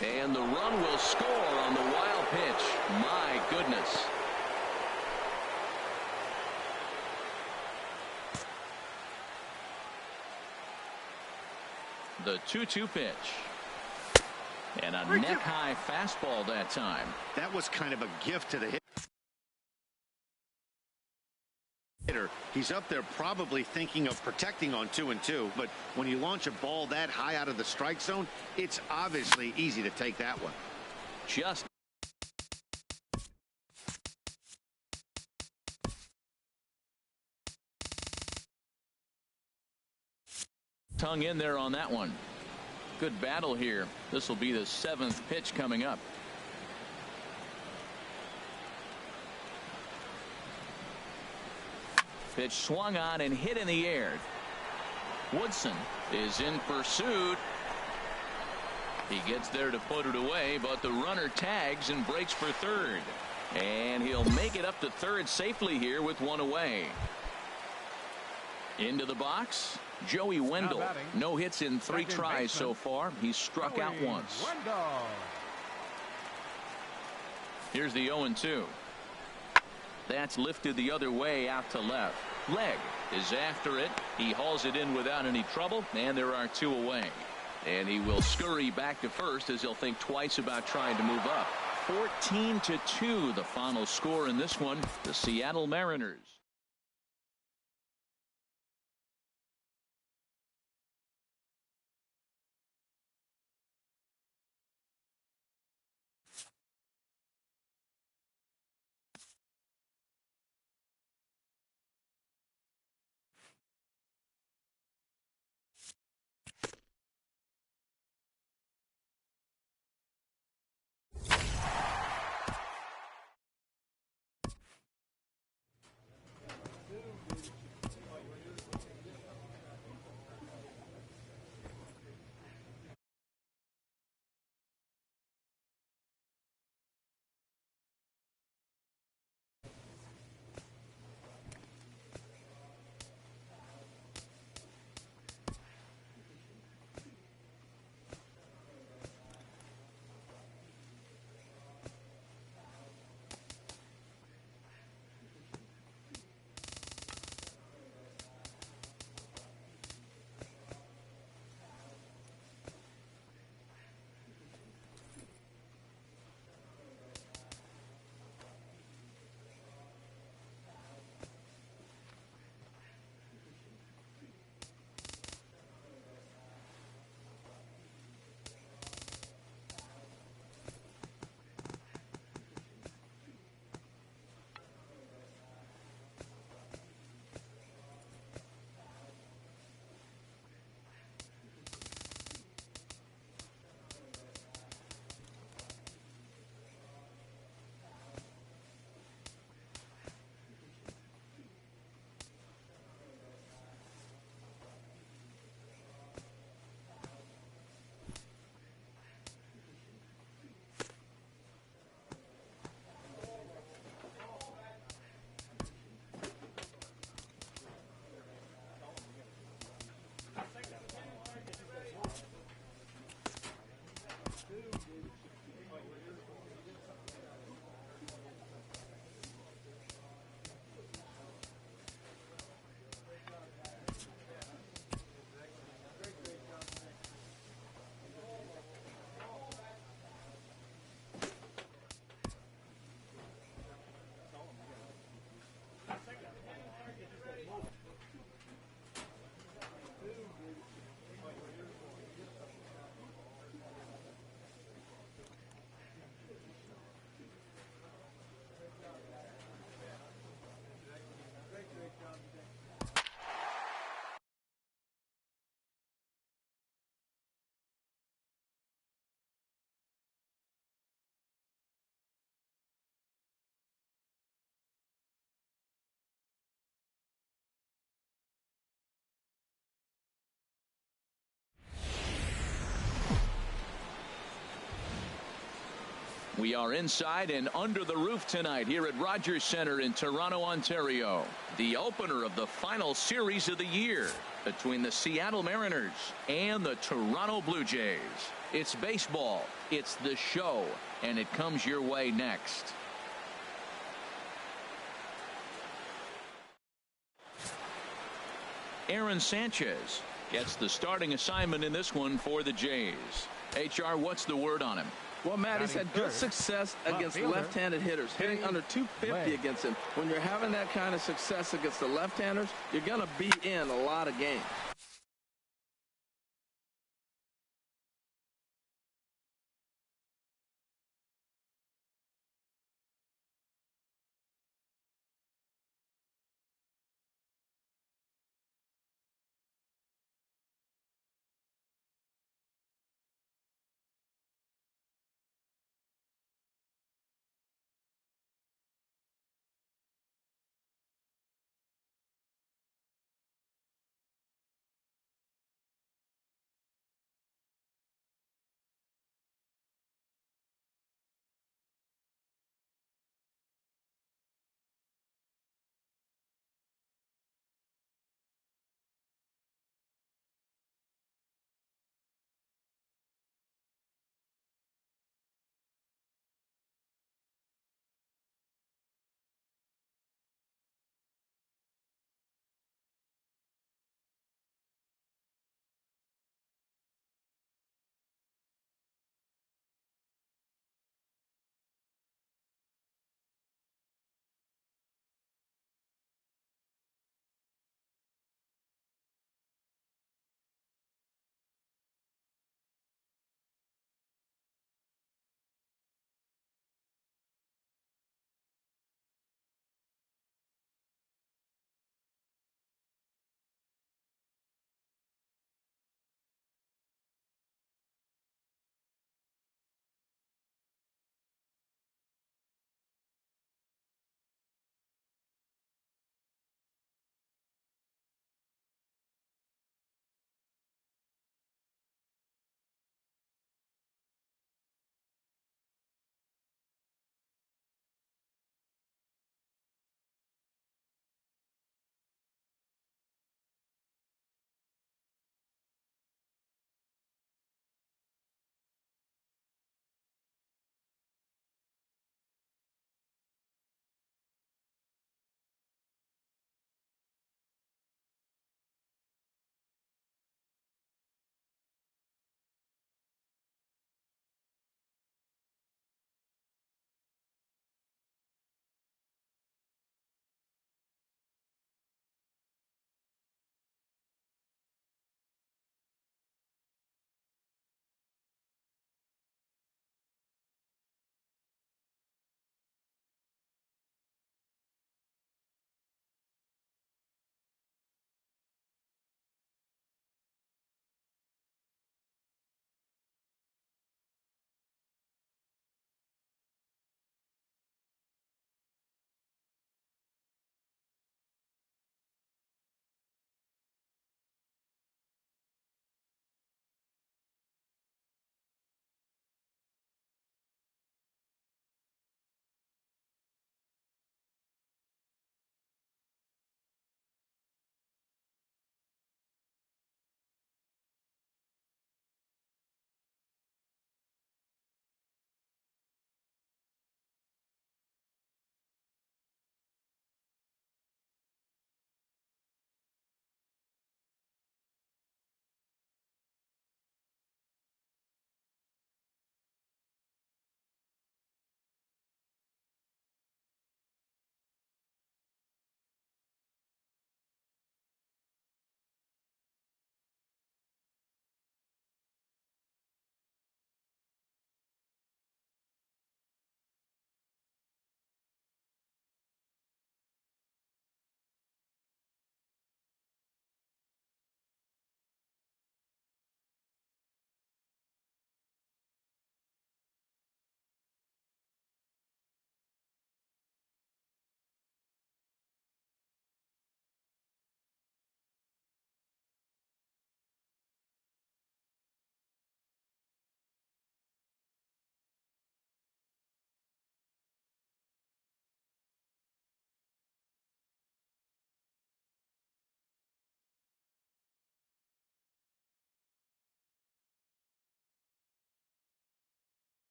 And the run will score on the wild pitch. My goodness. The 2-2 pitch. And a neck-high fastball that time. That was kind of a gift to the hitter. He's up there probably thinking of protecting on 2-2, but when you launch a ball that high out of the strike zone, it's obviously easy to take that one. Just tongue in there on that one. Good battle here. This will be the 7th pitch coming up. Pitch swung on and hit in the air. Woodson is in pursuit. He gets there to put it away, but the runner tags and breaks for third. And he'll make it up to third safely here with 1 away. Into the box, Joey Wendell. No hits in 3 tries so far. He's struck out once. Here's the 0-2. That's lifted the other way out to left. Legg is after it. He hauls it in without any trouble, and there are 2 away. And he will scurry back to first as he'll think twice about trying to move up. 14-2 the final score in this one. The Seattle Mariners. We are inside and under the roof tonight here at Rogers Centre in Toronto, Ontario. The opener of the final series of the year between the Seattle Mariners and the Toronto Blue Jays. It's baseball, it's the show, and it comes your way next. Aaron Sanchez gets the starting assignment in this one for the Jays. HR, what's the word on him? Well, Matt, he's had good success against left-handed hitters, hitting under 250 against him. When you're having that kind of success against the left-handers, you're going to be in a lot of games.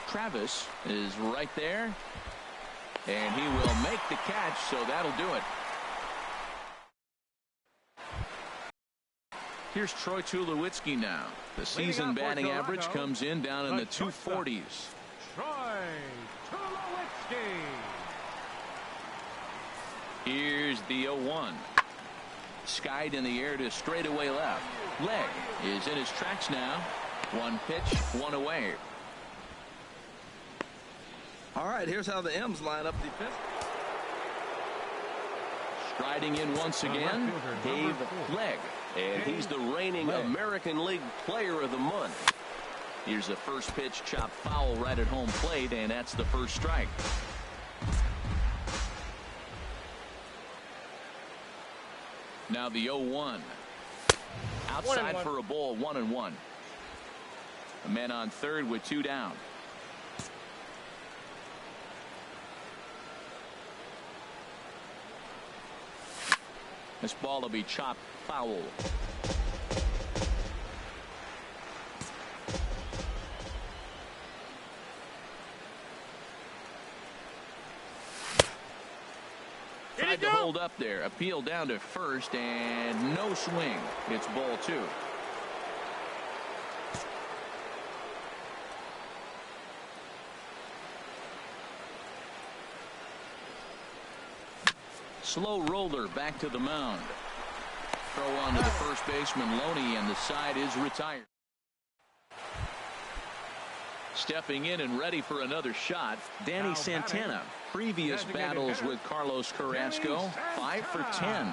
Travis is right there. And he will make the catch, so that'll do it. Here's Troy Tulowitzki now. The season batting average comes in down in the 240s. Troy Tulowitzki. Here's the 0-1. Skied in the air to straightaway left. Leg is in his tracks now. One pitch, one away. All right, here's how the M's line up defensively. Striding in once again, Dave Leg. And he's the reigning American League Player of the Month. Here's the first pitch, chopped foul right at home plate, and that's the first strike. Now the 0-1. Outside for a ball, 1-1. A man on third with two down. This ball will be chopped foul. Tried to hold up there. Appeal down to first and no swing. It's ball two. Slow roller back to the mound. Throw on to the first baseman Loney, and the side is retired. Stepping in and ready for another shot, Danny Santana. Previous battles with Carlos Carrasco, 5 for 10.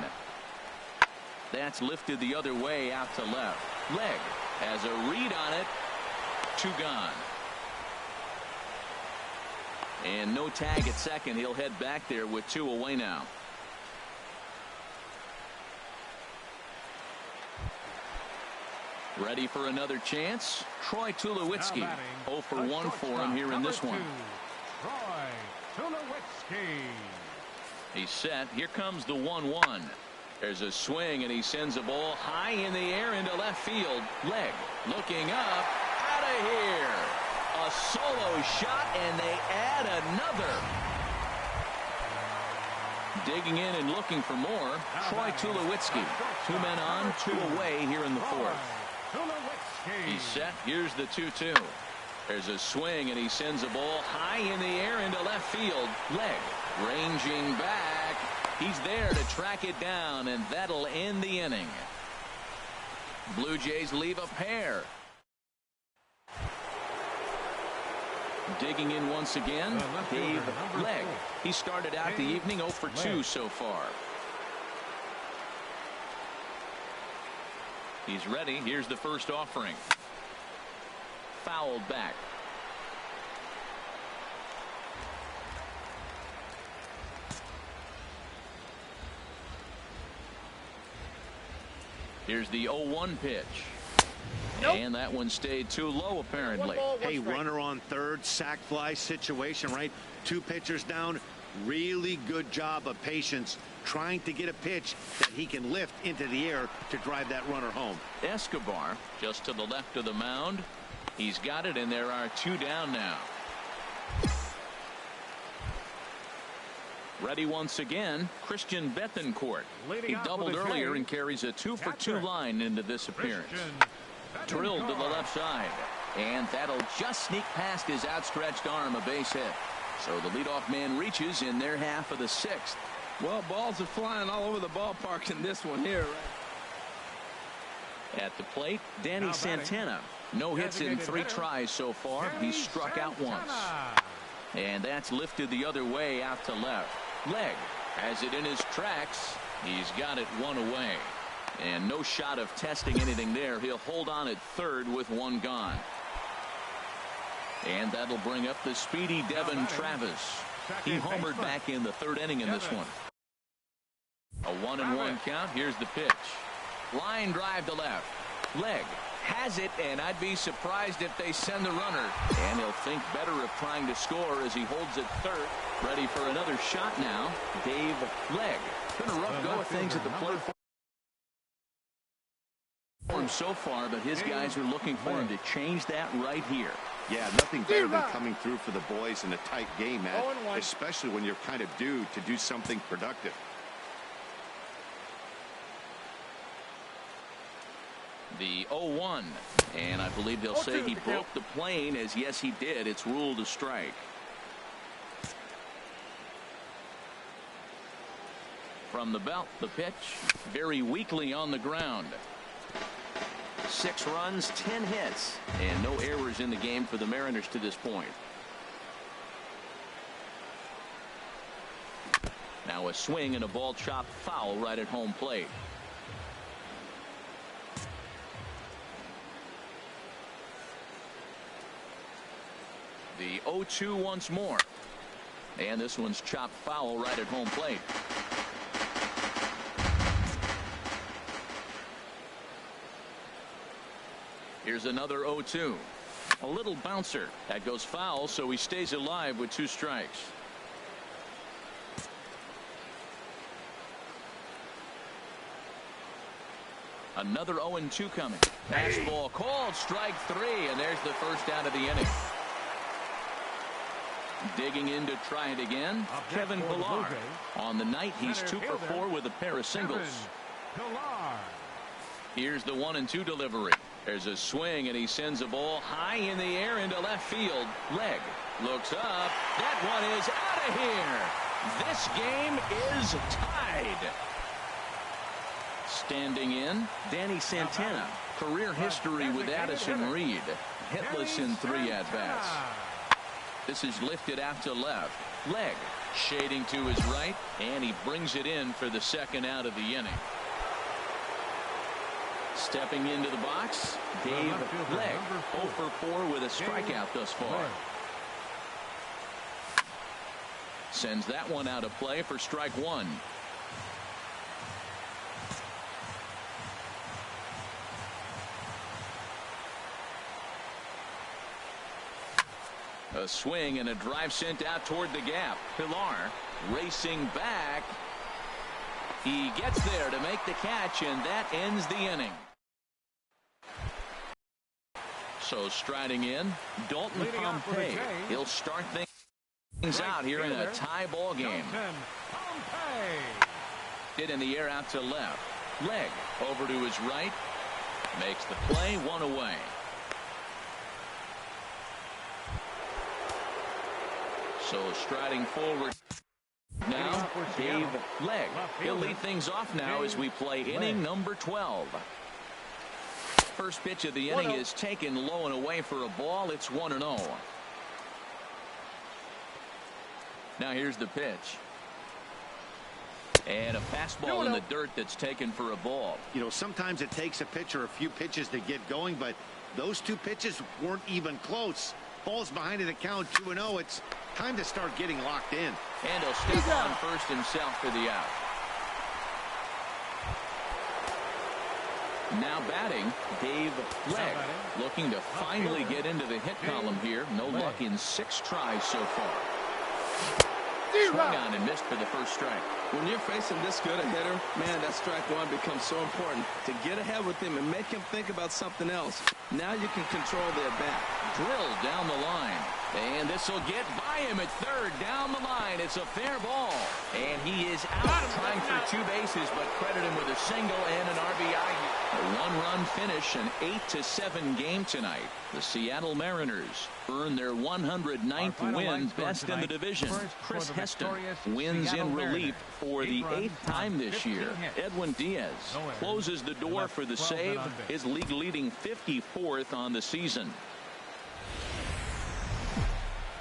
That's lifted the other way out to left. Leg has a read on it. Two gone. And no tag at second. He'll head back there with two away now. Ready for another chance. Troy Tulowitzki. 0 for 1 for him here in this one. Troy Tulowitzki. He's set. Here comes the 1-1. There's a swing, and he sends a ball high in the air into left field. Leg looking up. Out of here. A solo shot, and they add another. Digging in and looking for more. Troy Tulowitzki. 2 men on, 2 away here in the fourth. He's set. Here's the 2-2. There's a swing, and he sends a ball high in the air into left field. Leg ranging back. He's there to track it down, and that'll end the inning. Blue Jays leave a pair. Digging in once again, Dave Leg. He started out the evening 0 for 2 so far. He's ready. Here's the first offering. Fouled back. Here's the 0-1 pitch. Nope. And that one stayed too low, apparently. Hey, runner on third, sac fly situation, right? 2 pitchers down. Really good job of patience, trying to get a pitch that he can lift into the air to drive that runner home. Escobar just to the left of the mound. He's got it, and there are 2 down now. Ready once again, Christian Bethancourt. He doubled earlier and carries a 2 for 2 line into this appearance. Drilled to the left side, and that'll just sneak past his outstretched arm, a base hit. So the leadoff man reaches in their half of the 6th. Well, balls are flying all over the ballpark in this one here. At the plate, Danny Santana. No hits in 3 tries so far. He's struck out once. And that's lifted the other way out to left. Leg has it in his tracks. He's got it 1 away. And no shot of testing anything there. He'll hold on at third with 1 gone. And that'll bring up the speedy Devin Travis. He homered back in the 3rd inning in this one. A 1-1 count. Here's the pitch. Line drive to left. Leg has it, and I'd be surprised if they send the runner. And he'll think better of trying to score as he holds it third. Ready for another shot now. Dave Leg. Been a rough go of things at the plate for him so far, but his guys are looking for him to change that right here. Yeah, nothing better than coming through for the boys in a tight game, Matt, especially when you're kind of due to do something productive. The 0-1, and I believe they'll say he broke the plane, as yes, he did. It's ruled a strike. From the belt, the pitch, very weakly on the ground. 6 runs, 10 hits, and no errors in the game for the Mariners to this point. Now a swing and a ball chopped foul right at home plate. The 0-2 once more. And this one's chopped foul right at home plate. Here's another 0-2. A little bouncer. That goes foul, so he stays alive with 2 strikes. Another 0-2 coming. Fastball called, strike 3, and there's the first out of the inning. Digging in to try it again, Kevin Pillar. On the night, he's 2 for 4 with a pair of singles. Here's the 1-2 delivery. There's a swing, and he sends a ball high in the air into left field. Leg looks up. That one is out of here. This game is tied. Standing in, Danny Santana. Career history with Addison Reed. Hitless in 3 at-bats. This is lifted out to left. Leg shading to his right, and he brings it in for the second out of the inning. Stepping into the box, Dave Leg, 0 for 4 with a strikeout thus far. Sends that one out of play for strike 1. A swing and a drive sent out toward the gap. Pillar racing back. He gets there to make the catch, and that ends the inning. So striding in, Dalton Pompey. He'll start things out here in a tie ball game. Hit in the air out to left. Leg over to his right. Makes the play, 1 away. So striding forward now, Dave Leg. He'll lead things off now as we play inning number 12. First pitch of the inning is taken low and away for a ball. It's 1-0. Now here's the pitch. And a fastball in the dirt that's taken for a ball. You know, sometimes it takes a pitcher a few pitches to get going, but those 2 pitches weren't even close. Ball's behind in the count, 2-0. It's time to start getting locked in. And he'll step on first himself for the out. Now batting, Dave Leg, looking to finally get into the hit column here. No luck in 6 tries so far. Swung on and missed for the first strike. When you're facing this good a hitter, man, that strike 1 becomes so important to get ahead with him and make him think about something else. Now you can control their bat. Drilled down the line. And this will get by him at third. Down the line. It's a fair ball. And he is out trying for 2 bases, but credit him with a single and an RBI. A 1-run finish, an 8-7 game tonight. The Seattle Mariners earn their 109th win, best in the division. Chris Heston wins in relief for the 8th time this year. Edwin Diaz closes the door for the save, his league-leading 54th on the season.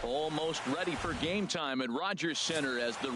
Almost ready for game time at Rogers Center as the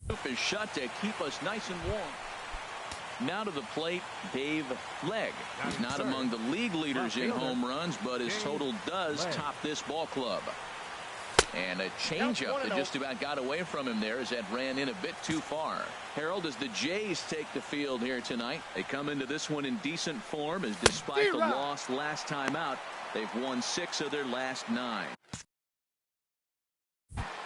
Roof is shut to keep us nice and warm. Now to the plate, Dave Legg. He's not among the league leaders in home runs, but his total does top this ball club. And a changeup that just about got away from him there as that ran in a bit too far. Harold, as the Jays take the field here tonight, they come into this one in decent form, as despite the loss last time out, they've won 6 of their last 9.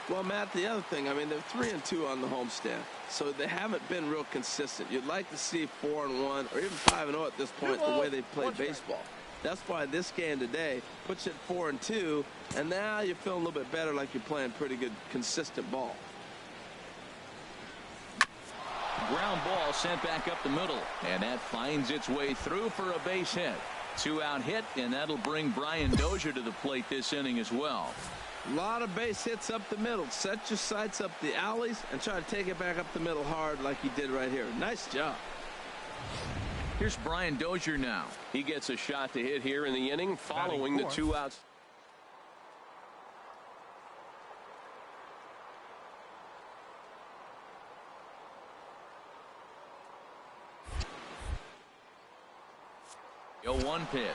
Well, Matt, the other thing, I mean, they're 3-2 on the homestand, so they haven't been real consistent. You'd like to see 4-1 or even 5-0 at this point, the way they play baseball. That's why this game today puts you at 4-2, and now you're feeling a little bit better, like you're playing pretty good, consistent ball. Ground ball sent back up the middle, and that finds its way through for a base hit. 2-out hit, and that'll bring Brian Dozier to the plate this inning as well. A lot of base hits up the middle. Set your sights up the alleys and try to take it back up the middle hard like he did right here. Nice job. Here's Brian Dozier now. He gets a shot to hit here in the inning following the 2 outs. The 0-1 pitch.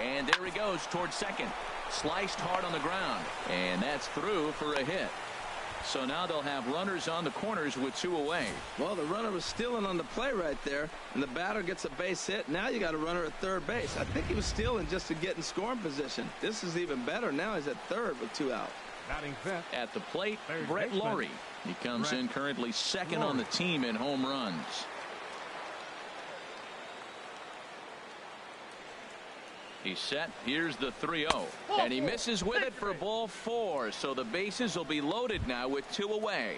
And there he goes towards second. Sliced hard on the ground. And that's through for a hit. So now they'll have runners on the corners with 2 away. Well, the runner was stealing on the play right there, and the batter gets a base hit. Now you got a runner at third base. I think he was stealing just to get in scoring position. This is even better. Now he's at third with 2 out. Batting fifth. At the plate, Brett Laurie. He comes in currently second on the team in home runs. He's set. Here's the 3-0. And he misses with it for ball 4. So the bases will be loaded now with 2 away.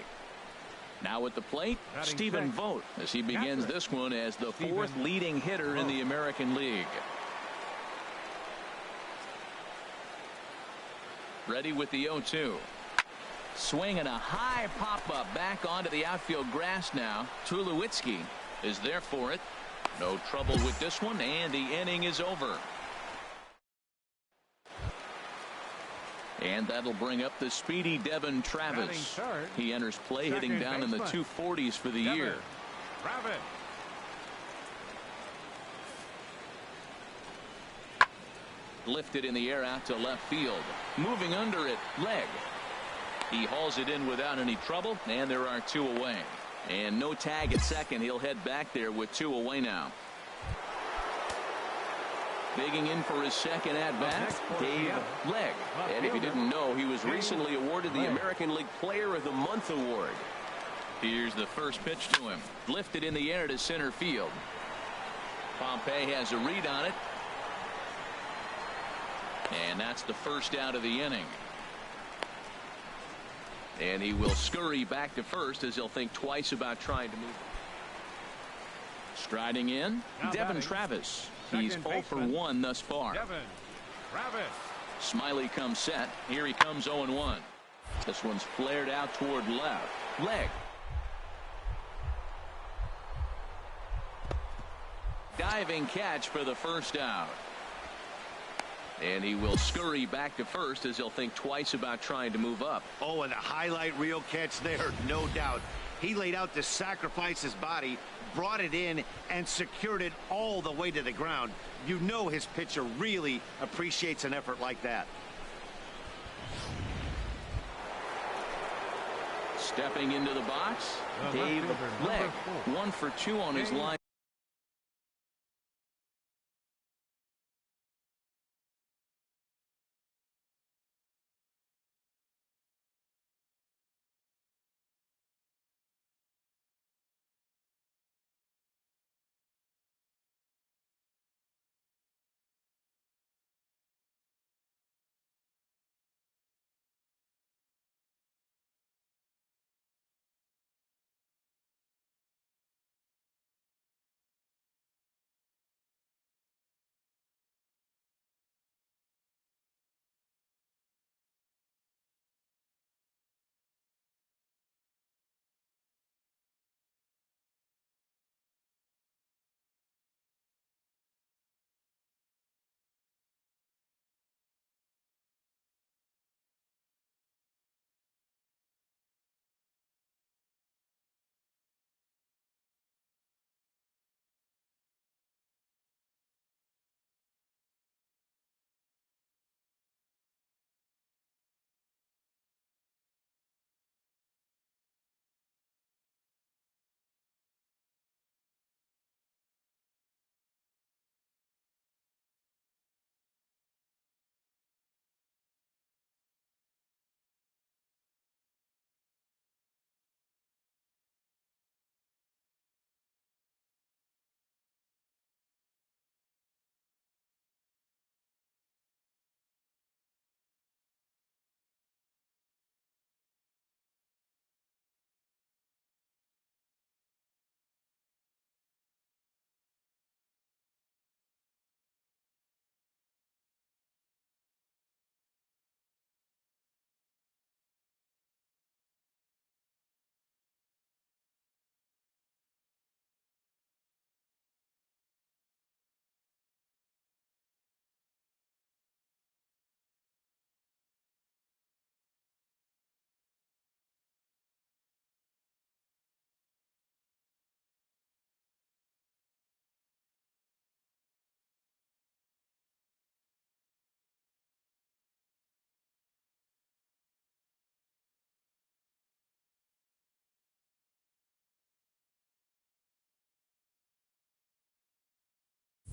Now at the plate, Stephen Vogt, as he begins this one as the 4th leading hitter in the American League. Ready with the 0-2. Swing and a high pop-up back onto the outfield grass now. Tulowitzki is there for it. No trouble with this one, and the inning is over. And that'll bring up the speedy Devin Travis. He enters play hitting down in the 240s for the year. Lifted in the air out to left field. Moving under it, Legg. He hauls it in without any trouble, and there are 2 away. And no tag at second. He'll head back there with 2 away now. Digging in for his second at-bat, Dave Legg. And if you didn't know, he was recently awarded the American League Player of the Month award. Here's the first pitch to him. Lifted in the air to center field. Pompey has a read on it. And that's the first out of the inning. And he will scurry back to first as he'll think twice about trying to move. Striding in, Devin Travis. He's 0 for 1 thus far. Smiley comes set. Here he comes 0-1. This one's flared out toward left. Legg. Diving catch for the first out. And he will scurry back to first as he'll think twice about trying to move up. Oh, and a highlight reel catch there, no doubt. He laid out to sacrifice his body, brought it in, and secured it all the way to the ground. You know his pitcher really appreciates an effort like that. Stepping into the box, Dave Legg. 1 for 2 on his line.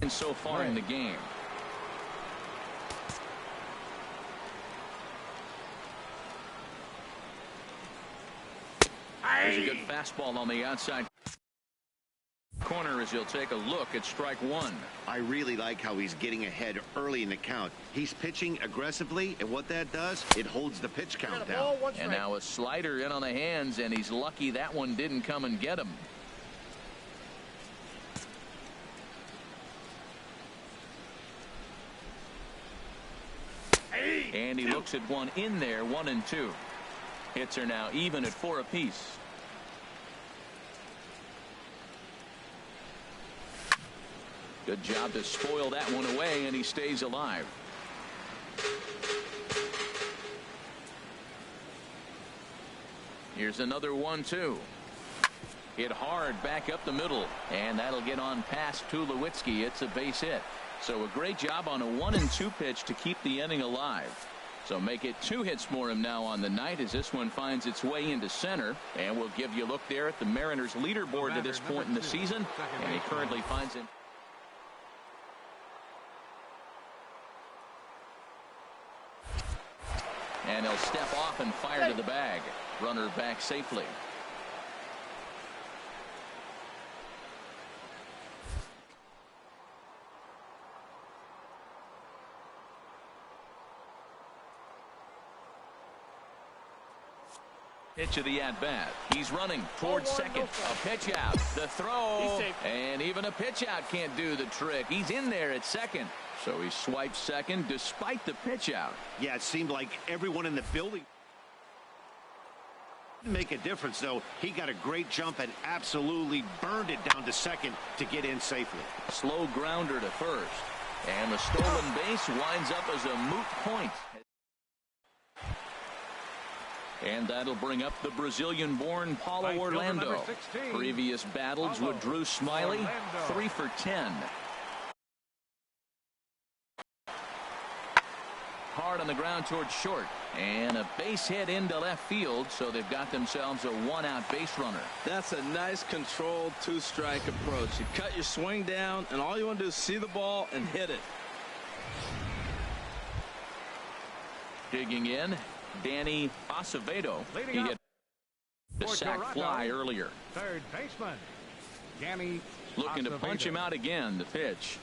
so far in the game. There's a good fastball on the outside corner as he'll take a look at strike one. I really like how he's getting ahead early in the count. He's pitching aggressively, and what that does, it holds the pitch count down. And now a slider in on the hands, and he's lucky that one didn't come and get him. And he looks at one in there, 1-2. Hits are now even at 4 apiece. Good job to spoil that one away, and he stays alive. Here's another 1-2. Hit hard back up the middle, and that'll get on past Tulowitzki. It's a base hit. So a great job on a 1-2 pitch to keep the inning alive. So make it 2 hits for him now on the night as this one finds its way into center. And we'll give you a look there at the Mariners leaderboard to this point in the season. And he currently finds it. And he'll step off and fire to the bag. Runner back safely. Pitch of the at-bat. He's running towards second. A pitch out. The throw. And even a pitch out can't do the trick. He's in there at second. So he swipes second despite the pitch out. Yeah, it seemed like everyone in the building didn't make a difference, though. He got a great jump and absolutely burned it down to second to get in safely. Slow grounder to first. And the stolen base winds up as a moot point. And that'll bring up the Brazilian-born Paulo Orlando. Previous battles with Drew Smyly, 3 for 10. Hard on the ground towards short. And a base hit into left field, so they've got themselves a 1-out base runner. That's a nice controlled 2-strike approach. You cut your swing down, and all you want to do is see the ball and hit it. Digging in, Danny Acevedo. He hit the sac fly earlier. Third baseman, Danny looking to punch him out again. The pitch.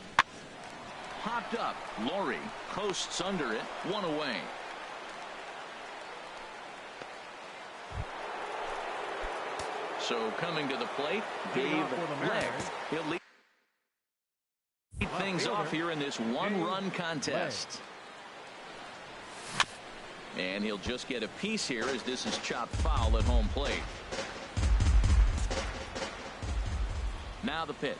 Popped up. Laurie coasts under it. 1 away. So coming to the plate, Dave Legg. He'll lead things off here in this 1-run contest. And he'll just get a piece here as this is chopped foul at home plate. Now the pitch.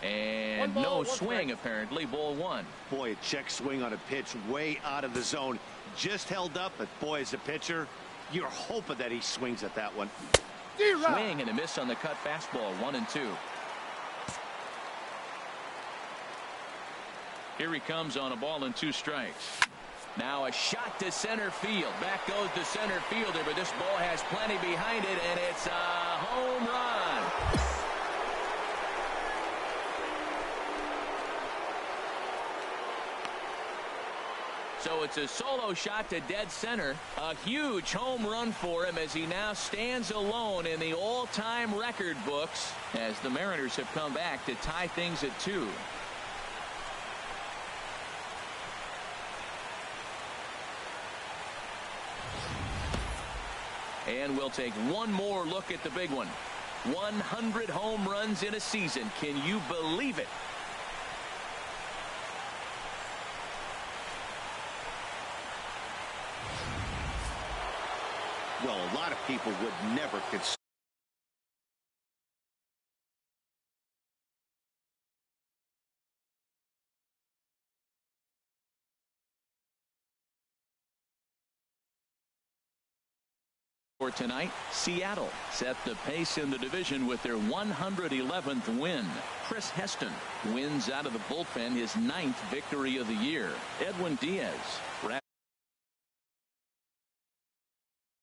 And no swing, apparently. Ball 1. Boy, a check swing on a pitch way out of the zone. Just held up, but boy, as a pitcher, you're hoping that he swings at that one. Swing and a miss on the cut fastball. 1-2. Here he comes on a ball and 2 strikes. Now a shot to center field. Back goes the center fielder, but this ball has plenty behind it, and it's a home run. So it's a solo shot to dead center. A huge home run for him as he now stands alone in the all-time record books as the Mariners have come back to tie things at 2. And we'll take one more look at the big one. 100 home runs in a season. Can you believe it? Well, a lot of people would never consider for tonight. Seattle set the pace in the division with their 111th win. Chris Heston wins out of the bullpen his 9th victory of the year. Edwin Diaz